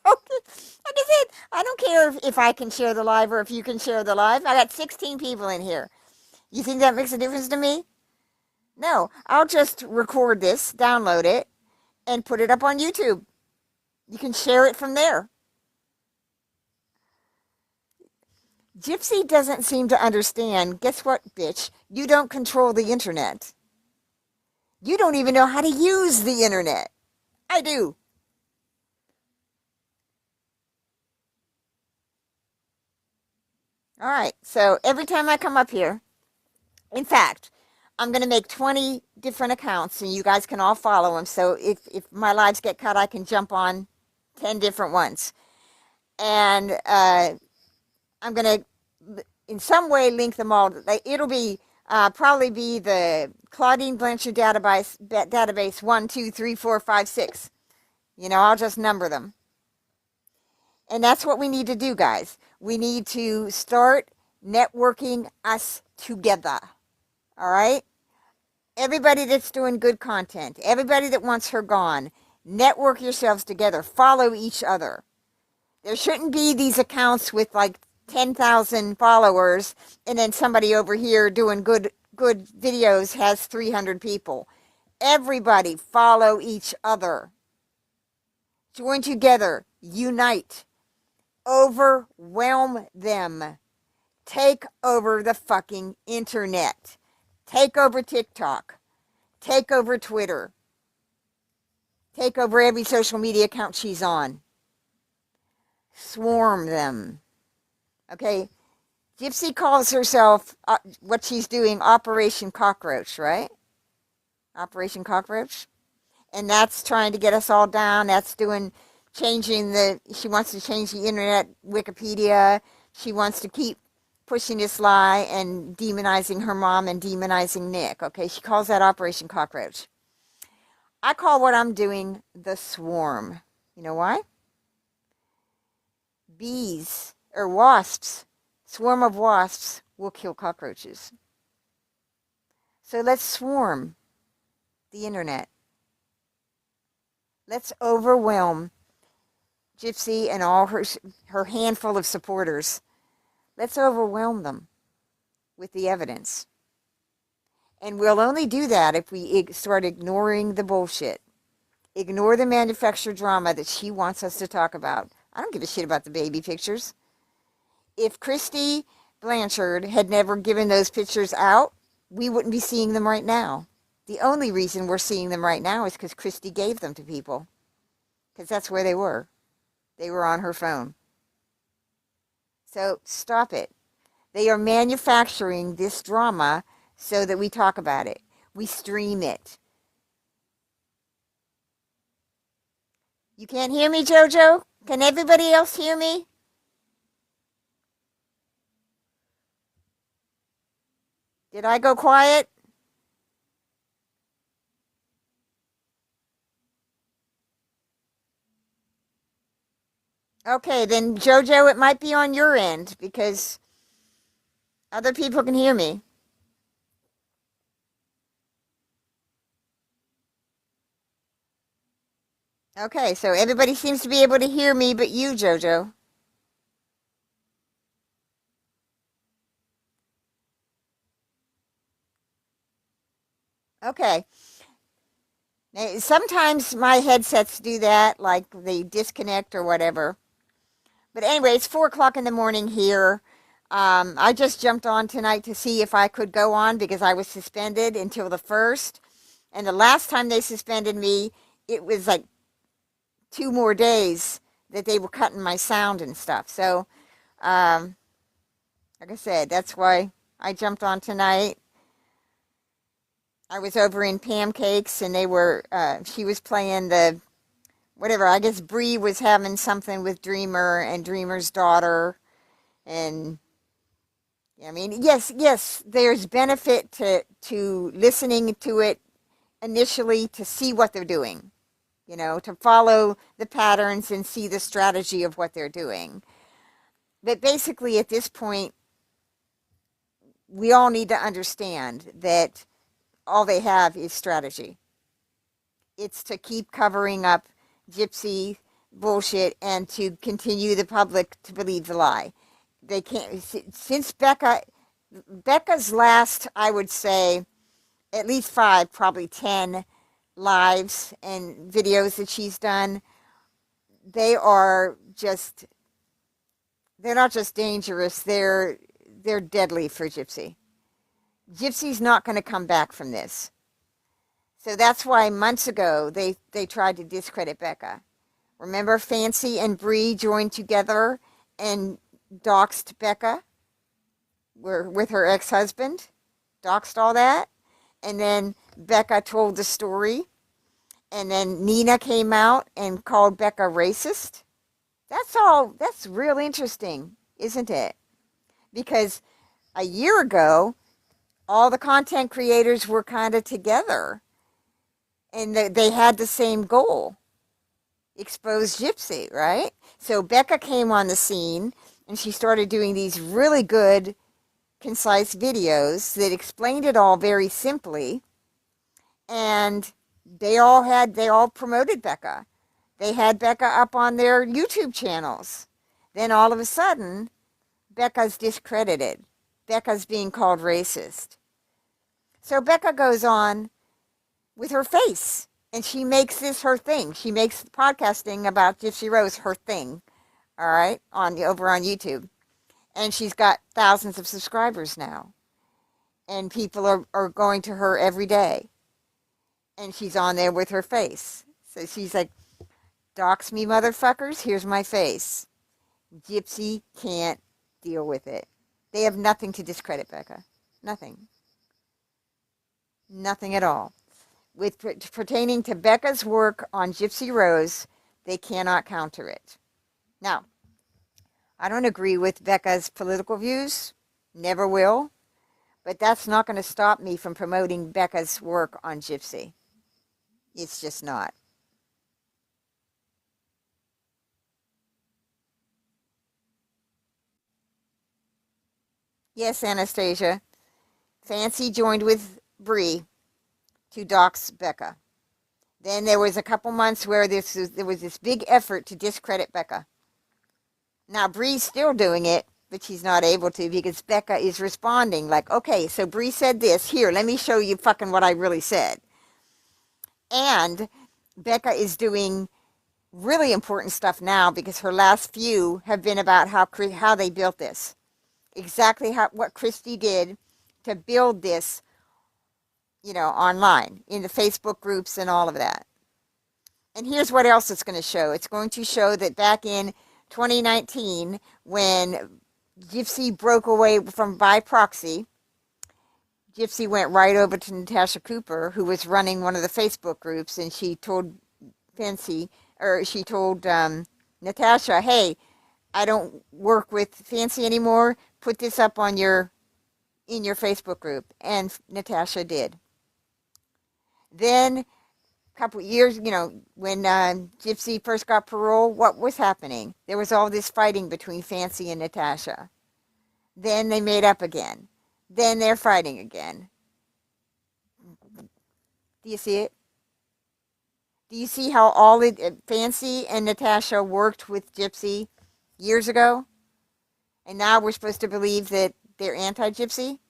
Like I said, I don't care if I can share the live or if you can share the live. I got 16 people in here. You think that makes a difference to me? No, I'll just record this, download it, and put it up on YouTube. You can share it from there. Gypsy doesn't seem to understand. Guess what, bitch? You don't control the internet. You don't even know how to use the internet. I do. All right. So every time I come up here, in fact, I'm going to make 20 different accounts and you guys can all follow them. So if my lives get cut, I can jump on 10 different ones. And I'm going to, in some way, link them all. It'll be probably be the Claudine Blanchard database 1, 2, 3, 4, 5, 6. I'll just number them. And that's what we need to do, guys. We need to start networking us together. All right? Everybody that's doing good content, everybody that wants her gone, network yourselves together. Follow each other. There shouldn't be these accounts with like 10,000 followers and then somebody over here doing good videos has 300 people. Everybody follow each other. Join together. Unite. Overwhelm them. Take over the fucking internet. Take over TikTok. Take over Twitter. Take over every social media account she's on. Swarm them. Okay? Gypsy calls herself, what she's doing, Operation Cockroach, right? Operation Cockroach? And that's trying to get us all down. That's she wants to change the internet, Wikipedia. She wants to keep pushing this lie and demonizing her mom and demonizing Nick. Okay, she calls that Operation Cockroach. I call what I'm doing the swarm. You know why? Bees or wasps, swarm of wasps will kill cockroaches. So let's swarm the internet. Let's overwhelm Gypsy and all her handful of supporters. Let's overwhelm them with the evidence. And we'll only do that if we start ignoring the bullshit. Ignore the manufactured drama that she wants us to talk about. I don't give a shit about the baby pictures. If Christy Blanchard had never given those pictures out, we wouldn't be seeing them right now. The only reason we're seeing them right now is because Christy gave them to people. Because that's where they were. They were on her phone. So stop it. They are manufacturing this drama so that we talk about it. We stream it. You can't hear me, Jojo? Can everybody else hear me? Did I go quiet? Okay, then Jojo, it might be on your end because other people can hear me. Okay, so everybody seems to be able to hear me but you, Jojo. Okay. Now, sometimes my headsets do that, like they disconnect or whatever. But anyway, it's 4 o'clock in the morning here. I just jumped on tonight to see if I could go on because I was suspended until the 1st. And the last time they suspended me, it was like 2 more days that they were cutting my sound and stuff. So, like I said, that's why I jumped on tonight. I was over in Pancakes and she was playing whatever, I guess Bree was having something with Dreamer and Dreamer's daughter. And I mean, yes, there's benefit to listening to it initially to see what they're doing, to follow the patterns and see the strategy of what they're doing. But basically, at this point, we all need to understand that all they have is strategy. It's to keep covering up Gypsy bullshit and to continue the public to believe the lie. They can't, since Becca's last, I would say, at least 5, probably 10 lives and videos that she's done, they're not just dangerous, they're deadly for Gypsy. Gypsy's not going to come back from this. So that's why months ago they tried to discredit Becca. Remember, Fancy and Bree joined together and doxed Becca with her ex-husband, doxed all that, and then Becca told the story, and then Nina came out and called Becca racist. That's real interesting, isn't it? Because a year ago, all the content creators were kind of together, and they had the same goal: expose Gypsy, right? So Becca came on the scene, and she started doing these really good, concise videos that explained it all very simply, and they all promoted Becca. They had Becca up on their YouTube channels. Then all of a sudden, Becca's discredited. Becca's being called racist. So Becca goes on with her face, and she makes this her thing. She makes podcasting about Gypsy Rose her thing, all right, over on YouTube. And she's got thousands of subscribers now. And people are going to her every day. And she's on there with her face. So she's like, dox me, motherfuckers, here's my face. Gypsy can't deal with it. They have nothing to discredit Becca. Nothing. Nothing at all. With pertaining to Becca's work on Gypsy Rose, they cannot counter it. Now, I don't agree with Becca's political views. Never will. But that's not going to stop me from promoting Becca's work on Gypsy. It's just not. Yes, Anastasia. Fancy joined with Bree to dox Becca. Then there was a couple months where there was this big effort to discredit Becca. Now Bree's still doing it, but she's not able to because Becca is responding like, okay, so Bree said this. Here, let me show you fucking what I really said. And Becca is doing really important stuff now because her last few have been about how they built this. Exactly what Christy did to build this, online, in the Facebook groups and all of that. And here's what else it's going to show. It's going to show that back in 2019, when Gypsy broke away from by proxy, Gypsy went right over to Natasha Cooper, who was running one of the Facebook groups, and she told Natasha, hey, I don't work with Fancy anymore. Put this up in your Facebook group. And Natasha did. Then couple years, when Gypsy first got parole, what was happening? There was all this fighting between Fancy and Natasha. Then they made up again. Then they're fighting again. Do you see it? Do you see how Fancy and Natasha worked with Gypsy years ago? And now we're supposed to believe that they're anti-Gypsy?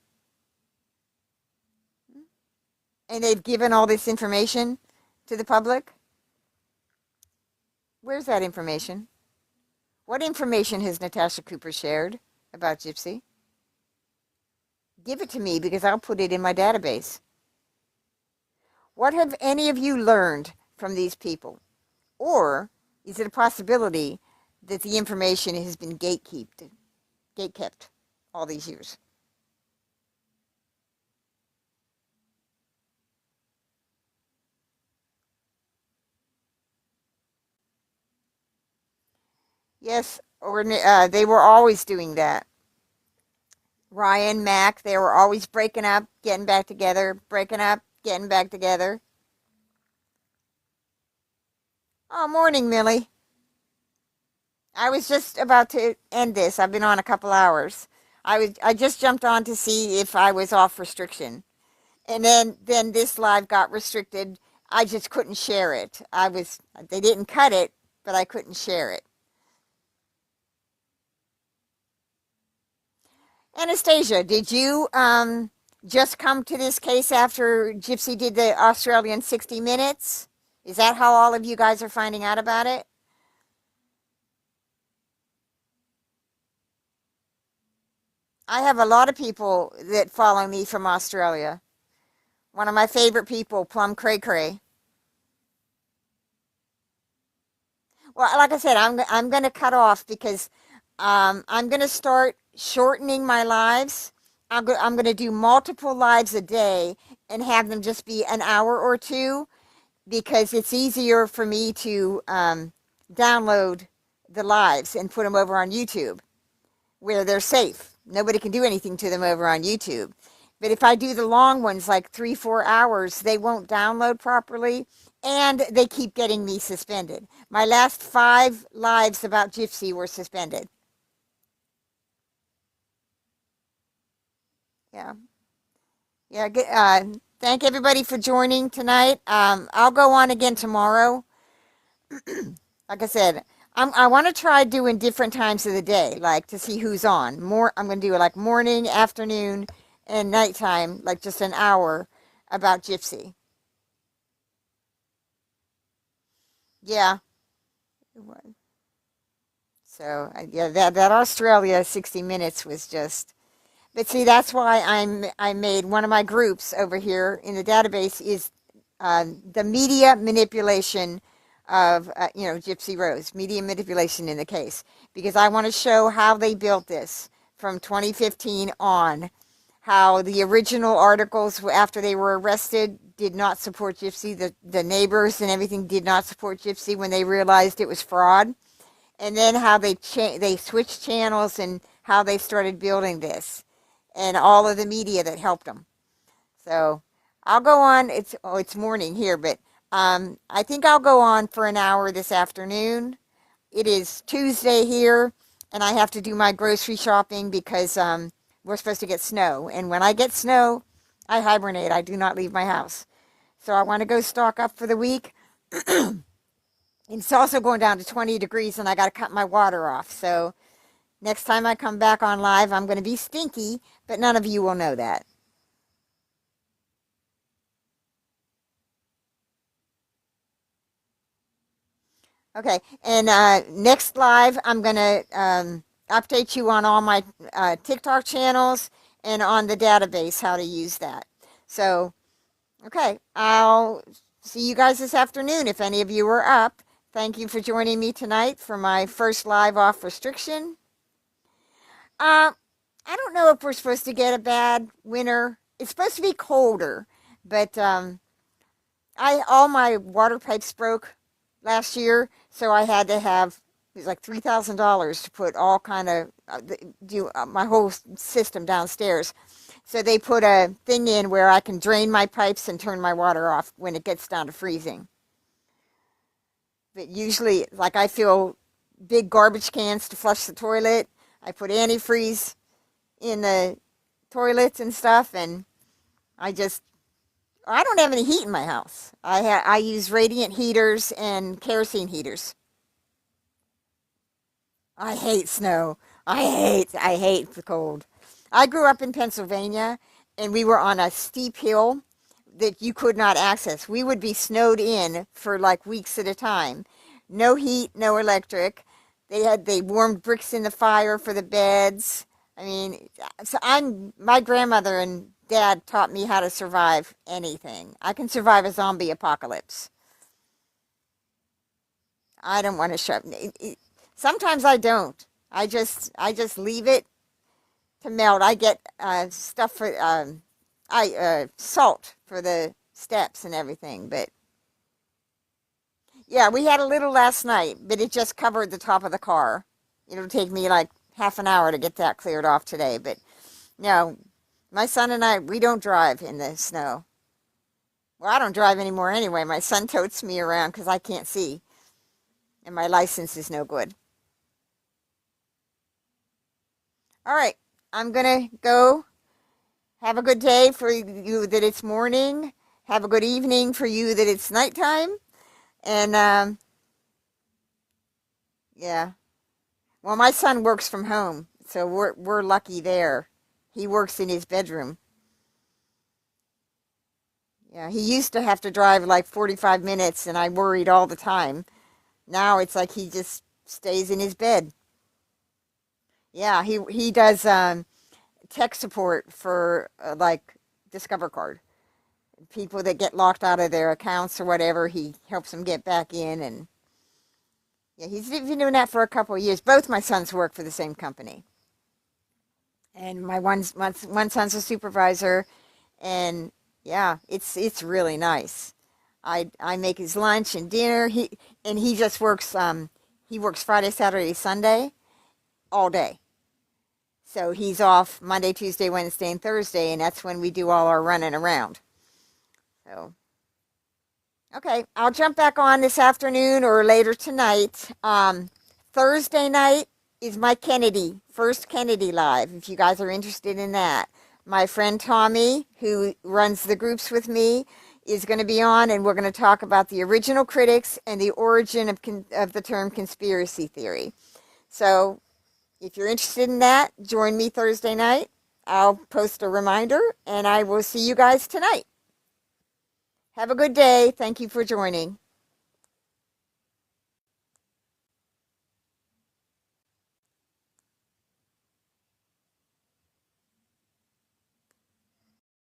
And they've given all this information to the public? Where's that information? What information has Natasha Cooper shared about Gypsy? Give it to me because I'll put it in my database. What have any of you learned from these people? Or is it a possibility that the information has been gatekept all these years? Yes, or they were always doing that. Ryan, Mac, they were always breaking up, getting back together, breaking up, getting back together. Oh, morning, Millie. I was just about to end this. I've been on a couple hours. I just jumped on to see if I was off restriction. And then this live got restricted. I just couldn't share it. They didn't cut it, but I couldn't share it. Anastasia, did you just come to this case after Gypsy did the Australian 60 Minutes? Is that how all of you guys are finding out about it? I have a lot of people that follow me from Australia. One of my favorite people, Plum Cray Cray. Well, like I said, I'm going to cut off because I'm going to start shortening my lives. I'm going to do multiple lives a day and have them just be an hour or two because it's easier for me to download the lives and put them over on YouTube where they're safe. Nobody can do anything to them over on YouTube. But if I do the long ones, like 3-4 hours, they won't download properly and they keep getting me suspended. My last 5 lives about Gypsy were suspended. Yeah. Yeah. Thank everybody for joining tonight. I'll go on again tomorrow. Like I said, I want to try doing different times of the day, like to see who's on. I'm going to do like morning, afternoon, and nighttime, like just an hour about Gypsy. Yeah. So yeah, that Australia 60 Minutes was just. But see, that's why I made one of my groups over here in the database is the media manipulation of Gypsy Rose, media manipulation in the case, because I want to show how they built this from 2015 on, how the original articles after they were arrested did not support Gypsy, the neighbors and everything did not support Gypsy when they realized it was fraud, and then how they switched channels and how they started building this and all of the media that helped them. So I'll go on. It's morning here, but I think I'll go on for an hour this afternoon. It is Tuesday here, and I have to do my grocery shopping because we're supposed to get snow. And when I get snow, I hibernate. I do not leave my house. So I want to go stock up for the week. It's also going down to 20 degrees, and I got to cut my water off. So next time I come back on live, I'm going to be stinky, but none of you will know that. Okay, and next live, I'm going to update you on all my TikTok channels and on the database, how to use that. So, okay, I'll see you guys this afternoon if any of you are up. Thank you for joining me tonight for my first live off restriction. Uh, I don't know if we're supposed to get a bad winter. It's supposed to be colder, but all my water pipes broke last year, so I had to have it was like $3,000 to put all kind of do my whole system downstairs. So they put a thing in where I can drain my pipes and turn my water off when it gets down to freezing. But usually, like I fill big garbage cans to flush the toilet. I put antifreeze in the toilets and stuff, and I don't have any heat in my house. I use radiant heaters and kerosene heaters. I hate snow. I hate the cold. I grew up in Pennsylvania, and we were on a steep hill that you could not access. We would be snowed in for like weeks at a time. No heat, no electric. They warmed bricks in the fire for the beds. I mean, so my grandmother and dad taught me how to survive anything. I can survive a zombie apocalypse. I don't want to shove. Sometimes I don't. I just leave it to melt. I get stuff for I salt for the steps and everything. But yeah, we had a little last night, but it just covered the top of the car. It'll take me like half an hour to get that cleared off today. But no, my son and I, we don't drive in the snow. Well, I don't drive anymore anyway. My son totes me around because I can't see, and my license is no good. All right, I'm gonna go. Have a good day for you that it's morning. Have a good evening for you that it's nighttime. And yeah, well, my son works from home, so we're lucky there. He works in his bedroom. Yeah, he used to have to drive like 45 minutes, and I worried all the time. Now it's like he just stays in his bed. Yeah, he does tech support for like Discover Card. people that get locked out of their accounts or whatever, he helps them get back in. And yeah, he's been doing that for a couple of years. Both my sons work for the same company. And my one son's a supervisor, and yeah, it's really nice. I make his lunch and dinner. He just works he works Friday, Saturday, Sunday all day. So he's off Monday, Tuesday, Wednesday, and Thursday, and that's when we do all our running around. So okay, I'll jump back on this afternoon or later tonight. Thursday night is my first Kennedy Live, if you guys are interested in that. My friend Tommy, who runs the groups with me, is going to be on, and we're going to talk about the original critics and the origin of the term conspiracy theory. So if you're interested in that, join me Thursday night. I'll post a reminder, and I will see you guys tonight. Have a good day. Thank you for joining.